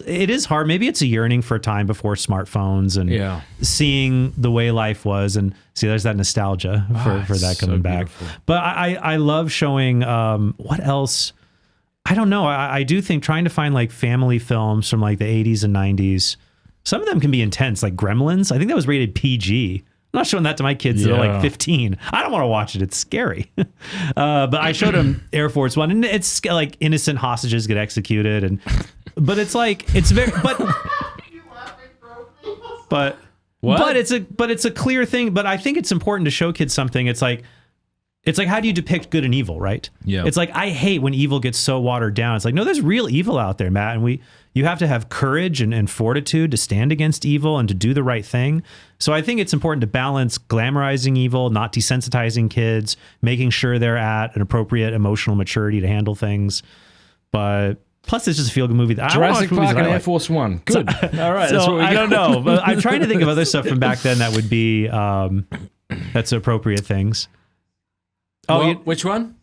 Speaker 2: It is hard. Maybe it's a yearning for a time before smartphones and seeing the way life was. And see, there's that nostalgia for that coming back. But I love showing, what else? I don't know. I do think trying to find like family films from like the 80s and 90s. Some of them can be intense, like Gremlins. I think that was rated PG. I'm not showing that to my kids that are like 15. I don't want to watch it. It's scary. But I showed them Air Force One, and it's like innocent hostages get executed, but it's like it's very but it's a clear thing. But I think it's important to show kids something. It's like It's like, how do you depict good and evil, right?
Speaker 1: Yeah.
Speaker 2: It's like, I hate when evil gets so watered down. It's like, no, there's real evil out there, Matt. And you have to have courage and fortitude to stand against evil and to do the right thing. So I think it's important to balance glamorizing evil, not desensitizing kids, making sure they're at an appropriate emotional maturity to handle things. But plus, it's just a feel-good movie.
Speaker 1: Jurassic Park and Air Force One. Good. All right. That's
Speaker 2: So
Speaker 1: what we
Speaker 2: I
Speaker 1: got.
Speaker 2: don't know, but I'm trying to think of other stuff from back then that would be that's appropriate things. Oh,
Speaker 3: Well, which one?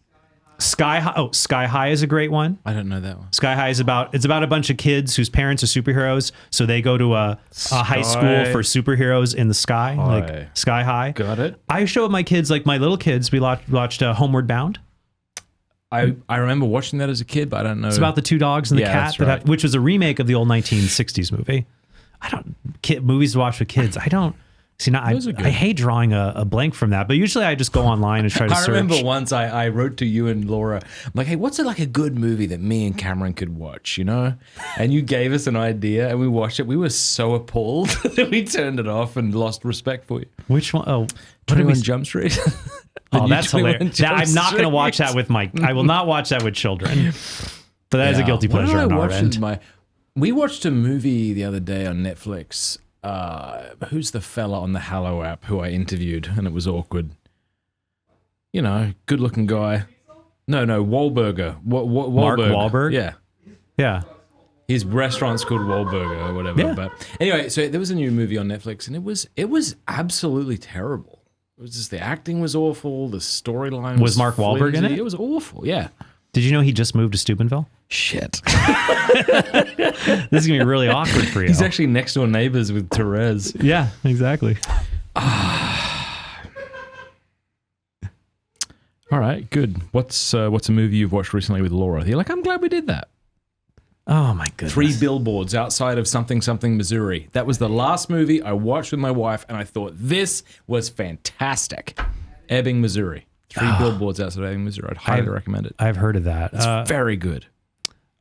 Speaker 2: Sky High. Oh, Sky High is a great one.
Speaker 1: I don't know that one.
Speaker 2: Sky High is about a bunch of kids whose parents are superheroes, so they go to a high school for superheroes in the sky, like Sky High.
Speaker 1: Got it.
Speaker 2: I show my kids, like my little kids, we watched Homeward Bound.
Speaker 1: I remember watching that as a kid, but I don't know.
Speaker 2: It's about the two dogs and the cat,
Speaker 1: that's right.
Speaker 2: which was a remake of the old 1960s movie. Movies to watch with kids. I don't. See, now
Speaker 1: Those are good.
Speaker 2: I hate drawing a blank from that, but usually I just go online and try to
Speaker 3: I
Speaker 2: search.
Speaker 3: remember once I wrote to you and Laura, I'm like, hey, what's like a good movie that me and Cameron could watch, you know? And you gave us an idea and we watched it. We were so appalled that we turned it off and lost respect for you.
Speaker 2: Which one? Oh, what did
Speaker 3: 21
Speaker 2: we?
Speaker 3: Jump Street.
Speaker 2: Oh, that's
Speaker 3: 21
Speaker 2: hilarious.
Speaker 3: Jump
Speaker 2: I'm not going to watch
Speaker 3: Street.
Speaker 2: that with I will not watch that with children. But that is a guilty
Speaker 3: What did
Speaker 2: pleasure
Speaker 3: I
Speaker 2: on our
Speaker 3: watch
Speaker 2: end.
Speaker 3: with we watched a movie the other day on Netflix. Who's the fella on the Hallow app who I interviewed, and it was awkward. You know, good-looking guy. No, Wahlburger.
Speaker 2: Mark Wahlberg?
Speaker 3: Yeah.
Speaker 2: Yeah.
Speaker 3: His restaurant's called Wahlburger or whatever.
Speaker 2: Yeah.
Speaker 3: But anyway, so there was a new movie on Netflix, and it was absolutely terrible. It was just the acting was awful. The storyline
Speaker 2: Was Mark Wahlberg in
Speaker 3: flimsy.
Speaker 2: it?
Speaker 3: It was awful. Yeah.
Speaker 2: Did you know he just moved to Steubenville?
Speaker 3: Shit.
Speaker 2: This is going to be really awkward for you.
Speaker 3: He's actually next door neighbors with Therese.
Speaker 2: Yeah, exactly.
Speaker 1: All right, good. What's a movie you've watched recently with Laura? You're like, I'm glad we did that.
Speaker 2: Oh, my goodness.
Speaker 3: 3 billboards outside of something, Missouri. That was the last movie I watched with my wife, and I thought this was fantastic. Ebbing, Missouri. 3 billboards outside of Ebbing, Missouri. I'd highly recommend it.
Speaker 2: I've heard of that.
Speaker 3: It's very good.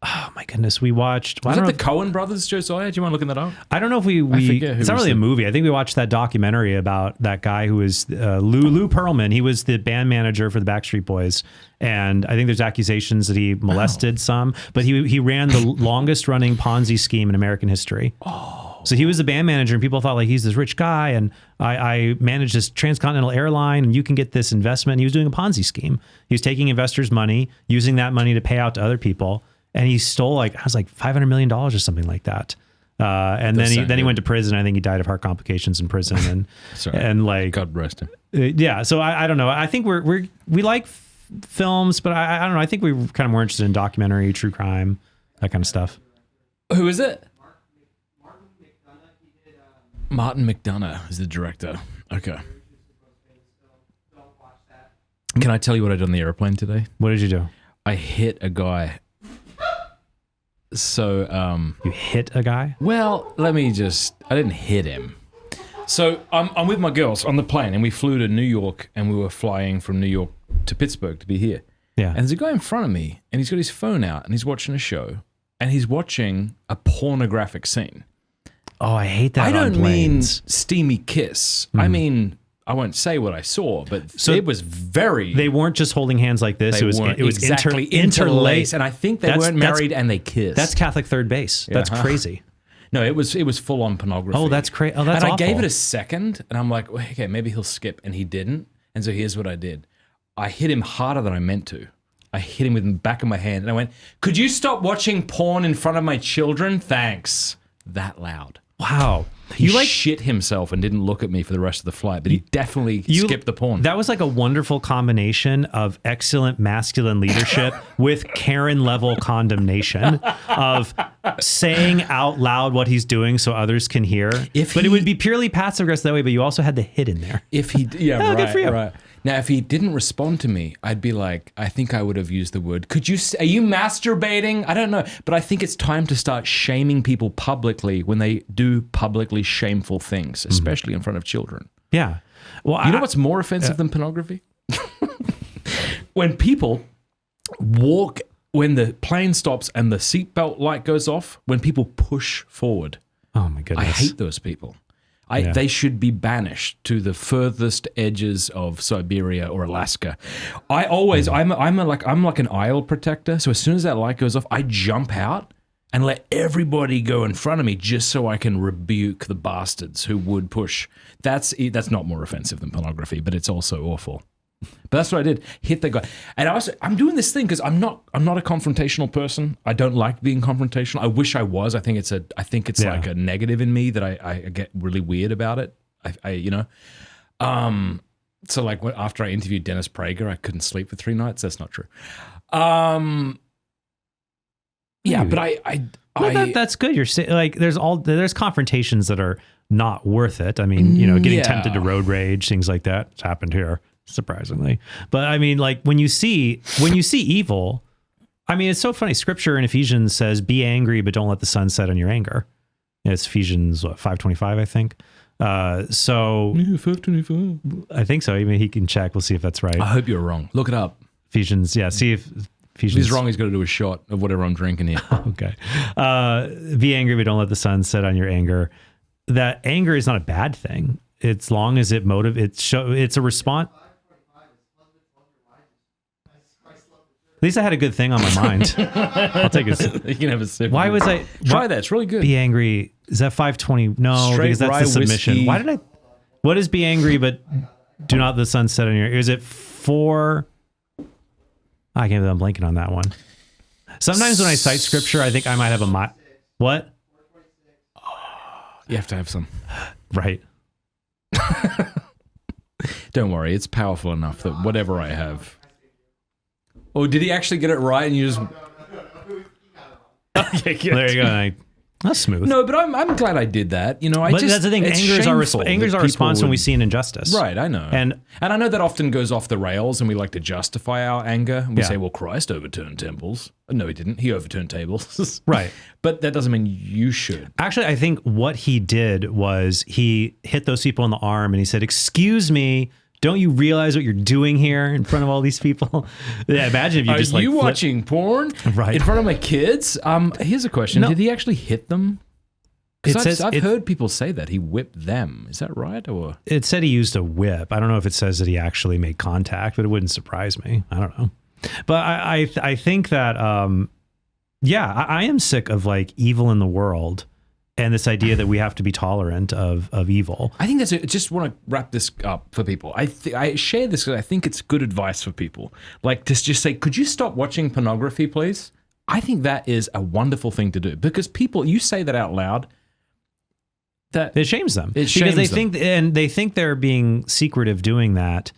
Speaker 2: Oh, my goodness. We watched...
Speaker 3: Was it the Coen brothers, Josiah? Do you want to look that up?
Speaker 2: I don't know if we
Speaker 1: forget who
Speaker 2: it's not
Speaker 1: was
Speaker 2: really a
Speaker 1: the-
Speaker 2: movie. I think we watched that documentary about that guy who was Lou Pearlman. He was the band manager for the Backstreet Boys. And I think there's accusations that he molested some, but he ran the longest running Ponzi scheme in American history. Oh. So he was the band manager and people thought like he's this rich guy and I managed this transcontinental airline and you can get this investment. And he was doing a Ponzi scheme. He was taking investors' money, using that money to pay out to other people. And he stole $500 million or something like that. And then he went to prison. I think he died of heart complications in prison. And
Speaker 1: Sorry.
Speaker 2: and like
Speaker 1: God rest him.
Speaker 2: yeah. So I don't know. I think we like films, but I don't know. I think we're kind of more interested in documentary, true crime, that kind of stuff.
Speaker 3: Who is it? Martin McDonough is the director. Okay.
Speaker 1: Can I tell you what I did on the airplane today?
Speaker 2: What did you do?
Speaker 1: I hit a guy. So,
Speaker 2: You hit a guy?
Speaker 1: well, I didn't hit him. So I'm with my girls on the plane and we flew to New York and we were flying from New York to Pittsburgh to be here.
Speaker 2: Yeah.
Speaker 1: And there's a guy in front of me and he's got his phone out and he's watching a show and he's watching a pornographic scene.
Speaker 2: Oh, I hate that.
Speaker 1: I don't
Speaker 2: on
Speaker 1: mean
Speaker 2: planes.
Speaker 1: steamy kiss. I mean, I won't say what I saw, but it was very...
Speaker 2: They weren't just holding hands like this.
Speaker 1: They
Speaker 2: It was
Speaker 1: weren't
Speaker 2: exactly
Speaker 1: interlaced.
Speaker 2: interlaced.
Speaker 1: And I think they weren't married and they kissed.
Speaker 2: That's Catholic third base. That's crazy.
Speaker 1: No, it was full on pornography.
Speaker 2: Oh, that's crazy. Oh, that's
Speaker 1: and
Speaker 2: awful.
Speaker 1: I gave it a second, and I'm like, well, okay, maybe he'll skip, and he didn't. And so here's what I did: I hit him harder than I meant to. I hit him with the back of my hand, and I went, "Could you stop watching porn in front of my children? Thanks." That loud.
Speaker 2: Wow.
Speaker 1: He shit himself and didn't look at me for the rest of the flight, but he definitely skipped the porn.
Speaker 2: That was like a wonderful combination of excellent masculine leadership with Karen level condemnation of saying out loud what he's doing so others can hear. But it would be purely passive aggressive that way, but you also had the hit in there.
Speaker 1: If he, yeah,
Speaker 2: Oh,
Speaker 1: right,
Speaker 2: good for you.
Speaker 1: right. Now, if he didn't respond to me, I'd be like, I think I would have used the word, are you masturbating? I don't know. But I think it's time to start shaming people publicly when they do publicly shameful things, especially in front of children.
Speaker 2: Yeah. Well,
Speaker 1: You know what's more offensive than pornography? When people walk, when the plane stops and the seatbelt light goes off, when people push forward.
Speaker 2: Oh my goodness.
Speaker 1: I hate those people. They should be banished to the furthest edges of Siberia or Alaska. I'm like an aisle protector. So as soon as that light goes off, I jump out and let everybody go in front of me just so I can rebuke the bastards who would push. That's not more offensive than pornography, but it's also awful. But that's what I did. Hit the guy. And I'm doing this thing because I'm not a confrontational person. I don't like being confrontational. I wish I was. I think it's like a negative in me that I get really weird about it. So like after I interviewed Dennis Prager, I couldn't sleep for 3 nights. That's not true. Yeah, but
Speaker 2: that's good. You're saying like there's confrontations that are not worth it. I mean, getting tempted to road rage, things like that. It's happened here, surprisingly. But I mean, like when you see evil, I mean, it's so funny. Scripture in Ephesians says, "Be angry, but don't let the sun set on your anger." It's Ephesians 5:25, I think. So
Speaker 1: 5:25.
Speaker 2: I think so. Even he can check. We'll see if that's right.
Speaker 1: I hope you're wrong. Look it up.
Speaker 2: Ephesians. Yeah. See if Ephesians.
Speaker 1: If he's wrong, he's got to do a shot of whatever I'm drinking here.
Speaker 2: Okay. Be angry, but don't let the sun set on your anger. That anger is not a bad thing. It's long as it it's a response. At least I had a good thing on my mind. I'll take a sip.
Speaker 1: You can have a sip.
Speaker 2: Why was I...
Speaker 1: Try that. It's really good.
Speaker 2: Be angry. Is that 520? No,
Speaker 1: Straight
Speaker 2: because that's
Speaker 1: rye
Speaker 2: the submission.
Speaker 1: whiskey.
Speaker 2: Why did I... What is be angry, but do not the sun set on your... Is it 4... I can't believe I'm blanking on that one. Sometimes when I cite scripture, I think I might have a... What?
Speaker 1: You have to have some.
Speaker 2: Right.
Speaker 1: Don't worry. It's powerful enough that whatever I have... Oh, did he actually get it right and you just... Okay, good.
Speaker 2: There you go. That's smooth.
Speaker 1: No, but I'm glad I did that.
Speaker 2: But that's the thing. Anger is our response when we see an injustice.
Speaker 1: Right, I know. And I know that often goes off the rails and we like to justify our anger. And we say, well, Christ overturned temples. No, he didn't. He overturned tables.
Speaker 2: Right.
Speaker 1: But that doesn't mean you should.
Speaker 2: Actually, I think what he did was he hit those people in the arm and he said, "Excuse me, don't you realize what you're doing here in front of all these people?" Yeah, imagine if you just like...
Speaker 1: Are you watching porn in front of my kids? Here's a question.
Speaker 2: No.
Speaker 1: Did he actually hit them? Because I've heard people say that. He whipped them. Is that right? Or
Speaker 2: it said he used a whip. I don't know if it says that he actually made contact, but it wouldn't surprise me. I don't know. But I think that, I am sick of like evil in the world. And this idea that we have to be tolerant of evil.
Speaker 1: I think I just want to wrap this up for people. I share this because I think it's good advice for people. Like to just say, could you stop watching pornography, please? I think that is a wonderful thing to do because people, you say that out loud, that
Speaker 2: it shames them.
Speaker 1: It shames
Speaker 2: because
Speaker 1: them.
Speaker 2: they think they're being secretive doing that.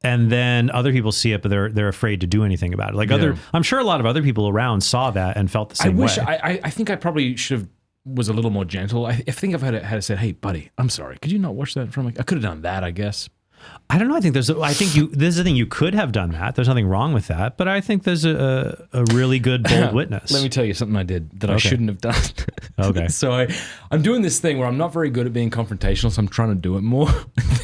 Speaker 2: And then other people see it, but they're afraid to do anything about it. Like I'm sure a lot of other people around saw that and felt the same way.
Speaker 1: I think I probably should have was a little more gentle. I think I've had to say, "Hey, buddy, I'm sorry. Could you not watch that from?" I could have done that, I guess.
Speaker 2: I don't know. This is the thing. You could have done that. There's nothing wrong with that. But I think there's a really good bold witness.
Speaker 1: Let me tell you something I did that I shouldn't have done.
Speaker 2: Okay.
Speaker 1: So I'm doing this thing where I'm not very good at being confrontational, so I'm trying to do it more.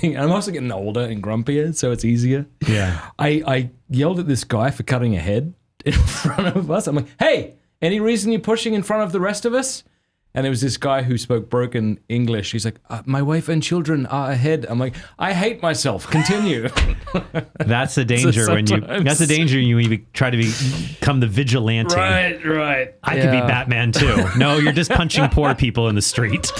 Speaker 1: I'm also getting older and grumpier, so it's easier.
Speaker 2: Yeah.
Speaker 1: I yelled at this guy for cutting a head in front of us. I'm like, "Hey, any reason you're pushing in front of the rest of us?" And it was this guy who spoke broken English. He's like, "My wife and children are ahead." I'm like, "I hate myself. Continue."
Speaker 2: That's the danger when you try to become the vigilante.
Speaker 1: Right.
Speaker 2: I could be Batman too. No, you're just punching poor people in the street.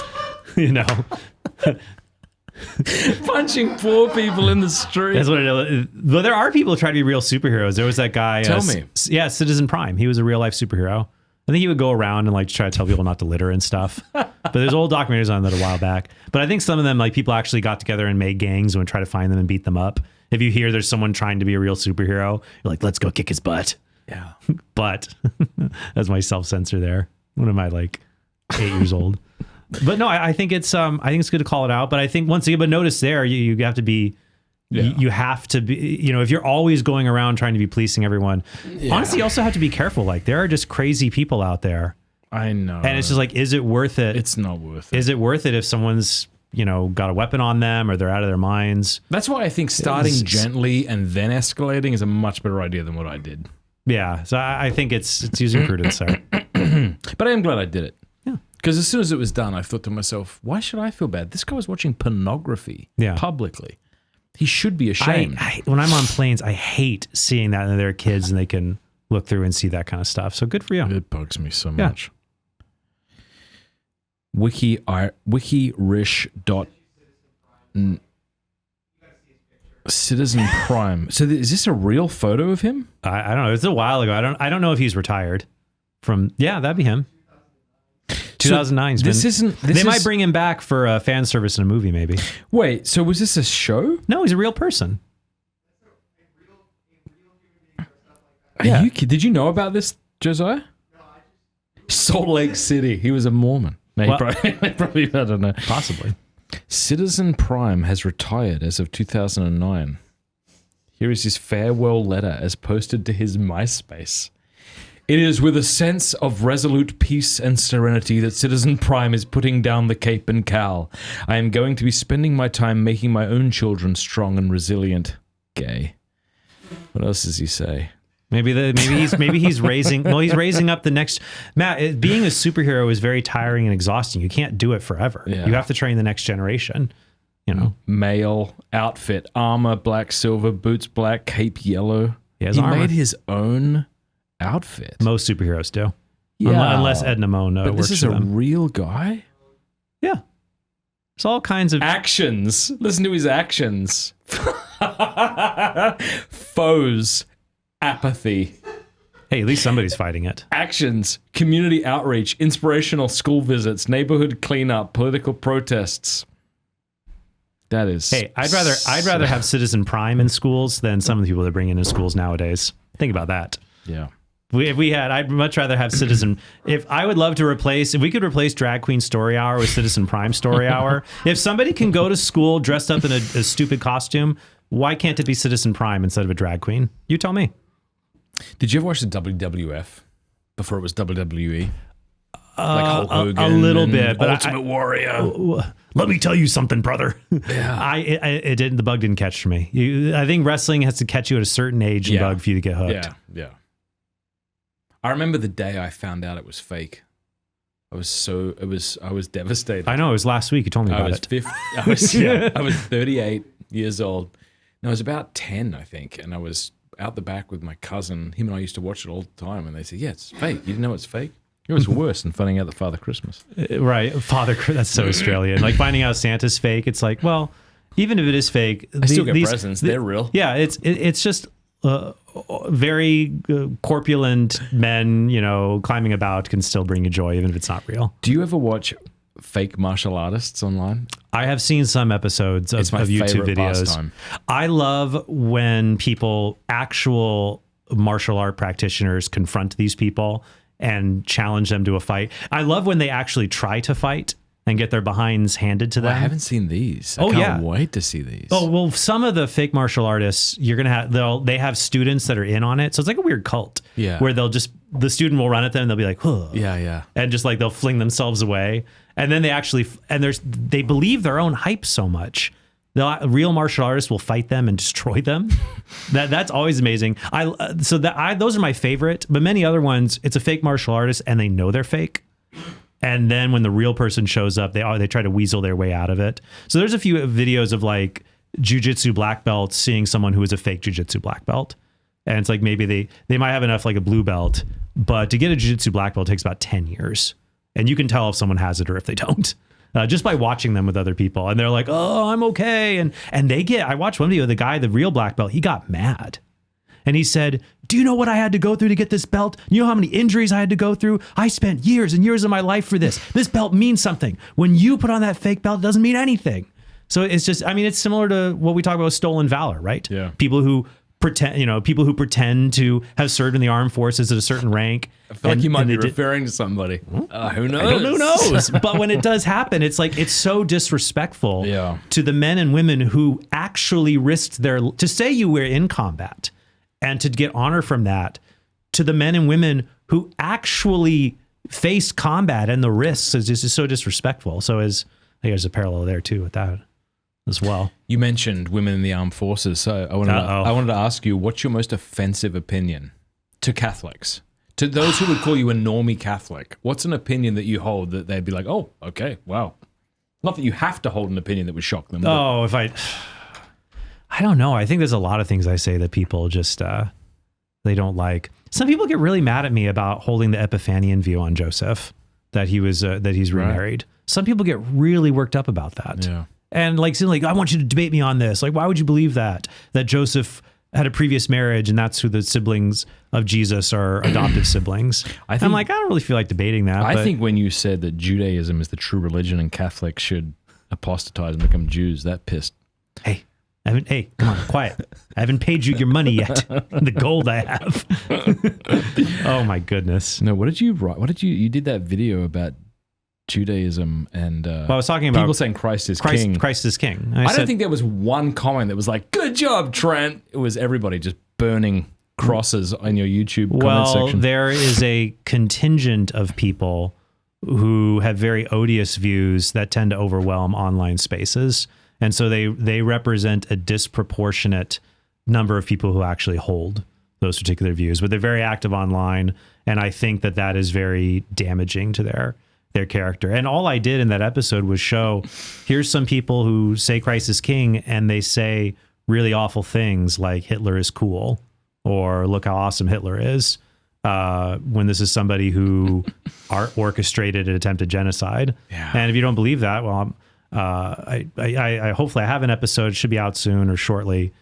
Speaker 1: Punching poor people in the street.
Speaker 2: That's what it is. But there are people who try to be real superheroes. There was that guy.
Speaker 1: Tell me.
Speaker 2: Yeah, Citizen Prime. He was a real life superhero. I think he would go around and like try to tell people not to litter and stuff. But there's old documentaries on that a while back. But I think some of them, like people actually got together and made gangs and would try to find them and beat them up. If you hear there's someone trying to be a real superhero, you're like, "Let's go kick his butt."
Speaker 1: Yeah.
Speaker 2: But that's my self-censor there. When am I like 8 years old? But no, I think it's good to call it out. But I think once again, but notice there, you have to be. Yeah. You have to be, if you're always going around trying to be policing everyone, honestly, you also have to be careful. Like there are just crazy people out there.
Speaker 1: I know.
Speaker 2: And it's just like, is it worth it?
Speaker 1: It's not worth it.
Speaker 2: Is it worth it if someone's, got a weapon on them or they're out of their minds?
Speaker 1: That's why I think starting gently and then escalating is a much better idea than what I did.
Speaker 2: Yeah. So I think it's using prudence there.
Speaker 1: But I am glad I did it.
Speaker 2: Yeah.
Speaker 1: Because as soon as it was done, I thought to myself, why should I feel bad? This guy was watching pornography publicly. He should be ashamed.
Speaker 2: When I'm on planes, I hate seeing that, and there are kids and they can look through and see that kind of stuff. So good for you.
Speaker 1: It bugs me so much. Citizen Prime. So is this a real photo of him?
Speaker 2: I don't know. It's a while ago. I don't know if he's retired from. Yeah, that'd be him. 2009.
Speaker 1: So
Speaker 2: they might bring him back for a fan service in a movie, maybe.
Speaker 1: Wait, so was this a show?
Speaker 2: No, he's a real person.
Speaker 1: Yeah. Did you know about this, Josiah? Salt Lake City. He was a Mormon. No, probably, I don't know.
Speaker 2: Possibly.
Speaker 1: Citizen Prime has retired as of 2009. Here is his farewell letter as posted to his MySpace. It is with a sense of resolute peace and serenity that Citizen Prime is putting down the cape and cowl. I am going to be spending my time making my own children strong and resilient. Gay. What else does he say?
Speaker 2: Maybe he's raising. Well, he's raising up the next. Matt, being a superhero is very tiring and exhausting. You can't do it forever.
Speaker 1: Yeah.
Speaker 2: You have to train the next generation. You know,
Speaker 1: male outfit, armor black, silver, boots black, cape yellow. He made his own outfit.
Speaker 2: Most superheroes do.
Speaker 1: Yeah,
Speaker 2: unless Edna Moan
Speaker 1: but
Speaker 2: works
Speaker 1: this is
Speaker 2: for
Speaker 1: a
Speaker 2: them.
Speaker 1: real guy.
Speaker 2: Yeah, there's all kinds of
Speaker 1: actions. Listen to his actions. Foes. Apathy.
Speaker 2: Hey, at least somebody's fighting it.
Speaker 1: Actions, community outreach, inspirational school visits, neighborhood cleanup, political protests. That is.
Speaker 2: Hey, I'd rather have Citizen Prime in schools than some of the people that bring in schools nowadays. Think about that.
Speaker 1: Yeah.
Speaker 2: I'd much rather have Citizen. If we could replace Drag Queen Story Hour with Citizen Prime Story Hour. If somebody can go to school dressed up in a stupid costume, why can't it be Citizen Prime instead of a drag queen? You tell me.
Speaker 1: Did you ever watch the WWF before it was WWE? Like Hulk Hogan,
Speaker 2: a little bit, but
Speaker 1: Ultimate Warrior.
Speaker 2: Let me tell you something, brother.
Speaker 1: Yeah.
Speaker 2: It didn't. The bug didn't catch for me. I think wrestling has to catch you at a certain age and bug for you to get hooked.
Speaker 1: Yeah. I remember the day I found out it was fake. I was devastated.
Speaker 2: I know, it was last week. You told me about it.
Speaker 1: I was 38 years old. And I was about 10, I think, and I was out the back with my cousin. Him and I used to watch it all the time, and they said, yeah, it's fake. You didn't know it's fake? It was worse than finding out that Father Christmas.
Speaker 2: Right. That's so Australian. Like finding out Santa's fake, it's like, well, even if it is fake,
Speaker 1: I still get presents. They're real.
Speaker 2: Yeah, it's just very corpulent men, climbing about can still bring you joy, even if it's not real.
Speaker 1: Do you ever watch fake martial artists online?
Speaker 2: I have seen some episodes of YouTube videos.
Speaker 1: Pastime.
Speaker 2: I love when actual martial art practitioners confront these people and challenge them to a fight. I love when they actually try to fight and get their behinds handed to them.
Speaker 1: I haven't seen these. I can't wait to see these.
Speaker 2: Oh, well, some of the fake martial artists, you're going to have, they have students that are in on it. So it's like a weird cult.
Speaker 1: Yeah.
Speaker 2: Where the student will run at them and they'll be like, huh.
Speaker 1: Yeah.
Speaker 2: And just like they'll fling themselves away. And then they believe their own hype so much. The real martial artists will fight them and destroy them. That's always amazing. Those are my favorite, but many other ones, it's a fake martial artist and they know they're fake. And then when the real person shows up, they try to weasel their way out of it. So there's a few videos of like jujitsu black belts seeing someone who is a fake jujitsu black belt. And it's like maybe they might have enough like a blue belt, but to get a jiu-jitsu black belt takes about 10 years. And you can tell if someone has it or if they don't. Just by watching them with other people. And they're like, oh, I'm okay. And I watched one video of the real black belt, he got mad. And he said, do you know what I had to go through to get this belt? You know how many injuries I had to go through? I spent years and years of my life for this. This belt means something. When you put on that fake belt, it doesn't mean anything. So it's just, it's similar to what we talk about with stolen valor, right?
Speaker 1: Yeah.
Speaker 2: People who pretend to have served in the armed forces at a certain rank.
Speaker 1: I feel like you might be referring to somebody. Who knows?
Speaker 2: Who knows? But when it does happen, it's like, it's so disrespectful to the men and women who actually risked to say you were in combat and to get honor from that, to the men and women who actually faced combat and the risks is just so disrespectful. So I think there's a parallel there too with that as well.
Speaker 1: You mentioned women in the armed forces, so I wanted to ask you, what's your most offensive opinion to Catholics, To those who would call you a normie Catholic, what's an opinion that you hold that they'd be like, oh, okay, wow. Not that you have to hold an opinion that would shock them.
Speaker 2: Oh, I don't know. I think there's a lot of things I say that people just, they don't like. Some people get really mad at me about holding the Epiphanian view on Joseph, that he's remarried. Some people get really worked up about that.
Speaker 1: Yeah.
Speaker 2: And like, saying like, I want you to debate me on this. Like, why would you believe that Joseph had a previous marriage and that's who the siblings of Jesus are adoptive siblings? I'm like, I don't really feel like debating that.
Speaker 1: I think when you said that Judaism is the true religion and Catholics should apostatize and become Jews, that pissed.
Speaker 2: Hey, come on, quiet. I haven't paid you your money yet. The gold I have. Oh my goodness.
Speaker 1: No, what did you write? You did that video about Judaism and
Speaker 2: I was talking about
Speaker 1: people saying Christ is king.
Speaker 2: Christ is king.
Speaker 1: I don't think there was one comment that was like, good job, Trent. It was everybody just burning crosses on your YouTube comment section.
Speaker 2: Well, there is a contingent of people who have very odious views that tend to overwhelm online spaces. And so they represent a disproportionate number of people who actually hold those particular views, but they're very active online. And I think that is very damaging to their character. And all I did in that episode was show, here's some people who say Christ is king and they say really awful things like Hitler is cool or look how awesome Hitler is. When this is somebody who orchestrated an attempted genocide. Yeah. And if you don't believe that, well, I hopefully I have an episode, should be out soon or shortly,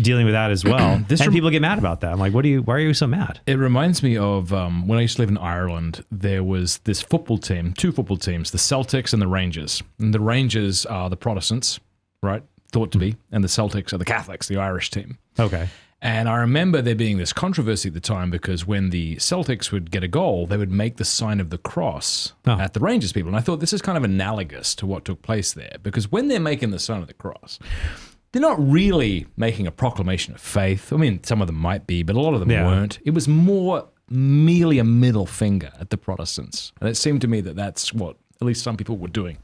Speaker 2: dealing with that as well. People get mad about that. I'm like, why are you so mad?
Speaker 1: It reminds me of when I used to live in Ireland, there was this football team, two football teams, the Celtics and the Rangers. And the Rangers are the Protestants, right? Thought to be. And the Celtics are the Catholics, the Irish team.
Speaker 2: Okay.
Speaker 1: And I remember there being this controversy at the time because when the Celtics would get a goal, they would make the sign of the cross at the Rangers people. And I thought this is kind of analogous to what took place there because when they're making the sign of the cross, they're not really making a proclamation of faith. I mean, some of them might be, but a lot of them weren't. It was more merely a middle finger at the Protestants. And it seemed to me that that's what at least some people were doing.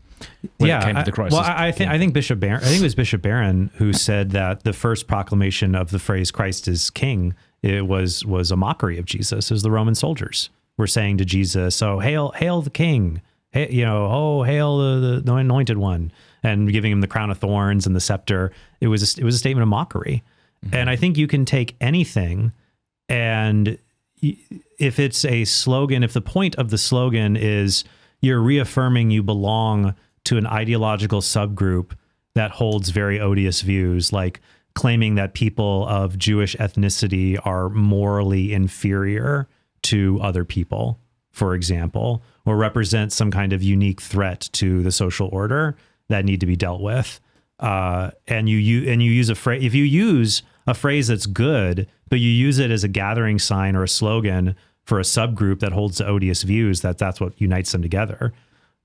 Speaker 1: When it came to the crisis.
Speaker 2: Well, I think it was Bishop Barron who said that the first proclamation of the phrase "Christ is King" it was a mockery of Jesus, as the Roman soldiers were saying to Jesus, "Oh, hail the King! Hail the Anointed One!" and giving him the crown of thorns and the scepter. It was a statement of mockery, and I think you can take anything, and if it's a slogan, if the point of the slogan is you're reaffirming you belong to an ideological subgroup that holds very odious views, like claiming that people of Jewish ethnicity are morally inferior to other people, for example, or represent some kind of unique threat to the social order that need to be dealt with. And you use a phrase, if you use a phrase that's good, but you use it as a gathering sign or a slogan for a subgroup that holds the odious views, that's what unites them together.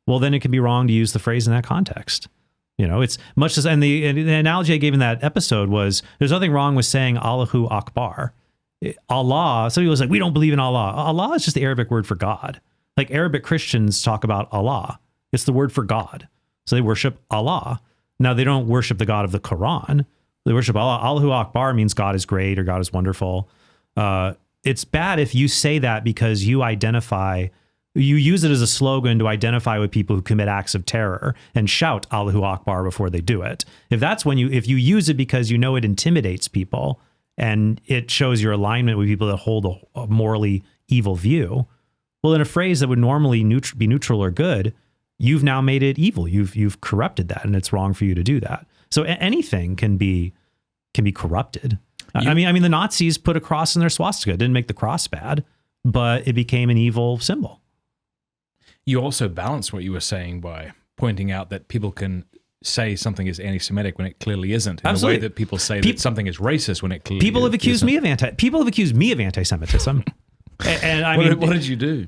Speaker 2: Well, then it can be wrong to use the phrase in that context. It's much as, and the analogy I gave in that episode was there's nothing wrong with saying Allahu Akbar. Allah, somebody was like, we don't believe in Allah. Allah is just the Arabic word for God. Like Arabic Christians talk about Allah. It's the word for God. So they worship Allah. Now they don't worship the God of the Quran. They worship Allah. Allahu Akbar means God is great or God is wonderful. It's bad if you say that because you use it as a slogan to identify with people who commit acts of terror and shout Allahu Akbar before they do it. If you use it because you know it intimidates people and it shows your alignment with people that hold a morally evil view, well, in a phrase that would normally be neutral or good, you've now made it evil. You've corrupted that, and it's wrong for you to do that. So anything can be corrupted. I mean, the Nazis put a cross in their swastika. It didn't make the cross bad, but it became an evil symbol.
Speaker 1: You also balance what you were saying by pointing out that people can say something is anti-Semitic when it clearly isn't. In the way that people say that something is racist when it clearly isn't.
Speaker 2: People have accused me of anti-Semitism. And I mean,
Speaker 1: what did you do?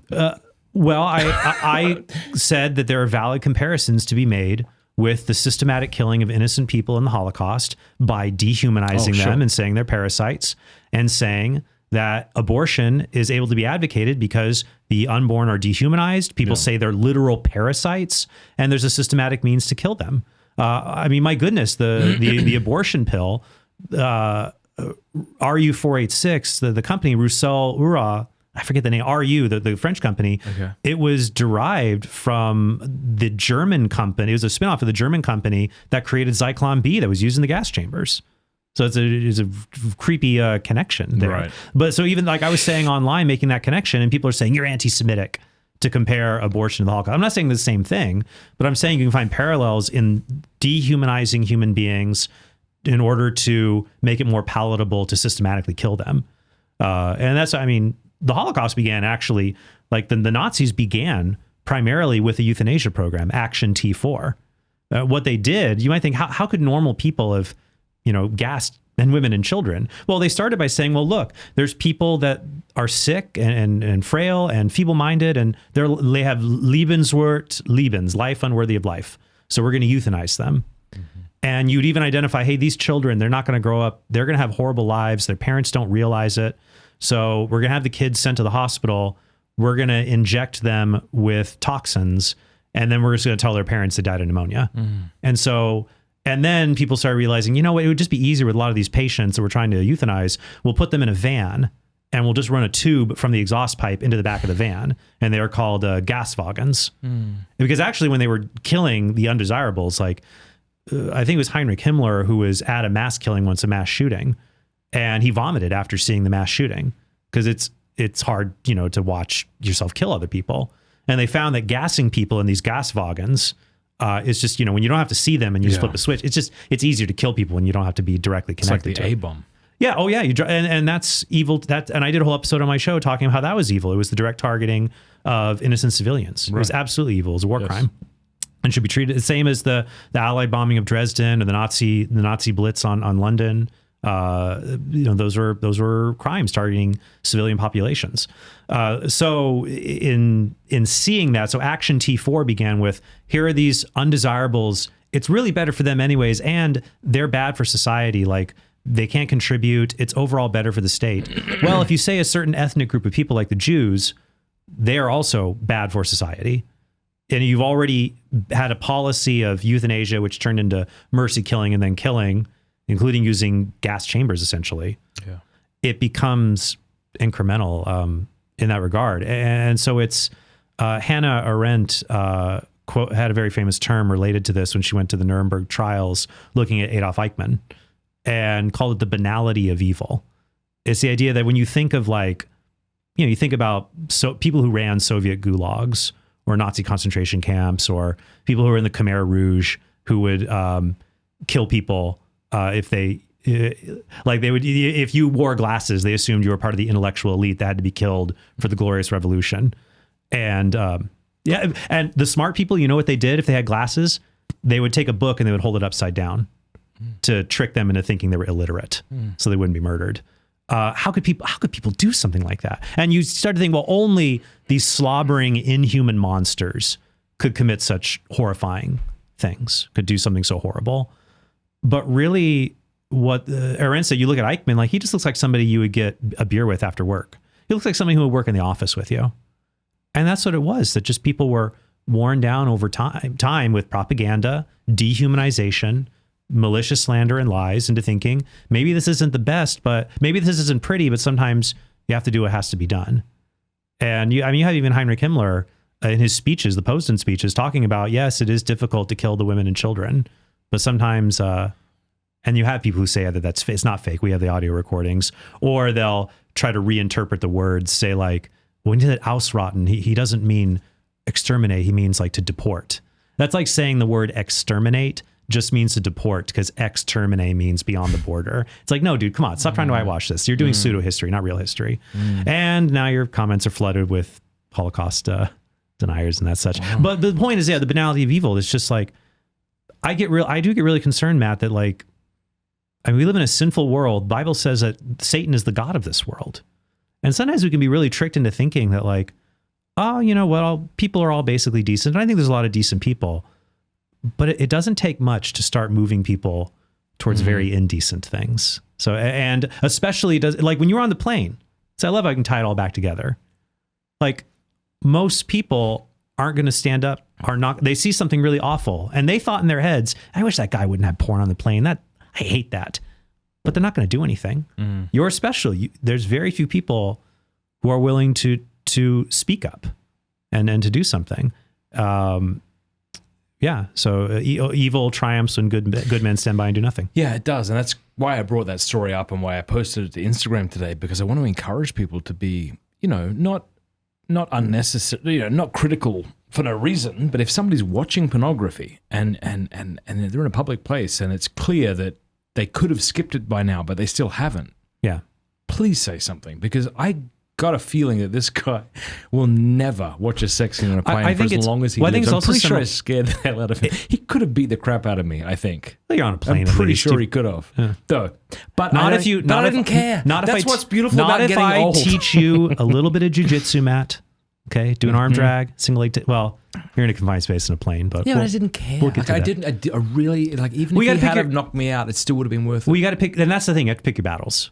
Speaker 2: Well, I said that there are valid comparisons to be made with the systematic killing of innocent people in the Holocaust by dehumanizing them and saying they're parasites, and saying that abortion is able to be advocated because the unborn are dehumanized. People say they're literal parasites, and there's a systematic means to kill them. I mean, my goodness, the abortion pill, RU486, the company Roussel Ura, I forget the name, RU, the French company.
Speaker 1: Okay.
Speaker 2: It was derived from the German company. It was a spinoff of the German company that created Zyklon B that was used in the gas chambers. So it's a creepy connection there.
Speaker 1: Right.
Speaker 2: But so even like I was saying online, making that connection, and people are saying you're anti-Semitic to compare abortion to the Holocaust. I'm not saying the same thing, but I'm saying you can find parallels in dehumanizing human beings in order to make it more palatable to systematically kill them. And that's, I mean, the Holocaust began actually, like the Nazis began primarily with a euthanasia program, Action T4. What they did, you might think, how could normal people have, gassed men, women, and children? Well, they started by saying, well, look, there's people that are sick and frail and feeble-minded, and they have Lebens, life unworthy of life. So we're going to euthanize them. And you'd even identify, hey, these children, they're not going to grow up. They're going to have horrible lives. Their parents don't realize it. So we're going to have the kids sent to the hospital. We're going to inject them with toxins. And then we're just going to tell their parents they died of pneumonia. And then people started realizing, it would just be easier with a lot of these patients that we're trying to euthanize. We'll put them in a van and we'll just run a tube from the exhaust pipe into the back of the van. And they are called Gaswagens. Because actually when they were killing the undesirables, like, I think it was Heinrich Himmler who was at a mass killing once, a mass shooting, and he vomited after seeing the mass shooting because it's hard, to watch yourself kill other people. And they found that gassing people in these Gaswagens is just, when you don't have to see them and you just flip a switch, it's easier to kill people when you don't have to be directly connected
Speaker 1: it's like the A-bomb.
Speaker 2: Yeah. Oh yeah. And that's evil. And I did a whole episode on my show talking about how that was evil. It was the direct targeting of innocent civilians. Right. It was absolutely evil. It was a war crime. And should be treated the same as the Allied bombing of Dresden or the Nazi blitz on London. Those were crimes targeting civilian populations. So in seeing that, so Action T4 began with, here are these undesirables. It's really better for them anyways, and they're bad for society. Like, they can't contribute. It's overall better for the state. Well, if you say a certain ethnic group of people like the Jews, they are also bad for society. And you've already had a policy of euthanasia, which turned into mercy killing and then killing, including using gas chambers, essentially. Yeah. It becomes incremental in that regard. And so it's Hannah Arendt had a very famous term related to this when she went to the Nuremberg trials looking at Adolf Eichmann and called it the banality of evil. It's the idea that when you think of you think about people who ran Soviet gulags, or Nazi concentration camps, or people who were in the Khmer Rouge who would kill people if you wore glasses, they assumed you were part of the intellectual elite that had to be killed for the glorious revolution. And and the smart people, what they did if they had glasses? They would take a book and they would hold it upside down to trick them into thinking they were illiterate, so they wouldn't be murdered. How could people do something like that? And you start to think, well, only these slobbering, inhuman monsters could commit such horrifying things, could do something so horrible. But really, what Arendt said, you look at Eichmann, like, he just looks like somebody you would get a beer with after work. He looks like somebody who would work in the office with you. And that's what it was, that just people were worn down over time with propaganda, dehumanization, malicious slander and lies, into thinking maybe this isn't the best, but maybe this isn't pretty, but sometimes you have to do what has to be done. And you have even Heinrich Himmler in his speeches, the Potsdam speeches, talking about, yes, it is difficult to kill the women and children, but sometimes, and you have people who say that it's not fake. We have the audio recordings, or they'll try to reinterpret the words, say like, when he said ausrotten, he doesn't mean exterminate. He means like to deport. That's like saying the word exterminate just means to deport, because exterminate means beyond the border. It's like, no, dude, come on, stop trying to whitewash this. You're doing pseudo history, not real history. And now your comments are flooded with Holocaust deniers and that such. But the point is, the banality of evil is just like, I do get really concerned, Matt, that we live in a sinful world. The Bible says that Satan is the god of this world. And sometimes we can be really tricked into thinking that people are all basically decent. And I think there's a lot of decent people. But it doesn't take much to start moving people towards very indecent things. So, and especially when you're on the plane. So I love how I can tie it all back together. Like, most people aren't going to stand up, they see something really awful, and they thought in their heads, I wish that guy wouldn't have porn on the plane. I hate that. But they're not going to do anything. You're special. There's very few people who are willing to speak up and to do something. So evil triumphs when good men stand by and do nothing.
Speaker 1: Yeah, it does. And that's why I brought that story up and why I posted it to Instagram today, because I want to encourage people to be, not unnecessary, not critical for no reason, but if somebody's watching pornography and they're in a public place and it's clear that they could have skipped it by now, but they still haven't.
Speaker 2: Yeah.
Speaker 1: Please say something, because I got a feeling that this guy will never watch a sex scene on a plane for as long as he lives. I'm pretty sure I scared the hell out of him. He could have beat the crap out of me, I think.
Speaker 2: Well, you're on a plane.
Speaker 1: I'm pretty sure he could have. Yeah. Though. But
Speaker 2: I
Speaker 1: didn't care. That's what's beautiful about getting old.
Speaker 2: Not if I teach you a little bit of jujitsu, Matt. Okay, do an arm drag, single leg. Well, you're in a confined space in a plane, but
Speaker 1: I didn't care. I really even if he had knocked me out, it still would have been worth it.
Speaker 2: Well, you got to pick, and that's the thing. You have to pick your battles.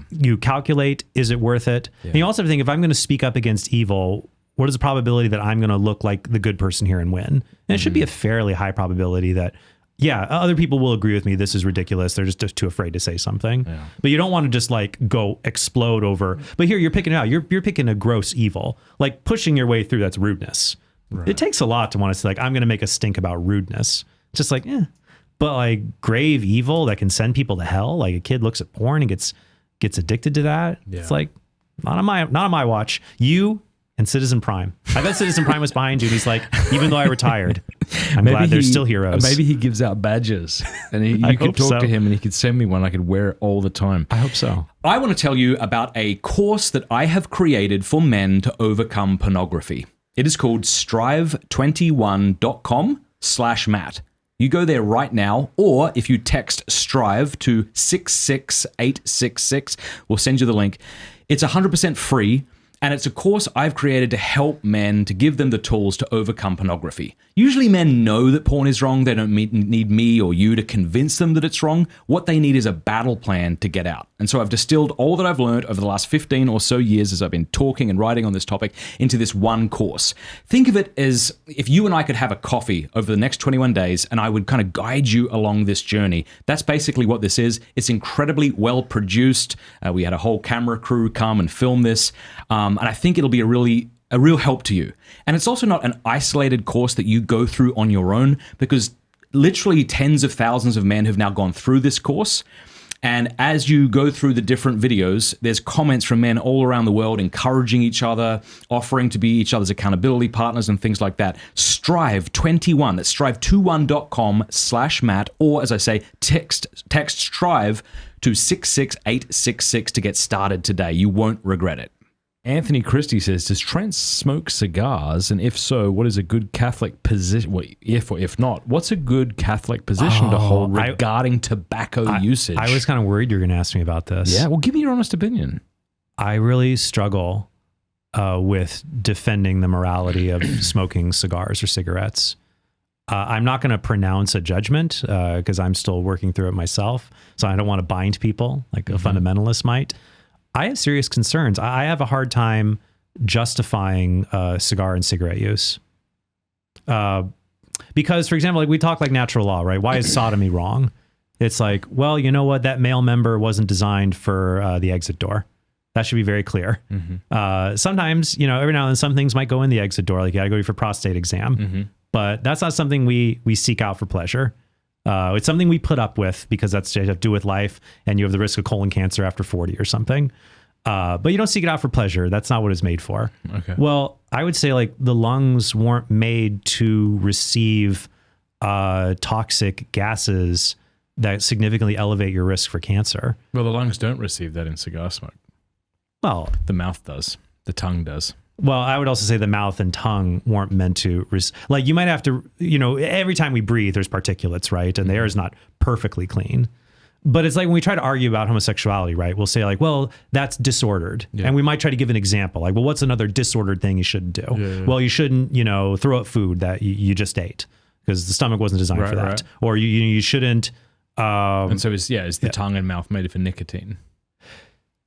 Speaker 2: You calculate, is it worth it? Yeah. And you also have to think, if I'm going to speak up against evil, what is the probability that I'm going to look like the good person here and win? And it should be a fairly high probability that, other people will agree with me. This is ridiculous. They're just too afraid to say something. Yeah. But you don't want to just go explode over. But here you're picking it out. You're picking a gross evil, like pushing your way through. That's rudeness. Right. It takes a lot to want to say I'm going to make a stink about rudeness. Just but grave evil that can send people to hell. Like a kid looks at porn and gets addicted to that. Yeah. It's not on my watch. You and Citizen Prime. I bet Citizen Prime was behind you. And he's like, even though I retired, I'm glad there's still heroes.
Speaker 1: Maybe he gives out badges, and you could talk to him, and he could send me one. I could wear it all the time.
Speaker 2: I hope so.
Speaker 3: I want to tell you about a course that I have created for men to overcome pornography. It is called strive21.com/Matt. You go there right now, or if you text STRIVE to 66866, we'll send you the link. It's 100% free. And it's a course I've created to help men, to give them the tools to overcome pornography. Usually men know that porn is wrong. They don't need me or you to convince them that it's wrong. What they need is a battle plan to get out. And so I've distilled all that I've learned over the last 15 or so years as I've been talking and writing on this topic into this one course. Think of it as if you and I could have a coffee over the next 21 days and I would kind of guide you along this journey. That's basically what this is. It's incredibly well produced. We had a whole camera crew come and film this. And I think it'll be a real help to you. And it's also not an isolated course that you go through on your own, because literally tens of thousands of men have now gone through this course. And as you go through the different videos, there's comments from men all around the world encouraging each other, offering to be each other's accountability partners and things like that. Strive21, that's strive21.com/Matt, or as I say, text STRIVE to 66866 to get started today. You won't regret it.
Speaker 1: Anthony Christie says, does Trent smoke cigars? And if so, what is a good Catholic position? Well, if not, what's a good Catholic position to hold regarding tobacco usage?
Speaker 2: I was kind of worried you were going to ask me about this.
Speaker 1: Yeah, well, give me your honest opinion.
Speaker 2: I really struggle with defending the morality of smoking cigars or cigarettes. I'm not going to pronounce a judgment because I'm still working through it myself. So I don't want to bind people like a fundamentalist might. I have serious concerns. I have a hard time justifying cigar and cigarette use. Because, for example, we talk natural law, right? Why is sodomy wrong? It's well, you know what? That male member wasn't designed for the exit door. That should be very clear. Mm-hmm. Sometimes, every now and then some things might go in the exit door, like you got to go for prostate exam. Mm-hmm. But that's not something we seek out for pleasure. It's something we put up with because that's to do with life, and you have the risk of colon cancer after 40 or something. But you don't seek it out for pleasure. That's not what it's made for. Okay. Well, I would say the lungs weren't made to receive toxic gases that significantly elevate your risk for cancer.
Speaker 1: Well, the lungs don't receive that in cigar smoke.
Speaker 2: Well,
Speaker 1: the mouth does. The tongue does.
Speaker 2: Well, I would also say the mouth and tongue weren't meant to, you might have to, every time we breathe, there's particulates, right? And the air is not perfectly clean. But it's when we try to argue about homosexuality, right? We'll say well, that's disordered. Yeah. And we might try to give an example, well, what's another disordered thing you shouldn't do? Yeah. Well, you shouldn't, throw up food that you just ate because the stomach wasn't designed for that. Right. Or you shouldn't.
Speaker 1: And so is the tongue and mouth made for nicotine?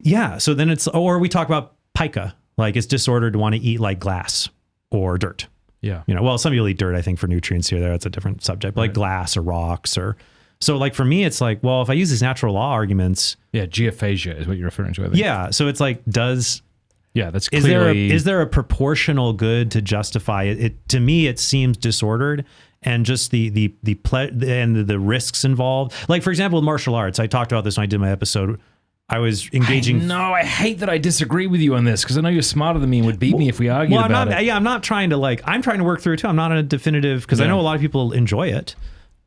Speaker 2: Yeah. So then or we talk about pica. It's disordered to want to eat glass or dirt.
Speaker 1: Yeah.
Speaker 2: Well, some people eat dirt, I think, for nutrients here. That's a different subject. But glass or rocks or... So for me, it's well, if I use these natural law arguments...
Speaker 1: Yeah, geophagia is what you're referring to, I think.
Speaker 2: Yeah. So it's does
Speaker 1: Yeah, that's
Speaker 2: Is
Speaker 1: clearly...
Speaker 2: there a proportional good to justify it? To me, it seems disordered, and just the risks involved. Like, for example, with martial arts, I talked about this when I did my episode. I was engaging.
Speaker 1: No, I hate that I disagree with you on this because I know you're smarter than me and would beat me if we argued about it.
Speaker 2: Yeah, I'm not trying to I'm trying to work through it too. I'm not in a definitive because I know a lot of people enjoy it.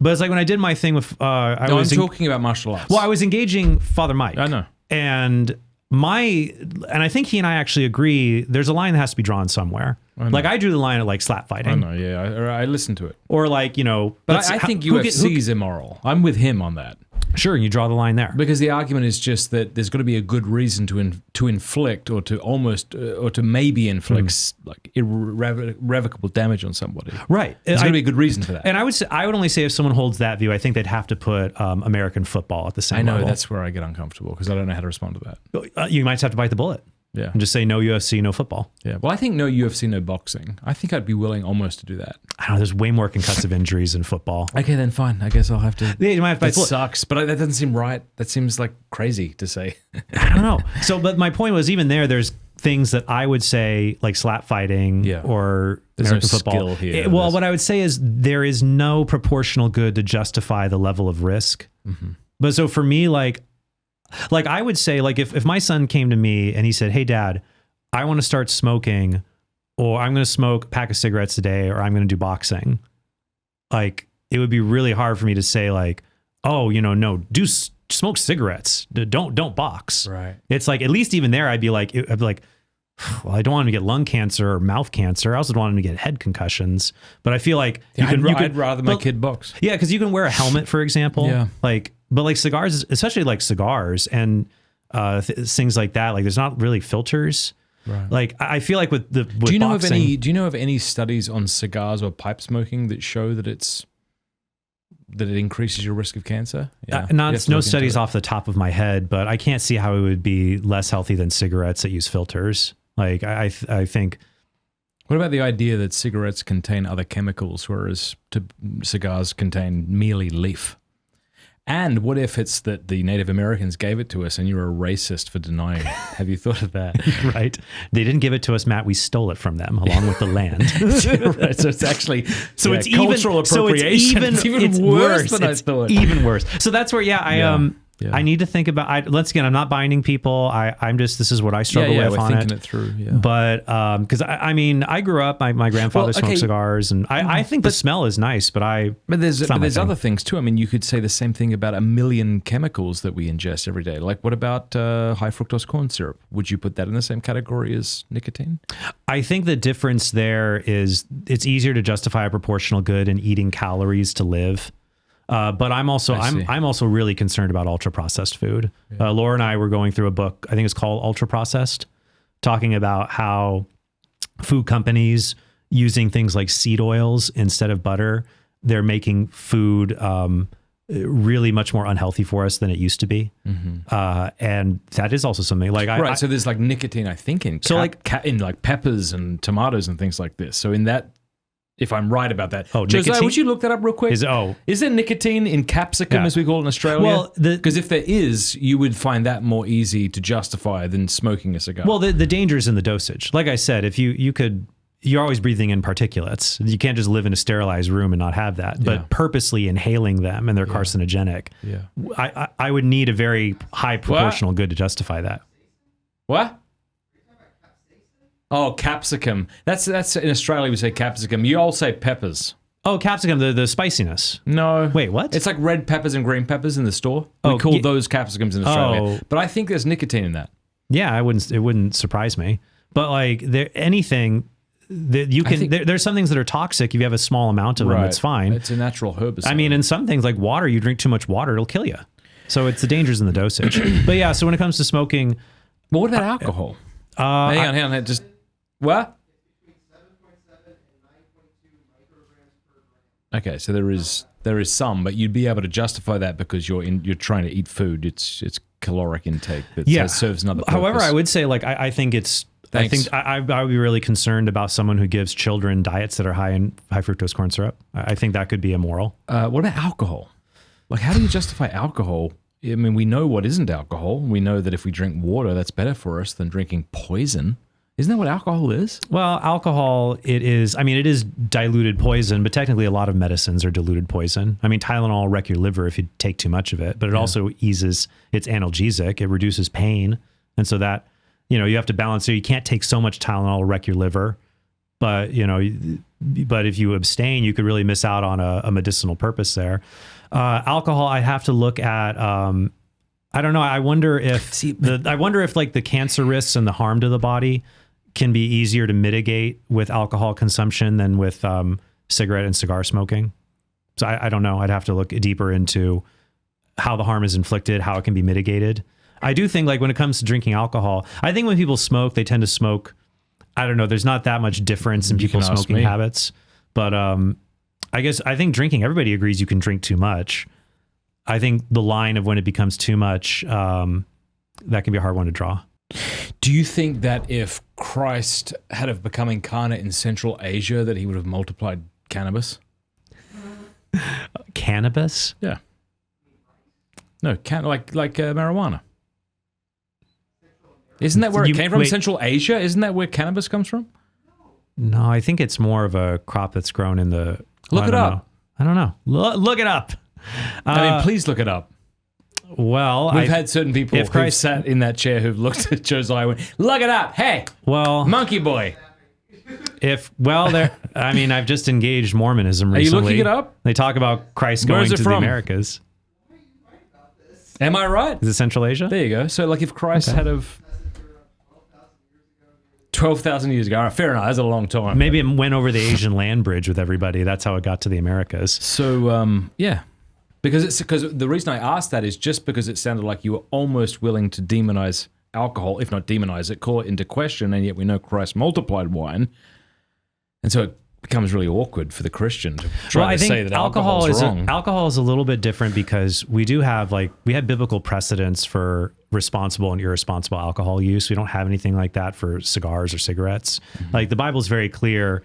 Speaker 2: But it's like when I did my thing with
Speaker 1: I'm talking about martial arts.
Speaker 2: Well, I was engaging Father Mike.
Speaker 1: I know.
Speaker 2: And I think he and I actually agree. There's a line that has to be drawn somewhere. Like I drew the line at like slap fighting.
Speaker 1: I know, yeah. I listened to it.
Speaker 2: Or like,
Speaker 1: But I think UFC is immoral. I'm with him on that.
Speaker 2: Sure, you draw the line there.
Speaker 1: Because the argument is just that there's got to be a good reason to inflict or to maybe inflict like irrevocable damage on somebody.
Speaker 2: Right.
Speaker 1: There's got to be a good reason for that.
Speaker 2: And I would only say if someone holds that view, I think they'd have to put American football at the same level.
Speaker 1: I know, that's where I get uncomfortable because I don't know how to respond to that.
Speaker 2: You might just have to bite the bullet.
Speaker 1: Yeah.
Speaker 2: And just say no UFC, no football.
Speaker 1: Yeah. Well, I think no UFC, no boxing. I think I'd be willing almost to do that.
Speaker 2: I don't know. There's way more concussive injuries in football.
Speaker 1: Okay, then fine. I guess I'll have to.
Speaker 2: Yeah, you might have to bite
Speaker 1: That sucks, but that doesn't seem right. That seems like crazy to say.
Speaker 2: I don't know. So, but my point was, even there's things that I would say like slap fighting or
Speaker 1: there's
Speaker 2: American
Speaker 1: no
Speaker 2: football.
Speaker 1: skill here.
Speaker 2: What I would say is there is no proportional good to justify the level of risk. Mm-hmm. But so for me, like I would say, like if my son came to me and he said, "Hey, Dad, I want to start smoking, or I'm going to smoke a pack of cigarettes a day, or I'm going to do boxing," like it would be really hard for me to say like, "Oh, no, smoke cigarettes. Don't box."
Speaker 1: Right.
Speaker 2: It's like, at least even there, I'd be like, well, I don't want him to get lung cancer or mouth cancer. I also don't want him to get head concussions. But I feel like
Speaker 1: I'd rather my kid box.
Speaker 2: Yeah, because you can wear a helmet, for example.
Speaker 1: Yeah.
Speaker 2: But like cigars, especially like cigars and things like that, like there's not really filters. Right. Like I feel like with boxing,
Speaker 1: do you know of any studies on cigars or pipe smoking that show that it increases your risk of cancer? Yeah.
Speaker 2: No studies off the top of my head, but I can't see how it would be less healthy than cigarettes that use filters. Like I think.
Speaker 1: What about the idea that cigarettes contain other chemicals, whereas cigars contain merely leaf? And what if it's that the Native Americans gave it to us and you're a racist for denying it? Have you thought of that?
Speaker 2: Right. They didn't give it to us, Matt. We stole it from them along with the land.
Speaker 1: Right. So it's actually it's cultural appropriation.
Speaker 2: It's
Speaker 1: even worse than I thought.
Speaker 2: Even worse. So that's where, I need to think about. Once again, I'm not binding people. This is what I struggle with on
Speaker 1: thinking it through. Yeah.
Speaker 2: But because I grew up. My grandfather smoked cigars, and I think the smell is nice. But there's
Speaker 1: other things too. I mean, you could say the same thing about a million chemicals that we ingest every day. Like, what about high fructose corn syrup? Would you put that in the same category as nicotine?
Speaker 2: I think the difference there is it's easier to justify a proportional good in eating calories to live. But I'm also really concerned about ultra processed food. Yeah. Laura and I were going through a book, I think it's called Ultra Processed, talking about how food companies using things like seed oils instead of butter, they're making food really much more unhealthy for us than it used to be. Mm-hmm. And that is also something like
Speaker 1: so there's like nicotine, I think, in peppers and tomatoes and things like this. So in that. If I'm right about that.
Speaker 2: Oh,
Speaker 1: Josiah,
Speaker 2: nicotine?
Speaker 1: would you look that up real quick? Is there nicotine in capsicum, as we call it in Australia?
Speaker 2: Well,
Speaker 1: because if there is, you would find that more easy to justify than smoking a cigar.
Speaker 2: Well, the danger is in the dosage. Like I said, if you're always breathing in particulates. You can't just live in a sterilized room and not have that. But purposely inhaling them and they're carcinogenic. Yeah. I would need a very high proportional good to justify that.
Speaker 1: What? Oh, capsicum. That's in Australia we say capsicum. You all say peppers.
Speaker 2: Oh, capsicum, the spiciness.
Speaker 1: No.
Speaker 2: Wait, what?
Speaker 1: It's like red peppers and green peppers in the store. We call those capsicums in Australia. But I think there's nicotine in that.
Speaker 2: Yeah, it wouldn't surprise me. But like anything that you can there's some things that are toxic. If you have a small amount of them, it's fine.
Speaker 1: It's a natural herbicide.
Speaker 2: I mean, in some things like water, you drink too much water, it'll kill you. So it's the dangers in the dosage. But yeah, so when it comes to smoking,
Speaker 1: well, what about alcohol? Hang on. Just what? Okay, so there is some, but you'd be able to justify that because you're trying to eat food. It's caloric intake that serves another purpose.
Speaker 2: However, I would say I think it's.
Speaker 1: Thanks.
Speaker 2: I would be really concerned about someone who gives children diets that are high in high fructose corn syrup. I think that could be immoral.
Speaker 1: What about alcohol? Like, how do you justify alcohol? I mean, we know what isn't alcohol. We know that if we drink water, that's better for us than drinking poison. Isn't that what alcohol is?
Speaker 2: Well, alcohol, it is diluted poison, but technically a lot of medicines are diluted poison. I mean, Tylenol will wreck your liver if you take too much of it, but it also eases, it's analgesic, it reduces pain. And so that, you have to balance. So you can't take so much Tylenol to wreck your liver, but, but if you abstain, you could really miss out on a medicinal purpose there. Alcohol, I have to look at, I don't know. I wonder if like the cancer risks and the harm to the body can be easier to mitigate with alcohol consumption than with cigarette and cigar smoking. So I don't know. I'd have to look deeper into how the harm is inflicted, how it can be mitigated. I do think like when it comes to drinking alcohol, I think when people smoke, they tend to smoke. I don't know. There's not that much difference in people's smoking habits, but I think drinking, everybody agrees you can drink too much. I think the line of when it becomes too much, that can be a hard one to draw.
Speaker 1: Do you think that if Christ had have become incarnate in Central Asia, that he would have multiplied cannabis?
Speaker 2: Cannabis?
Speaker 1: Yeah. No, like marijuana. Isn't that where it came from? Central Asia? Isn't that where cannabis comes from?
Speaker 2: No, I think it's more of a crop that's grown in the...
Speaker 1: Look it up.
Speaker 2: I don't know. Look it up.
Speaker 1: I mean, please look it up.
Speaker 2: Well,
Speaker 1: we've had certain people who've sat in that chair who've looked at Josiah and went, look it up. Hey, monkey boy.
Speaker 2: I've just engaged Mormonism recently.
Speaker 1: Are you looking it up?
Speaker 2: They talk about Christ going to the Americas.
Speaker 1: Am I right?
Speaker 2: Is it Central Asia?
Speaker 1: There you go. So like if Christ had of 12,000 years ago. All right, fair enough. That's a long time.
Speaker 2: Maybe it went over the Asian land bridge with everybody. That's how it got to the Americas.
Speaker 1: So, yeah. Because the reason I asked that is just because it sounded like you were almost willing to demonize alcohol, if not demonize it, call it into question, and yet we know Christ multiplied wine. And so it becomes really awkward for the Christian to try to say that alcohol is wrong.
Speaker 2: Alcohol is a little bit different because we have biblical precedents for responsible and irresponsible alcohol use. We don't have anything like that for cigars or cigarettes. Mm-hmm. Like the Bible is very clear.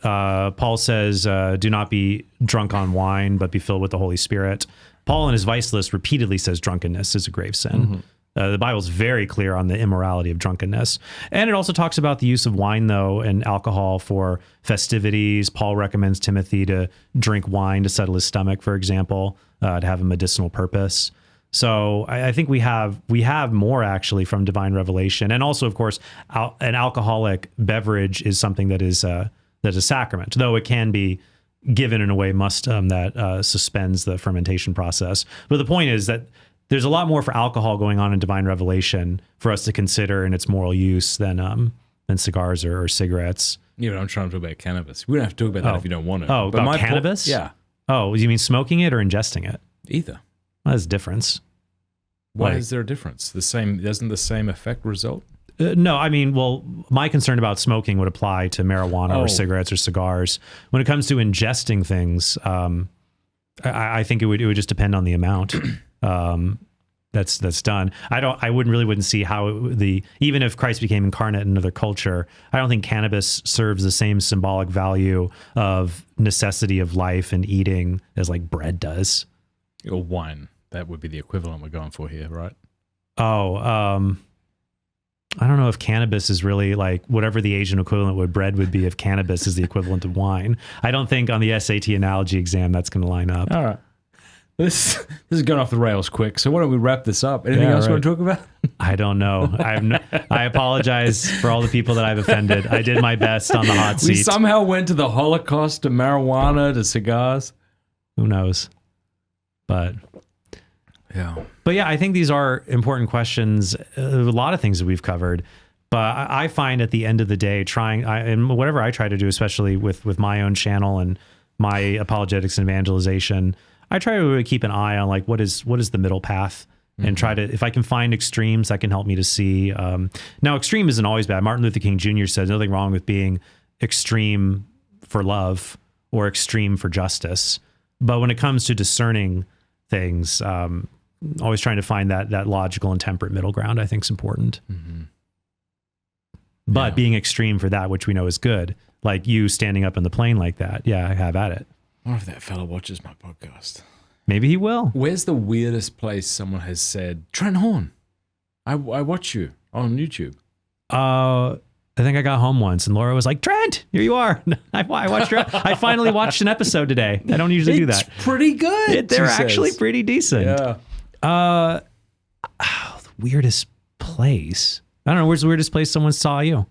Speaker 2: Paul says, do not be drunk on wine, but be filled with the Holy Spirit. Paul in his vice list repeatedly says drunkenness is a grave sin. Mm-hmm. The Bible's very clear on the immorality of drunkenness. And it also talks about the use of wine, though, and alcohol for festivities. Paul recommends Timothy to drink wine to settle his stomach, for example, to have a medicinal purpose. So I think we have more actually from divine revelation. And also, of course, an alcoholic beverage is something that is a sacrament, though it can be given in a way that suspends the fermentation process. But the point is that there's a lot more for alcohol going on in divine revelation for us to consider in its moral use than cigars or cigarettes.
Speaker 1: Yeah, but I'm trying to talk about cannabis. We don't have to talk about that if you don't want to.
Speaker 2: Oh, but about cannabis?
Speaker 1: Yeah.
Speaker 2: Oh, you mean smoking it or ingesting it?
Speaker 1: Either.
Speaker 2: Well, there's a difference.
Speaker 1: Why is there a difference? Doesn't the same effect result?
Speaker 2: No, I mean, well, my concern about smoking would apply to marijuana or cigarettes or cigars. When it comes to ingesting things, I think it would just depend on the amount that's done. I wouldn't see how even if Christ became incarnate in another culture, I don't think cannabis serves the same symbolic value of necessity of life and eating as like bread does.
Speaker 1: Or wine. That would be the equivalent we're going for here, right?
Speaker 2: I don't know if cannabis is really like whatever the Asian equivalent bread would be if cannabis is the equivalent of wine. I don't think on the SAT analogy exam that's going to line up.
Speaker 1: All right. This is going off the rails quick. So why don't we wrap this up? Anything else you want to talk about?
Speaker 2: I don't know. I apologize for all the people that I've offended. I did my best on the hot seat.
Speaker 1: We somehow went to the Holocaust, to marijuana, to cigars.
Speaker 2: Who knows? But yeah, I think these are important questions. A lot of things that we've covered, but I find at the end of the day, and whatever I try to do, especially with my own channel and my apologetics and evangelization, I try to really keep an eye on like what is the middle path, and try to, if I can find extremes, that can help me to see. Now, extreme isn't always bad. Martin Luther King Jr. said nothing wrong with being extreme for love or extreme for justice, but when it comes to discerning things, always trying to find that logical and temperate middle ground, I think is important. Mm-hmm. But being extreme for that which we know is good, like you standing up in the plane like that, have at it.
Speaker 1: I wonder if that fellow watches my podcast.
Speaker 2: Maybe he will.
Speaker 1: Where's the weirdest place someone has said, Trent Horn, I watch you on YouTube?
Speaker 2: I think I got home once and Laura was like, Trent, here you are. I watched I finally watched an episode today. I don't usually do that.
Speaker 3: It's pretty good.
Speaker 2: They're actually pretty decent.
Speaker 3: Yeah.
Speaker 2: The weirdest place. I don't know. Where's the weirdest place someone saw you?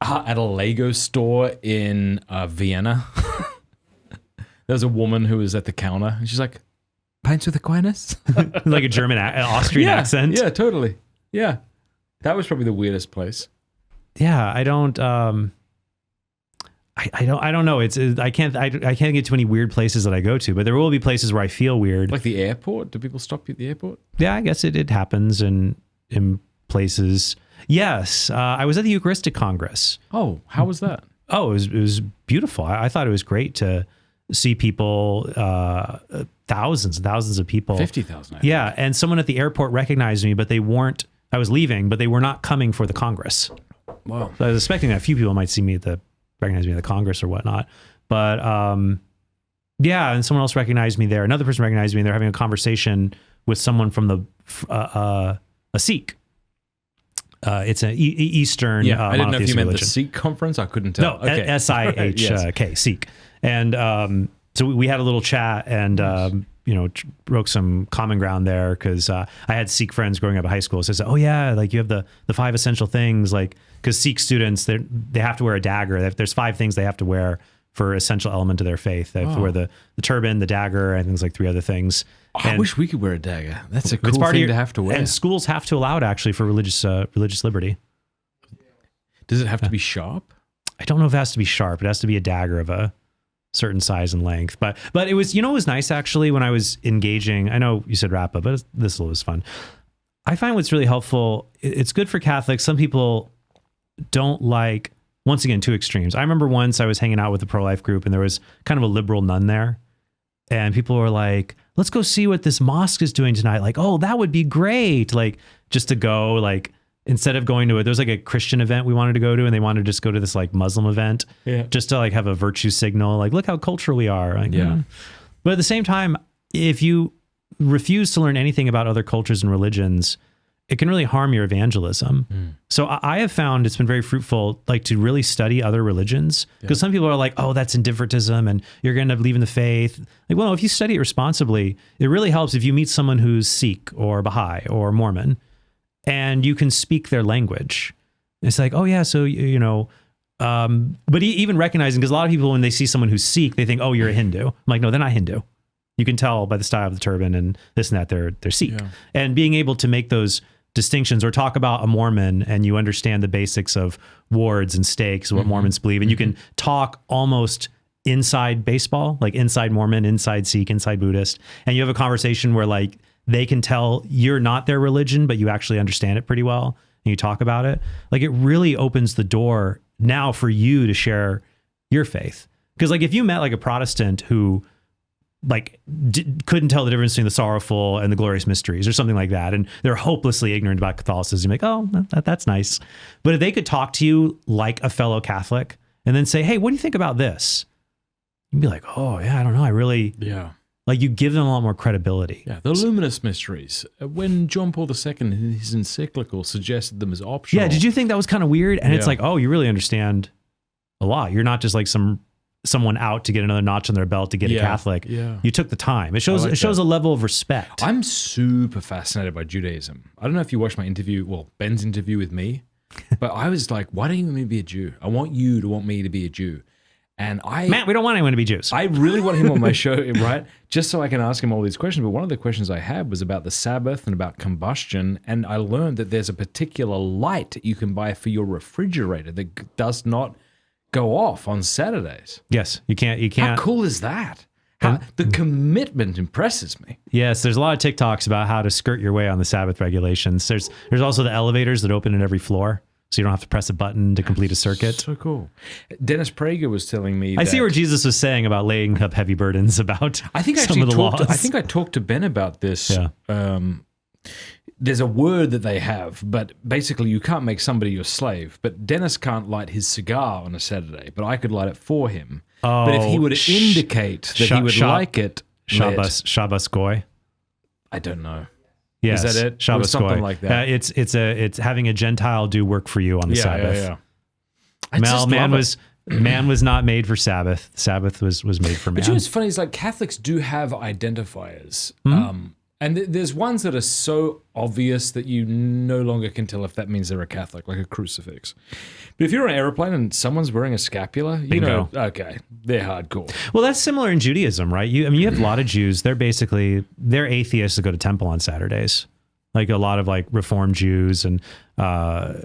Speaker 3: At a Lego store in Vienna. There was a woman who was at the counter and she's like, pints with Aquinas?
Speaker 2: Like a German, Austrian accent.
Speaker 3: Yeah, totally. Yeah. That was probably the weirdest place.
Speaker 2: Yeah, I don't know. I can't get to any weird places that I go to, but there will be places where I feel weird.
Speaker 3: Like the airport? Do people stop you at the airport?
Speaker 2: Yeah, I guess it happens in places. Yes, I was at the Eucharistic Congress.
Speaker 3: Oh, how was that?
Speaker 2: Oh, it was beautiful. I thought it was great to see people, thousands and thousands of people.
Speaker 3: 50,000.
Speaker 2: Yeah, and someone at the airport recognized me, but they weren't. I was leaving, but they were not coming for the Congress.
Speaker 3: Wow.
Speaker 2: So I was expecting that a few people might see me recognize me at the Congress or whatnot. But yeah, and someone else recognized me there. Another person recognized me and they're having a conversation with someone from a Sikh. It's an Eastern
Speaker 3: I didn't know if you meant
Speaker 2: religion.
Speaker 3: the Sikh conference. I couldn't tell.
Speaker 2: No,
Speaker 3: okay.
Speaker 2: SIHK, Sikh. And so we had a little chat and, broke some common ground there because I had Sikh friends growing up in high school. So I said, oh yeah, like you have the 5 essential things, like, because Sikh students, they have to wear a dagger. There's 5 things they have to wear for essential element to their faith. They have to wear the turban, the dagger, and things like 3 other things.
Speaker 3: I wish we could wear a dagger. That's a cool thing to have to wear.
Speaker 2: And schools have to allow it actually for religious liberty.
Speaker 3: Does it have to be sharp?
Speaker 2: I don't know if it has to be sharp. It has to be a dagger of a certain size and length. But it was, it was nice actually when I was engaging. I know you said wrap up, but this was fun. I find what's really helpful. It's good for Catholics. Some people don't like, once again, 2 extremes. I remember once I was hanging out with a pro-life group and there was kind of a liberal nun there. And people were like, let's go see what this mosque is doing tonight. Like, oh, that would be great. Like, just to go, like, instead of going to it, there was like a Christian event we wanted to go to, and they wanted to just go to this like Muslim event, just to like have a virtue signal. Like, look how cultural we are. Like, But at the same time, if you refuse to learn anything about other cultures and religions, it can really harm your evangelism. So I have found it's been very fruitful, like to really study other religions, because some people are like, oh, that's indifferentism and you're going to end up leaving the faith. Like, well, if you study it responsibly, it really helps if you meet someone who's Sikh or Baha'i or Mormon and you can speak their language. It's like, oh yeah, so, but even recognizing, because a lot of people, when they see someone who's Sikh, they think, oh, you're a Hindu. I'm like, no, they're not Hindu. You can tell by the style of the turban and this and that, they're Sikh. And being able to make those distinctions, or talk about a Mormon and you understand the basics of wards and stakes, what Mormons believe, and you can talk almost inside baseball, like inside Mormon, inside Sikh, inside Buddhist, and you have a conversation where like they can tell you're not their religion, but you actually understand it pretty well, and you talk about it. Like, it really opens the door now for you to share your faith. Because like if you met like a Protestant who like couldn't tell the difference between the sorrowful and the glorious mysteries or something like that, and they're hopelessly ignorant about Catholicism, like, oh, that's nice. But if they could talk to you like a fellow Catholic and then say, hey, what do you think about this? You'd be like, oh yeah, I don't know. I really, like, you give them a lot more credibility.
Speaker 3: Yeah, the luminous mysteries. When John Paul II in his encyclical suggested them as optional.
Speaker 2: Yeah, did you think that was kind of weird? And it's like, oh, you really understand a lot. You're not just like someone out to get another notch on their belt to get a Catholic. You took the time. It shows a level of respect.
Speaker 3: I'm super fascinated by Judaism. I don't know if you watched my interview, Ben's interview with me, but I was like, why don't you want me to be a Jew? I want you to want me to be a Jew. And Matt,
Speaker 2: we don't want anyone to be Jews.
Speaker 3: I really want him on my show, right? Just so I can ask him all these questions. But one of the questions I had was about the Sabbath and about combustion. And I learned that there's a particular light you can buy for your refrigerator that does not go off on Saturdays.
Speaker 2: Yes, you can't.
Speaker 3: How cool is that? The commitment impresses me.
Speaker 2: Yes, there's a lot of TikToks about how to skirt your way on the Sabbath regulations. There's also the elevators that open at every floor, so you don't have to press a button to complete a circuit.
Speaker 3: So cool. Dennis Prager was telling me
Speaker 2: I see where Jesus was saying about laying up heavy burdens about some of the laws.
Speaker 3: I think I talked to Ben about this. There's a word that they have, but basically you can't make somebody your slave. But Dennis can't light his cigar on a Saturday, but I could light it for him.
Speaker 2: Oh,
Speaker 3: but if he would indicate that he would like it
Speaker 2: Shabbos Goy.
Speaker 3: I don't know.
Speaker 2: Yes,
Speaker 3: is that it?
Speaker 2: Shabbos
Speaker 3: something
Speaker 2: Goy.
Speaker 3: like that.
Speaker 2: It's having a Gentile do work for you on the Sabbath. Man was not made for Sabbath. Sabbath was made for man.
Speaker 1: But you know what's funny is like Catholics do have identifiers. And there's ones that are so obvious that you no longer can tell if that means they're a Catholic, like a crucifix. But if you're on an airplane and someone's wearing a scapula, you know, okay, they're hardcore.
Speaker 2: Well, that's similar in Judaism, right? You have a lot of Jews. They're atheists that go to temple on Saturdays. Like a lot of like Reformed Jews, and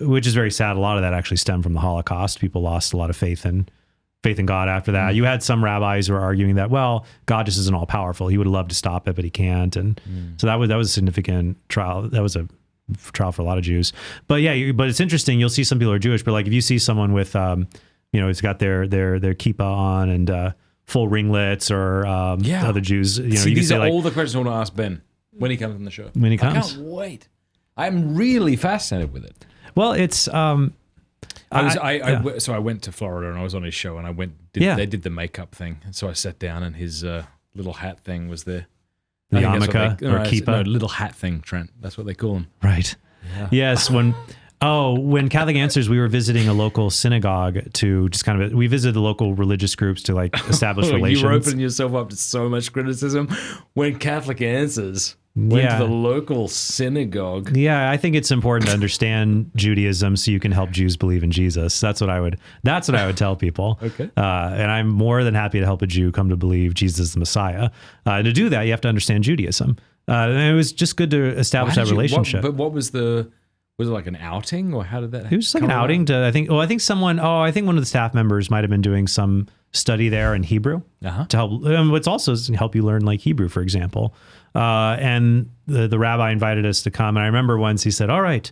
Speaker 2: which is very sad. A lot of that actually stemmed from the Holocaust. People lost a lot of faith in God after that. You had some rabbis who were arguing that, well, God just isn't all powerful. He would love to stop it, but he can't. And so that was a significant trial. That was a trial for a lot of Jews. But yeah, but it's interesting. You'll see some people are Jewish, but like if you see someone with, who's got their kippah on and full ringlets, or other Jews,
Speaker 1: See,
Speaker 2: you can
Speaker 1: these
Speaker 2: say
Speaker 1: are
Speaker 2: like,
Speaker 1: all the questions I want to ask Ben when he comes on the show.
Speaker 2: When he comes,
Speaker 1: I can't wait. I'm really fascinated with it.
Speaker 2: Well, it's.
Speaker 1: So I went to Florida and I was on his show, and they did the makeup thing. And so I sat down and his little hat thing was there.
Speaker 2: The yarmulke or kippah?
Speaker 1: No, little hat thing, Trent. That's what they call them.
Speaker 2: Right. Yeah. Yes. When Catholic Answers, we were visiting a local synagogue to just we visited the local religious groups to like establish relations.
Speaker 1: You were opening yourself up to so much criticism. When Catholic Answers went to the local synagogue.
Speaker 2: Yeah, I think it's important to understand Judaism so you can help Jews believe in Jesus. That's what I would tell people.
Speaker 1: Okay.
Speaker 2: And I'm more than happy to help a Jew come to believe Jesus is the Messiah. To do that, you have to understand Judaism. And it was just good to establish that relationship.
Speaker 1: What was it like an outing, or how did that?
Speaker 2: It was just like an outing to, I think one of the staff members might have been doing some study there in Hebrew to help. What's also is help you learn like Hebrew, for example. And the rabbi invited us to come. And I remember once he said, all right,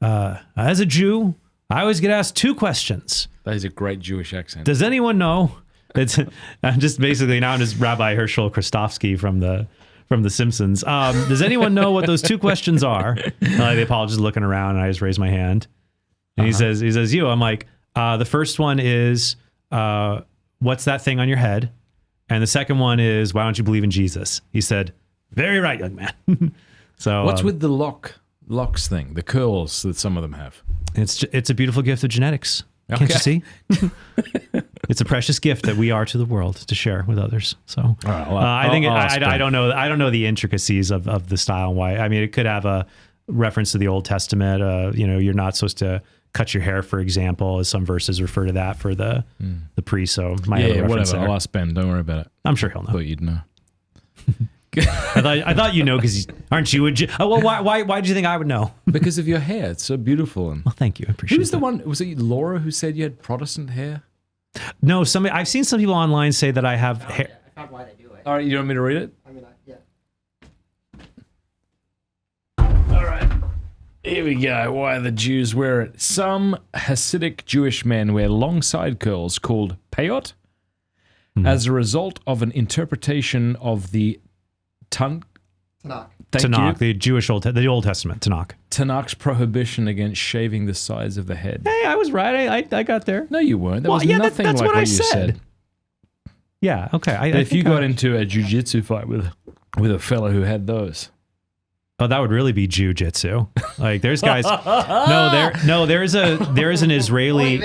Speaker 2: as a Jew, I always get asked 2 questions.
Speaker 1: That is a great Jewish accent.
Speaker 2: Does anyone know? I'm just Rabbi Herschel Kristofsky from the Simpsons. Does anyone know what those 2 questions are? The apologist is looking around, and I just raise my hand. And he says, you. I'm like, the first one is, what's that thing on your head? And the second one is, why don't you believe in Jesus? He said, very right, young man. So
Speaker 1: what's with the locks thing, the curls that some of them have?
Speaker 2: It's a beautiful gift of genetics. Can't you see? It's a precious gift that we are to the world to share with others. So I don't know the intricacies of the style and why. I mean, it could have a reference to the Old Testament. You're not supposed to cut your hair, for example, as some verses refer to that for the priest. So might have a reference
Speaker 1: whatever.
Speaker 2: there.
Speaker 1: I'll ask Ben. Don't worry about it.
Speaker 2: I'm sure he'll know.
Speaker 1: Thought you'd know.
Speaker 2: I thought because aren't you? Why do you think I would know?
Speaker 1: Because of your hair, it's so beautiful. And
Speaker 2: well, thank you. I appreciate.
Speaker 1: Who's the one? Was it Laura who said you had Protestant hair?
Speaker 2: No, I've seen some people online say that I have hair.
Speaker 4: Yeah, I found why they do it.
Speaker 1: All right, you want me to read it?
Speaker 4: I mean, yeah.
Speaker 1: All right. Here we go. Why the Jews wear it. Some Hasidic Jewish men wear long side curls called peyot as a result of an interpretation of the Tanakh,
Speaker 2: the Old Testament, Tanakh.
Speaker 1: Tannakh's prohibition against shaving the sides of the head.
Speaker 2: Hey, I was right. I got there.
Speaker 1: No, you weren't. That was nothing
Speaker 2: that's
Speaker 1: like
Speaker 2: what I
Speaker 1: you said.
Speaker 2: Yeah, okay.
Speaker 1: If you got into a jiu-jitsu fight with a fellow who had those.
Speaker 2: Oh, that would really be jiu-jitsu. Like there's guys. There is an Israeli.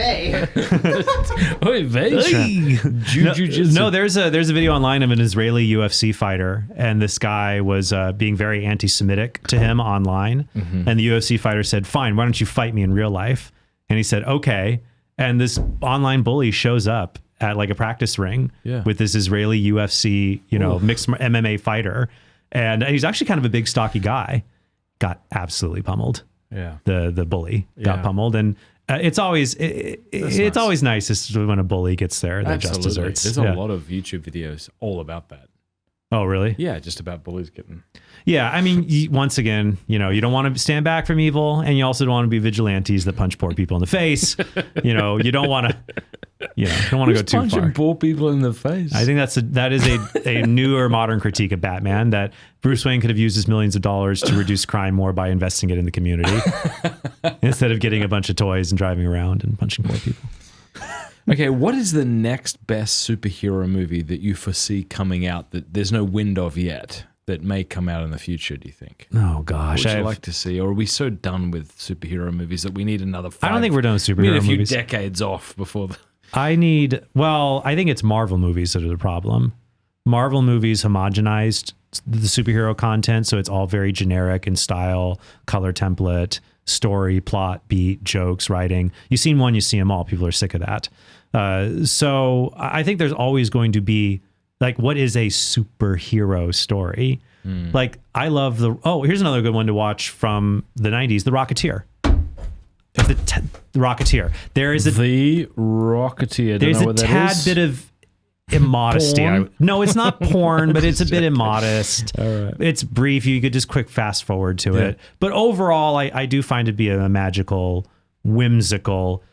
Speaker 1: Jiu-jitsu.
Speaker 2: No, there's a video online of an Israeli UFC fighter, and this guy was being very anti-Semitic to him online. And the UFC fighter said, "Fine, why don't you fight me in real life?" And he said, "Okay." And this online bully shows up at like a practice ring with this Israeli UFC, mixed MMA fighter. And he's actually kind of a big, stocky guy. Got absolutely pummeled.
Speaker 1: Yeah,
Speaker 2: the bully got pummeled, and it's always nice when a bully gets their just desserts.
Speaker 1: There's a lot of YouTube videos all about that.
Speaker 2: Oh, really?
Speaker 1: Yeah, just about bullies getting.
Speaker 2: Yeah, I mean, once again, you don't want to stand back from evil, and you also don't want to be vigilantes that punch poor people in the face. You don't want to. Don't want to go too far.
Speaker 1: Punching poor people in the face.
Speaker 2: I think that is a newer modern critique of Batman, that Bruce Wayne could have used his millions of dollars to reduce crime more by investing it in the community instead of getting a bunch of toys and driving around and punching poor people.
Speaker 1: Okay, what is the next best superhero movie that you foresee coming out that there's no wind of yet? that may come out in the future, do you think?
Speaker 2: Oh
Speaker 1: What
Speaker 2: gosh,
Speaker 1: would you like to see? Or are we so done with superhero movies that we need another 5?
Speaker 2: I don't think we're done with
Speaker 1: we need
Speaker 2: superhero
Speaker 1: a few
Speaker 2: movies.
Speaker 1: decades off before the...
Speaker 2: I think it's Marvel movies that are the problem. Marvel movies homogenized the superhero content, so it's all very generic in style, color template, story, plot, beat, jokes, writing. You've seen one, you see them all. People are sick of that. So I think there's always going to be, like, what is a superhero story? Like, I love here's another good one to watch from the 90s, The Rocketeer. The Rocketeer. There is
Speaker 1: The Rocketeer.
Speaker 2: there's a tad bit of immodesty.
Speaker 1: Porn?
Speaker 2: No, it's not porn, but it's a bit immodest.
Speaker 1: All right.
Speaker 2: It's brief. You could just quick fast forward to it. But overall, I do find it to be a magical, whimsical,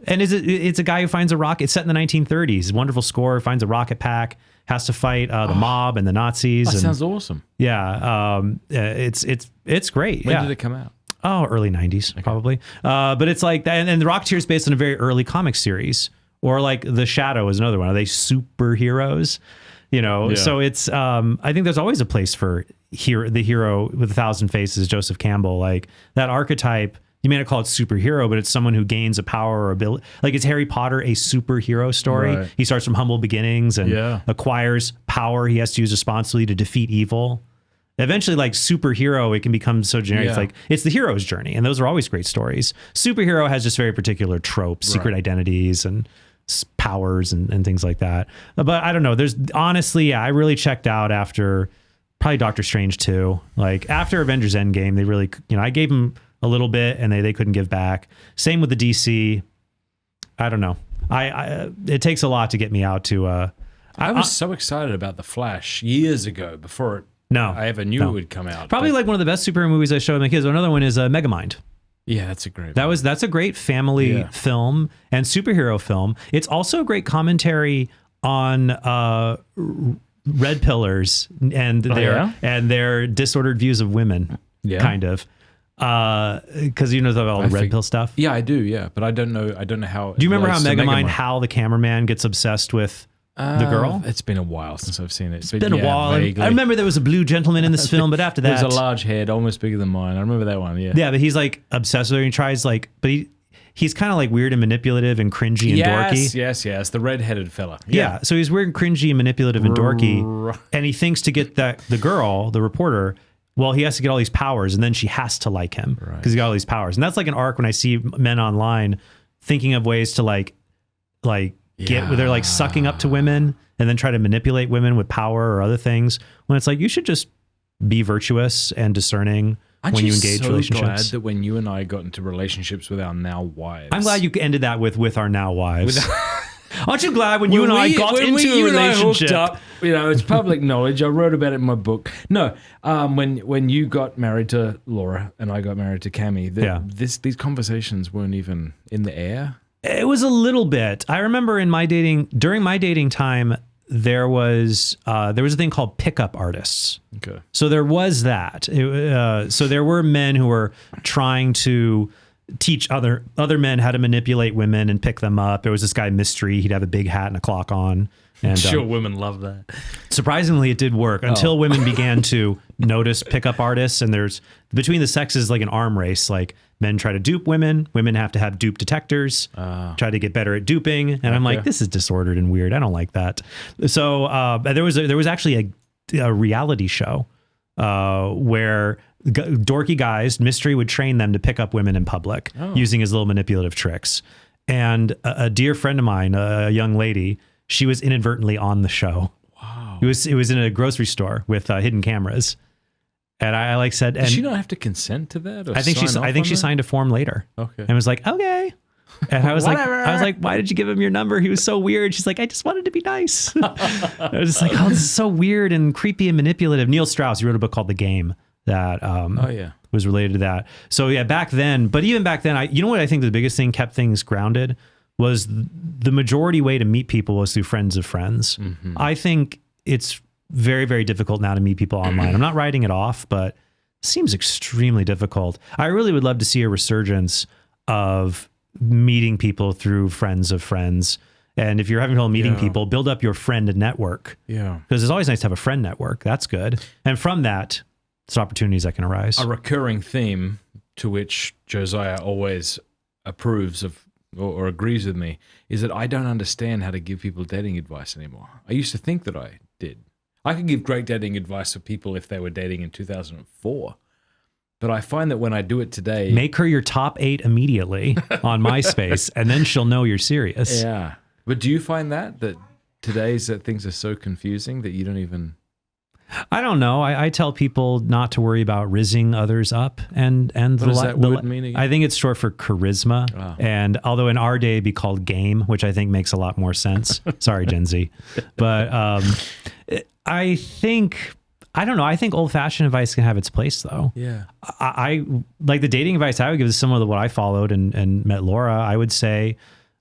Speaker 2: and it's a guy who finds a rocket. It's set in the 1930s. Wonderful score. Finds a rocket pack. Has to fight the mob and the Nazis.
Speaker 1: That
Speaker 2: and,
Speaker 1: sounds awesome.
Speaker 2: yeah, it's great.
Speaker 1: When
Speaker 2: yeah.
Speaker 1: did it come out?
Speaker 2: Oh, early 90s, probably. But it's like that. And The Rocketeer is based on a very early comic series. Or like The Shadow is another one. Are they superheroes? You know,
Speaker 1: Yeah.
Speaker 2: so it's, I think there's always a place for the hero with 1,000 faces, Joseph Campbell. Like that archetype, you may not call it superhero, but it's someone who gains a power or ability. Like, is Harry Potter a superhero story?
Speaker 1: Right.
Speaker 2: He starts from humble beginnings and acquires power he has to use responsibly to defeat evil. Eventually, like superhero, it can become so generic.
Speaker 1: Yeah.
Speaker 2: It's like, it's the hero's journey. And those are always great stories. Superhero has just very particular tropes, secret identities and powers and things like that. But I don't know. There's honestly, I really checked out after probably Doctor Strange 2. Like after Avengers Endgame, they really, I gave them a little bit and they couldn't give back. Same with the DC. I don't know. It takes a lot to get me out to,
Speaker 1: I was so excited about The Flash years ago before I ever knew it would come out.
Speaker 2: Probably like one of the best superhero movies I showed my kids. Another one is Megamind.
Speaker 1: Yeah, that's a great
Speaker 2: That's a great family film and superhero film. It's also a great commentary on red pillars and their disordered views of women. Yeah. Kind of. Because all the red pill stuff.
Speaker 1: Yeah, I do. Yeah, but I don't know how.
Speaker 2: Do you remember how Megamind, how the cameraman gets obsessed with the girl?
Speaker 1: It's been a while since I've seen it.
Speaker 2: It's been a while. I remember there was a blue gentleman in this film, but after that,
Speaker 1: there's a large head, almost bigger than mine. I remember that one. Yeah.
Speaker 2: Yeah, but he's like obsessed with her. And he tries but he's kind of like weird and manipulative and cringy and dorky.
Speaker 1: Yes. The red-headed fella.
Speaker 2: Yeah. So he's weird and cringy and manipulative and dorky, and he thinks to get the girl, the reporter. Well, he has to get all these powers, and then she has to like him because he got all these powers. And that's like an arc when I see men online thinking of ways to get where they're like sucking up to women and then try to manipulate women with power or other things. When it's like, you should just be virtuous and discerning when you engage relationships.
Speaker 1: I'm glad that when you and I got into relationships with our now wives.
Speaker 2: I'm glad you ended that with our now wives. Aren't you glad when you and I got into a relationship?
Speaker 1: Up, it's public knowledge. I wrote about it in my book. No, when you got married to Laura and I got married to Cammie, these conversations weren't even in the air.
Speaker 2: It was a little bit. I remember during my dating time, there was a thing called pickup artists.
Speaker 1: Okay.
Speaker 2: So there was that. So there were men who were trying to teach other men how to manipulate women and pick them up. There was this guy Mystery. He'd have a big hat and a clock on. And
Speaker 1: sure, women love that.
Speaker 2: Surprisingly, it did work until women began to notice pickup artists. And there's between the sexes like an arm race. Like men try to dupe women. Women have to have dupe detectors. Try to get better at duping. And I'm like, this is disordered and weird. I don't like that. So there was actually a reality show where dorky guys, Mystery would train them to pick up women in public using his little manipulative tricks. And a dear friend of mine, a young lady, she was inadvertently on the show.
Speaker 1: Wow.
Speaker 2: It was in a grocery store with hidden cameras. And I said,
Speaker 1: did she not have to consent to that? Or
Speaker 2: I think she signed a form later.
Speaker 1: Okay.
Speaker 2: And was like, okay. And I was like, why did you give him your number? He was so weird. She's like, I just wanted to be nice. I was just like, oh, this is so weird and creepy and manipulative. Neil Strauss, he wrote a book called The Game that was related to that. So yeah, back then, but even back then, you know what I think the biggest thing kept things grounded was the majority way to meet people was through friends of friends. Mm-hmm. I think it's very, very difficult now to meet people online. I'm not writing it off, but it seems extremely difficult. I really would love to see a resurgence of meeting people through friends of friends And if you're having trouble meeting
Speaker 1: Yeah.
Speaker 2: people, build up your friend network.
Speaker 1: Yeah.
Speaker 2: Because it's always nice to have a friend network. That's good. And from that, there's opportunities that can arise.
Speaker 1: A recurring theme to which Josiah always approves of or agrees with me is that I don't understand how to give people dating advice anymore. I used to think that I did. I could give great dating advice for people if they were dating in 2004. But I find that when I do it today...
Speaker 2: Make her your top 8 immediately on MySpace, and then she'll know you're serious.
Speaker 1: Yeah. But do you find that today's that things are so confusing that you don't even...
Speaker 2: I don't know. I tell people not to worry about rizzing others up, and
Speaker 1: What does that word mean again?
Speaker 2: I think it's short for charisma.
Speaker 1: Ah.
Speaker 2: And although in our day it'd be called game, which I think makes a lot more sense. Sorry, Gen Z, but I think I think old fashioned advice can have its place though.
Speaker 1: Yeah.
Speaker 2: I like the dating advice I would give is similar to what I followed and met Laura. I would say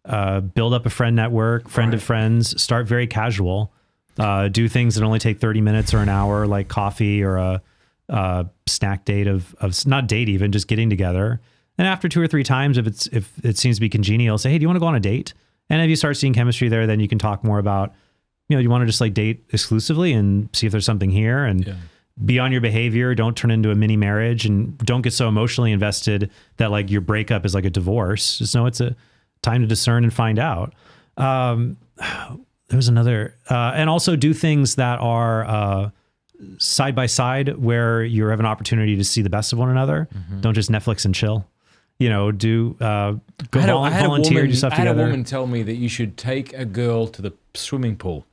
Speaker 2: build up a friend network, friend of friends, start very casual. Do things that only take 30 minutes or an hour, like coffee or a snack date of not date even, just getting together. And after 2 or 3 times, if it seems to be congenial, say, hey, do you want to go on a date? And if you start seeing chemistry there, then you can talk more about, you want to just like date exclusively and see if there's something here and be on your behavior. Don't turn into a mini marriage and don't get so emotionally invested that like your breakup is like a divorce. Just know it's a time to discern and find out. There's another, and also do things that are side by side where you have an opportunity to see the best of one another. Don't just Netflix and chill. Do go volunteer, do stuff
Speaker 1: I had
Speaker 2: together.
Speaker 1: a woman tell me that you should take a girl to the swimming pool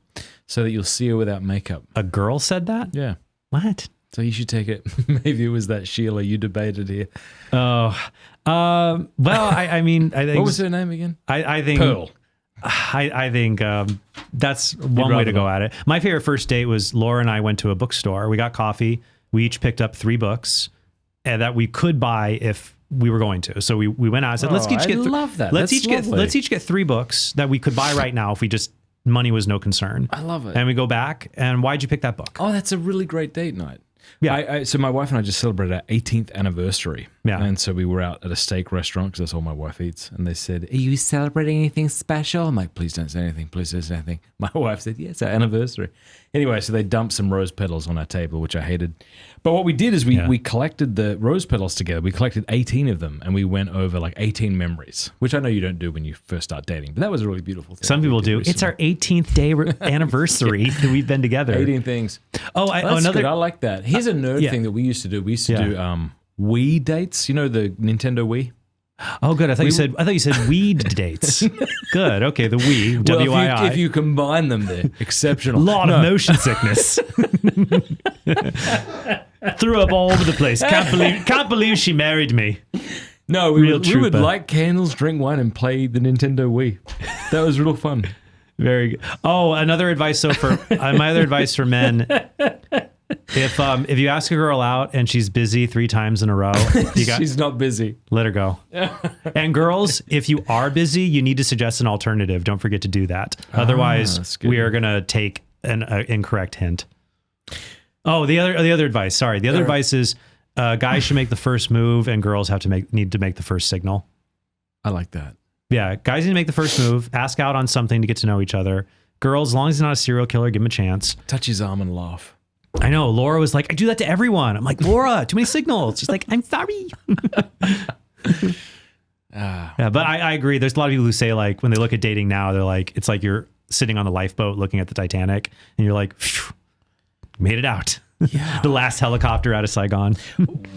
Speaker 1: so that you'll see her without makeup.
Speaker 2: A girl said that?
Speaker 1: Yeah.
Speaker 2: What?
Speaker 1: So you should take it. Maybe it was that Sheila you debated here.
Speaker 2: Oh, well, I mean, I think
Speaker 1: What was her name again?
Speaker 2: I think
Speaker 1: Pearl.
Speaker 2: I think that's one way to go at it. My favorite first date was Laura and I went to a bookstore. We got coffee. We each picked up 3 books and that we could buy if we were going to. So we went out and said, let's each get
Speaker 1: love that.
Speaker 2: Let's
Speaker 1: That's lovely.
Speaker 2: let's each get 3 books that we could buy right now if we just money was no concern.
Speaker 1: I love it.
Speaker 2: And we go back and why'd you pick that book?
Speaker 1: Oh, that's a really great date night.
Speaker 2: Yeah.
Speaker 1: So my wife and I just celebrated our 18th anniversary.
Speaker 2: Yeah.
Speaker 1: And so we were out at a steak restaurant because that's all my wife eats. And they said, are you celebrating anything special? I'm like, please don't say anything. Please don't say anything. My wife said, yeah, it's our anniversary. Anyway, so they dumped some rose petals on our table, which I hated. But what we did is we collected the rose petals together. We collected 18 of them and we went over like 18 memories, which I know you don't do when you first start dating. But that was a really beautiful thing.
Speaker 2: Some people do. It's our 18th day anniversary that we've been together.
Speaker 1: 18 things.
Speaker 2: Oh,
Speaker 1: That's
Speaker 2: another.
Speaker 1: good. I like that. Here's a nerd thing that we used to do. We used to do Wii dates. You know the Nintendo Wii?
Speaker 2: Oh, good. I thought you said weed dates. Good. Okay, the Wii.
Speaker 1: Well,
Speaker 2: W-I-I.
Speaker 1: if you combine them, they're exceptional.
Speaker 2: Lot of motion sickness. Threw up all over the place. Can't believe she married me.
Speaker 1: No, we would
Speaker 2: trooper.
Speaker 1: light candles, drink wine, and play the Nintendo Wii. That was real fun.
Speaker 2: Very good. Oh, another advice. So for my other advice for men, if you ask a girl out and she's busy 3 times in a row,
Speaker 1: She's not busy.
Speaker 2: let her go. And girls, if you are busy, you need to suggest an alternative. Don't forget to do that. Otherwise,
Speaker 1: that's good.
Speaker 2: we are going to take an incorrect hint. Oh, the other advice. Sorry, the other advice is guys should make the first move, and girls need to make the first signal.
Speaker 1: I like that.
Speaker 2: Yeah, guys need to make the first move. Ask out on something to get to know each other. Girls, as long as he's not a serial killer, give him a chance.
Speaker 1: Touch his arm and laugh.
Speaker 2: I know. Laura was like, I do that to everyone. I'm like, Laura, too many signals. She's like, I'm sorry. Yeah, but I agree. There's a lot of people who say like when they look at dating now, they're like, it's like you're sitting on the lifeboat looking at the Titanic and you're like, phew, made it out. Yeah. The last helicopter out of Saigon.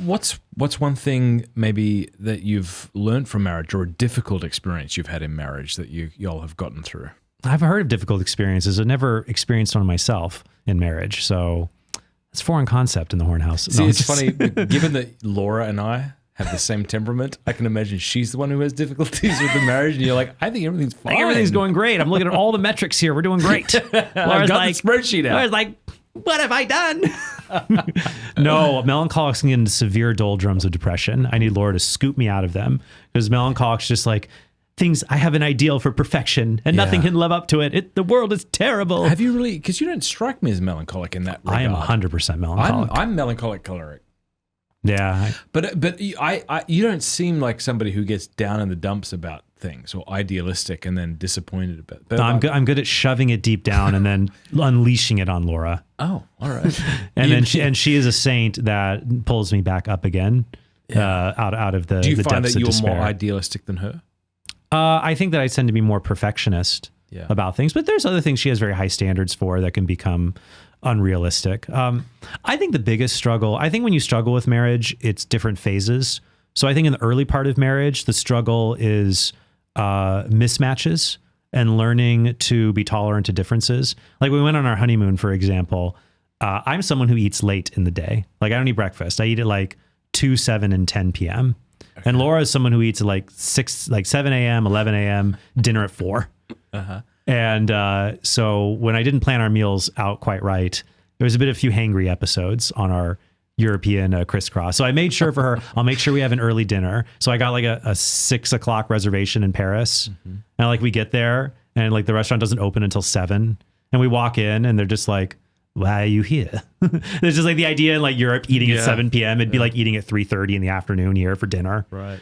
Speaker 1: What's one thing maybe that you've learned from marriage or a difficult experience you've had in marriage that y'all have gotten through?
Speaker 2: I've heard of difficult experiences. I've never experienced one myself in marriage. So it's a foreign concept in the Horn House.
Speaker 1: See,
Speaker 2: No,
Speaker 1: it's funny, given that Laura and I have the same temperament, I can imagine she's the one who has difficulties with the marriage, and you're like, I think everything's fine.
Speaker 2: I think everything's going great. I'm looking at all the metrics here. We're doing great.
Speaker 1: I've got the spreadsheet out.
Speaker 2: Laura's like, what have I done? No, melancholics can get into severe doldrums of depression. I need Laura to scoop me out of them because melancholics just like things. I have an ideal for perfection and nothing can live up to it. The world is terrible.
Speaker 1: Have you really? Because you don't strike me as melancholic in that regard.
Speaker 2: I am 100% melancholic.
Speaker 1: I'm melancholic choleric.
Speaker 2: Yeah.
Speaker 1: But you don't seem like somebody who gets down in the dumps about things, or idealistic and then disappointed about.
Speaker 2: No, I'm good at shoving it deep down and then unleashing it on Laura.
Speaker 1: Oh, all right.
Speaker 2: And then she is a saint that pulls me back up again out of the.
Speaker 1: Do you
Speaker 2: the
Speaker 1: find
Speaker 2: depths
Speaker 1: that
Speaker 2: of
Speaker 1: you're
Speaker 2: despair.
Speaker 1: more idealistic than her?
Speaker 2: I think that I tend to be more perfectionist
Speaker 1: Yeah.
Speaker 2: about things, but there's other things she has very high standards for that can become unrealistic. I think the biggest struggle, I think when you struggle with marriage, it's different phases. So I think in the early part of marriage, the struggle is mismatches and learning to be tolerant to differences. Like we went on our honeymoon, for example. I'm someone who eats late in the day. Like I don't eat breakfast. I eat at like 2, 7, and 10 p.m. Okay. And Laura is someone who eats at like 7 a.m., 11 a.m., dinner at 4.
Speaker 1: Uh-huh.
Speaker 2: And so when I didn't plan our meals out quite right, there was a few hangry episodes on our European crisscross. So I made sure for her, I'll make sure we have an early dinner. So I got like a 6 o'clock reservation in Paris. Mm-hmm. And like we get there and like the restaurant doesn't open until 7. And we walk in and they're just like, why are you here? There's just like the idea in like Europe eating at 7 p.m. It'd be like eating at 3:30 in the afternoon here for dinner.
Speaker 1: Right.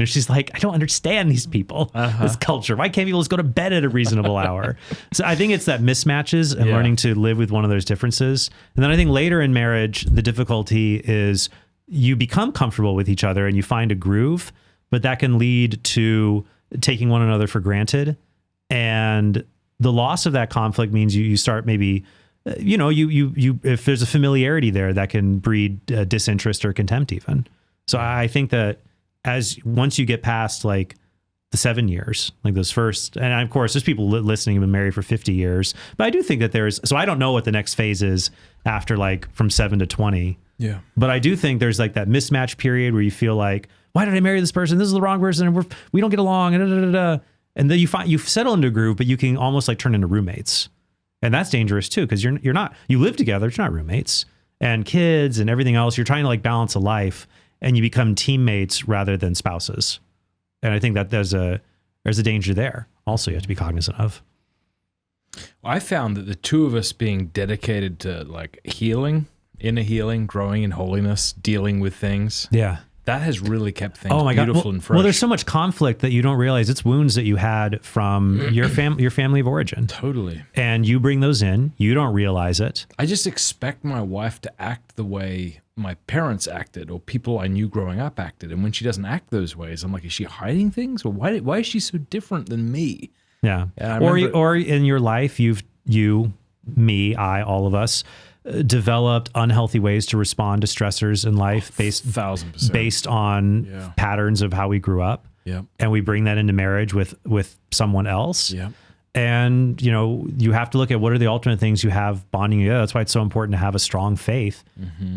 Speaker 2: She's like, I don't understand these people, this culture. Why can't people just go to bed at a reasonable hour? So I think it's that mismatches and learning to live with one of those differences. And then I think later in marriage, the difficulty is you become comfortable with each other and you find a groove, but that can lead to taking one another for granted. And the loss of that conflict means you start maybe, you if there's a familiarity there that can breed disinterest or contempt even. So I think that once you get past like the 7 years, like those first, and of course there's people listening who've been married for 50 years, but I do think that so I don't know what the next phase is after like from 7 to 20.
Speaker 1: Yeah.
Speaker 2: But I do think there's like that mismatch period where you feel like, why did I marry this person? This is the wrong person. And we don't get along. And then you settle into a groove, but you can almost like turn into roommates. And that's dangerous too, because you live together, but you're not roommates, and kids and everything else. You're trying to like balance a life, and you become teammates rather than spouses. And I think that there's a danger there. Also, you have to be cognizant of.
Speaker 1: I found that the two of us being dedicated to like healing, inner healing, growing in holiness, dealing with things.
Speaker 2: Yeah.
Speaker 1: That has really kept things
Speaker 2: God.
Speaker 1: beautiful and fresh.
Speaker 2: Well, there's so much conflict that you don't realize it's wounds that you had from your family of origin.
Speaker 1: Totally.
Speaker 2: And you bring those in. You don't realize it.
Speaker 1: I just expect my wife to act the way my parents acted or people I knew growing up acted. And when she doesn't act those ways, I'm like, is she hiding things? Or why is she so different than me?
Speaker 2: Yeah. Or in your life, me, all of us, developed unhealthy ways to respond to stressors in life based
Speaker 1: 1,000%
Speaker 2: based on patterns of how we grew up.
Speaker 1: Yeah.
Speaker 2: And we bring that into marriage with someone else.
Speaker 1: Yeah.
Speaker 2: And, you have to look at what are the ultimate things you have bonding you together. That's why it's so important to have a strong faith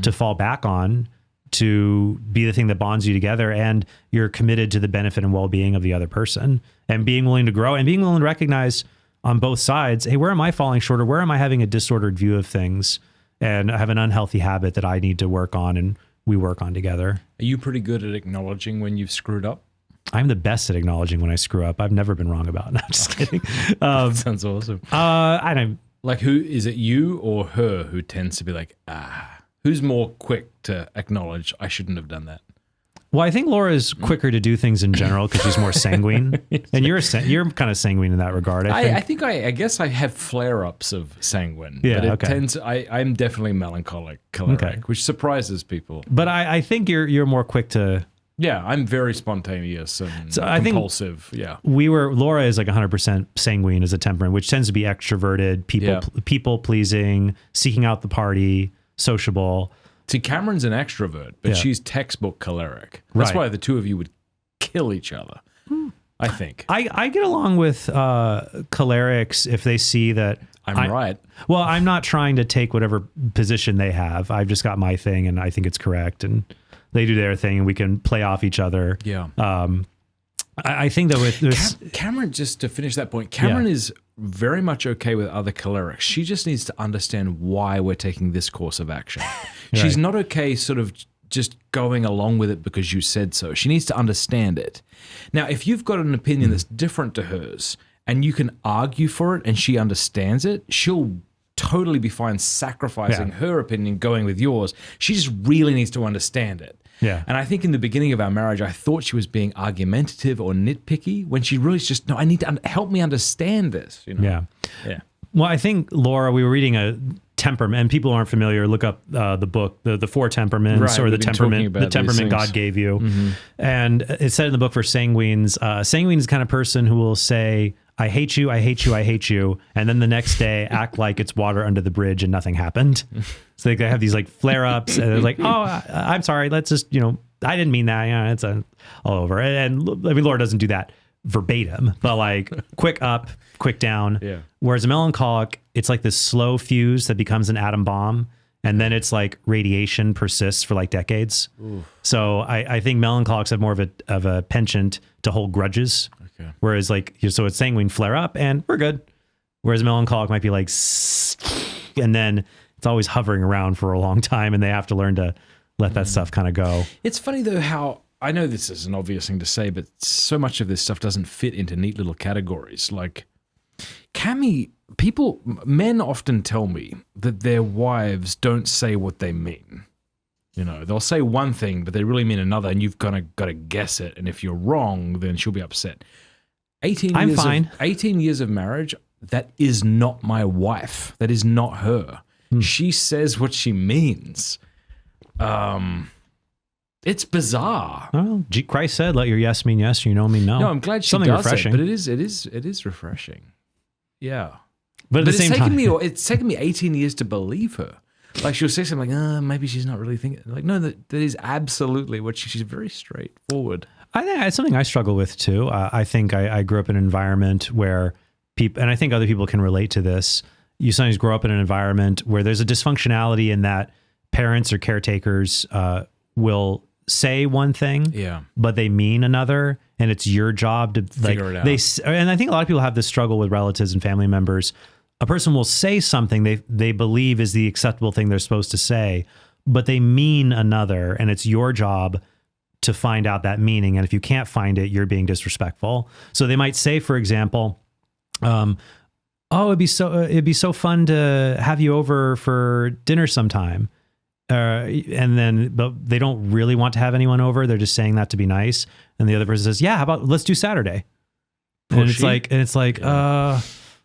Speaker 2: to fall back on, to be the thing that bonds you together. And you're committed to the benefit and well-being of the other person, and being willing to grow and being willing to recognize on both sides, hey, where am I falling short, or where am I having a disordered view of things? And I have an unhealthy habit that I need to work on, and we work on together.
Speaker 1: Are you pretty good at acknowledging when you've screwed up?
Speaker 2: I'm the best at acknowledging when I screw up. I've never been wrong about it. No, I'm just kidding.
Speaker 1: That sounds awesome.
Speaker 2: I don't.
Speaker 1: Like, who is it, you or her, who tends to be like, who's more quick to acknowledge I shouldn't have done that?
Speaker 2: Well, I think Laura is quicker to do things in general because she's more sanguine, and you're kind of sanguine in that regard.
Speaker 1: I guess I have flare-ups of sanguine.
Speaker 2: Yeah,
Speaker 1: but I'm definitely choleric, which surprises people.
Speaker 2: But I think you're more quick to.
Speaker 1: Yeah, I'm very spontaneous and compulsive.
Speaker 2: Laura is like 100% sanguine as a temperament, which tends to be extroverted, people pleasing, seeking out the party, sociable.
Speaker 1: See, Cameron's an extrovert, but she's textbook choleric. That's why the two of you would kill each other, I think.
Speaker 2: I get along with cholerics if they see that
Speaker 1: I'm right.
Speaker 2: Well, I'm not trying to take whatever position they have. I've just got my thing, and I think it's correct, and they do their thing, and we can play off each other.
Speaker 1: Yeah.
Speaker 2: I think that with this,
Speaker 1: Cameron, just to finish that point, Cameron is very much okay with other cholerics. She just needs to understand why we're taking this course of action. She's not okay sort of just going along with it because you said so. She needs to understand it. Now, if you've got an opinion that's different to hers and you can argue for it and she understands it, she'll totally be fine sacrificing her opinion, going with yours. She just really needs to understand it.
Speaker 2: Yeah.
Speaker 3: And I think in the beginning of our marriage, I thought she was being argumentative or nitpicky when she really just, no, I need to help me understand this. You know?
Speaker 2: Yeah.
Speaker 3: Yeah.
Speaker 2: Well, I think, Laura, we were reading a Temperament, and people who aren't familiar, look up the book, the Four Temperaments,
Speaker 3: Right,
Speaker 2: or
Speaker 3: we've been talking about
Speaker 2: the
Speaker 3: these
Speaker 2: temperament
Speaker 3: things.
Speaker 2: God gave you. And it said in the book for sanguines, sanguine is the kind of person who will say, I hate you, I hate you, I hate you, and then the next day act like it's water under the bridge and nothing happened. So they have these like flare-ups, and they're like, oh, I'm sorry, let's just, I didn't mean that. Yeah, it's all over. And I mean, Laura doesn't do that verbatim, but like quick up, quick down.
Speaker 3: Yeah.
Speaker 2: Whereas a melancholic, it's like this slow fuse that becomes an atom bomb, and then it's like radiation persists for like decades. Ooh. So I think melancholics have more of a penchant to hold grudges.
Speaker 3: Okay.
Speaker 2: Whereas like, so it's sanguine flare up and we're good. Whereas melancholic might be like, and then it's always hovering around for a long time, and they have to learn to let that stuff kind of go.
Speaker 3: It's funny though how, I know this is an obvious thing to say, but so much of this stuff doesn't fit into neat little categories. Like, men often tell me that their wives don't say what they mean. They'll say one thing, but they really mean another, and you've got to guess it. And if you're wrong, then she'll be upset. 18 years of marriage, that is not my wife. That is not her. She says what she means. It's bizarre.
Speaker 2: Well, Christ said, "Let your yes mean yes, your no mean no."
Speaker 3: No, I'm glad she
Speaker 2: Something
Speaker 3: does
Speaker 2: refreshing.
Speaker 3: it, but it is refreshing. Yeah,
Speaker 2: but at the same time,
Speaker 3: it's taken me 18 years to believe her. Like, she'll say something like, maybe she's not really thinking. Like, no, that is absolutely what she's very straightforward.
Speaker 2: I think it's something I struggle with too. I think I grew up in an environment where people, and I think other people can relate to this. You sometimes grow up in an environment where there's a dysfunctionality in that parents or caretakers will say one thing, but they mean another, and it's your job to
Speaker 3: figure it out.
Speaker 2: And I think a lot of people have this struggle with relatives and family members. A person will say something they believe is the acceptable thing they're supposed to say, but they mean another, and it's your job to find out that meaning. And if you can't find it, you're being disrespectful. So they might say, for example, oh, it'd be so fun to have you over for dinner sometime. And then, but they don't really want to have anyone over. They're just saying that to be nice. And the other person says, yeah, how about let's do Saturday? And it's like,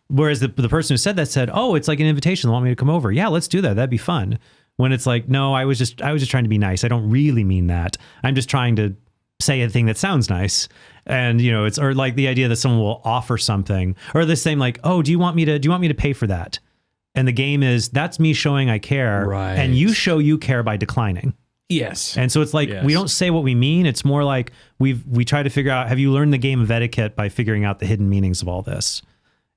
Speaker 2: whereas the person who said that said, oh, it's like an invitation. They want me to come over. Yeah, let's do that. That'd be fun. When it's like, no, I was just trying to be nice. I don't really mean that. I'm just trying to say a thing that sounds nice. And, it's, or like the idea that someone will offer something, or the same, like, oh, do you want me to pay for that? And the game is, that's me showing I care.
Speaker 3: Right.
Speaker 2: And you show you care by declining.
Speaker 3: Yes.
Speaker 2: And so it's like, we don't say what we mean. It's more like we try to figure out, have you learned the game of etiquette by figuring out the hidden meanings of all this?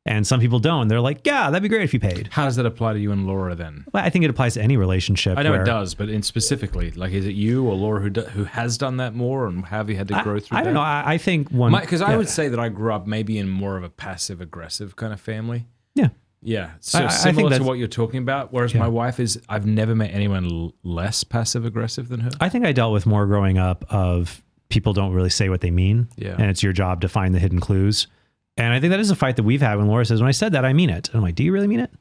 Speaker 2: And some people don't. They're like, yeah, that'd be great if you paid.
Speaker 3: How does that apply to you and Laura then?
Speaker 2: Well, I think it applies to any relationship.
Speaker 3: I know it does, but specifically, like, is it you or Laura who has done that more, and have you had to grow through that?
Speaker 2: I don't know. I think one...
Speaker 3: Because I would say that I grew up maybe in more of a passive-aggressive kind of family.
Speaker 2: Yeah.
Speaker 3: Yeah, so similar to what you're talking about, whereas my wife is, I've never met anyone less passive-aggressive than her.
Speaker 2: I think I dealt with more growing up of people don't really say what they mean, and it's your job to find the hidden clues. And I think that is a fight that we've had when Laura says, when I said that, I mean it. And I'm like, do you really mean it?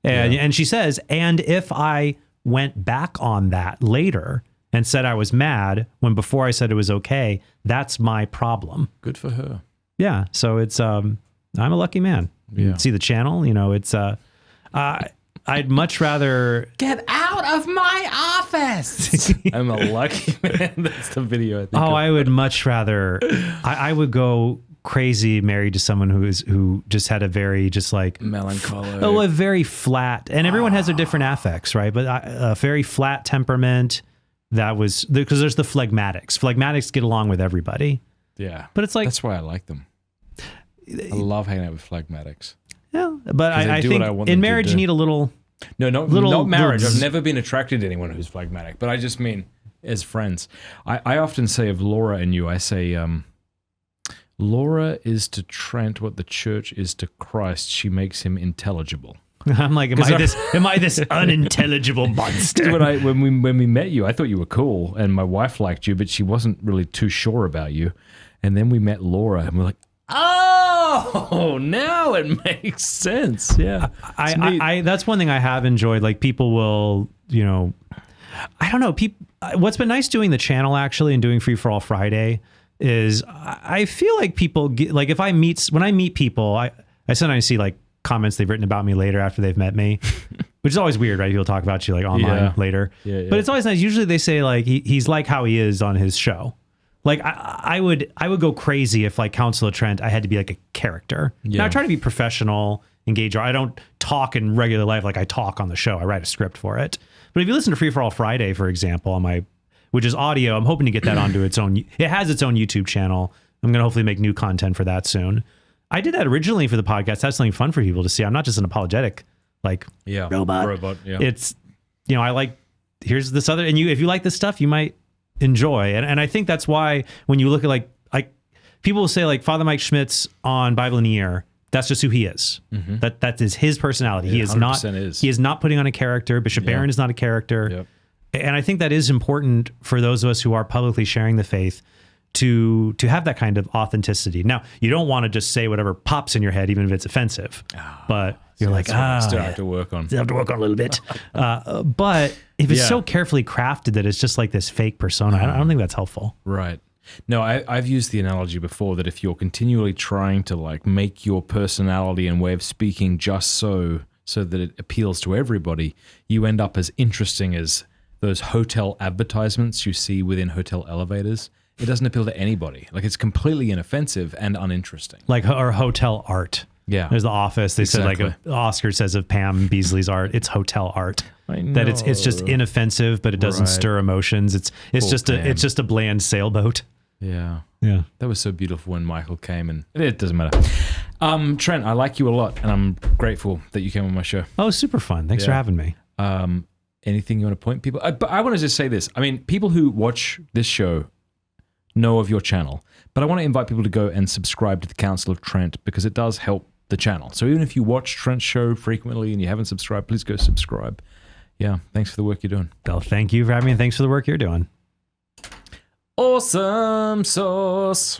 Speaker 2: And she says, and if I went back on that later and said I was mad when before I said it was okay, that's my problem.
Speaker 3: Good for her.
Speaker 2: Yeah. So it's, I'm a lucky man.
Speaker 3: Yeah.
Speaker 2: See the channel, it's, I'd much rather
Speaker 3: get out of my office. I'm a lucky man. That's the video. I think.
Speaker 2: I would much rather, I would go crazy married to someone who just had a very just like
Speaker 3: melancholy,
Speaker 2: a very flat, and everyone has their different affects, right? But a very flat temperament that was, because there's the phlegmatics. Phlegmatics get along with everybody.
Speaker 3: Yeah.
Speaker 2: But it's like,
Speaker 3: that's why I like them. I love hanging out with phlegmatics.
Speaker 2: Yeah. But I think in marriage you need a little...
Speaker 3: No, not marriage. I've never been attracted to anyone who's phlegmatic, but I just mean as friends. I often say of Laura and you, I say, Laura is to Trent what the church is to Christ. She makes him intelligible.
Speaker 2: I'm like, am I this unintelligible monster?
Speaker 3: When we met you, I thought you were cool, and my wife liked you, but she wasn't really too sure about you. And then we met Laura, and we're like, oh, now it makes sense. Yeah,
Speaker 2: I that's one thing I have enjoyed. Like, people will, I don't know. What's been nice doing the channel actually and doing Free for All Friday is I feel like people get, like when I meet people, I sometimes see like comments they've written about me later after they've met me, which is always weird, right? People talk about you like online later, but it's always nice. Usually they say like he's like how he is on his show. Like I would go crazy if like Council of Trent, I had to be like a character. Now I try to be professional, engage. I don't talk in regular life like I talk on the show. I write a script for it. But if you listen to Free for All Friday, for example, on which is audio, I'm hoping to get that onto its own. It has its own YouTube channel. I'm going to hopefully make new content for that soon. I did that originally for the podcast. That's something fun for people to see. I'm not just an apologetic like robot. Yeah. It's, I like, here's this other, and if you like this stuff, you might enjoy. And I think that's why when you look at like people will say like Father Mike Schmitz on Bible in a Year, that's just who he is. Mm-hmm. That is his personality.
Speaker 1: Yeah,
Speaker 2: he is not putting on a character. Bishop Barron is not a character. Yep. And I think that is important for those of us who are publicly sharing the faith to have that kind of authenticity. Now, you don't want to just say whatever pops in your head, even if it's offensive. But you're like,
Speaker 1: still have to work on.
Speaker 2: Still have to work on a little bit. But if it's so carefully crafted that it's just like this fake persona, I don't think that's helpful.
Speaker 1: Right. No, I've used the analogy before that if you're continually trying to like make your personality and way of speaking just so that it appeals to everybody, you end up as interesting as those hotel advertisements you see within hotel elevators. It doesn't appeal to anybody. Like it's completely inoffensive and uninteresting.
Speaker 2: Like our hotel art.
Speaker 1: Yeah.
Speaker 2: There's The Office. They said like Oscar says of Pam Beasley's art, it's hotel art.
Speaker 1: I know.
Speaker 2: That it's just inoffensive, but it doesn't stir emotions. It's just a bland sailboat.
Speaker 1: Yeah.
Speaker 2: Yeah.
Speaker 1: That was so beautiful when Michael came, and it doesn't matter. Trent, I like you a lot, and I'm grateful that you came on my show.
Speaker 2: Oh, super fun. Thanks for having me.
Speaker 1: Anything you want to point people? But I want to just say this. I mean, people who watch this show know of your channel, but I want to invite people to go and subscribe to the Council of Trent because it does help the channel. So even if you watch Trent's show frequently and you haven't subscribed, please go subscribe. Yeah, thanks for the work you're doing.
Speaker 2: Well, thank you for having me, and thanks for the work you're doing.
Speaker 1: Awesome sauce.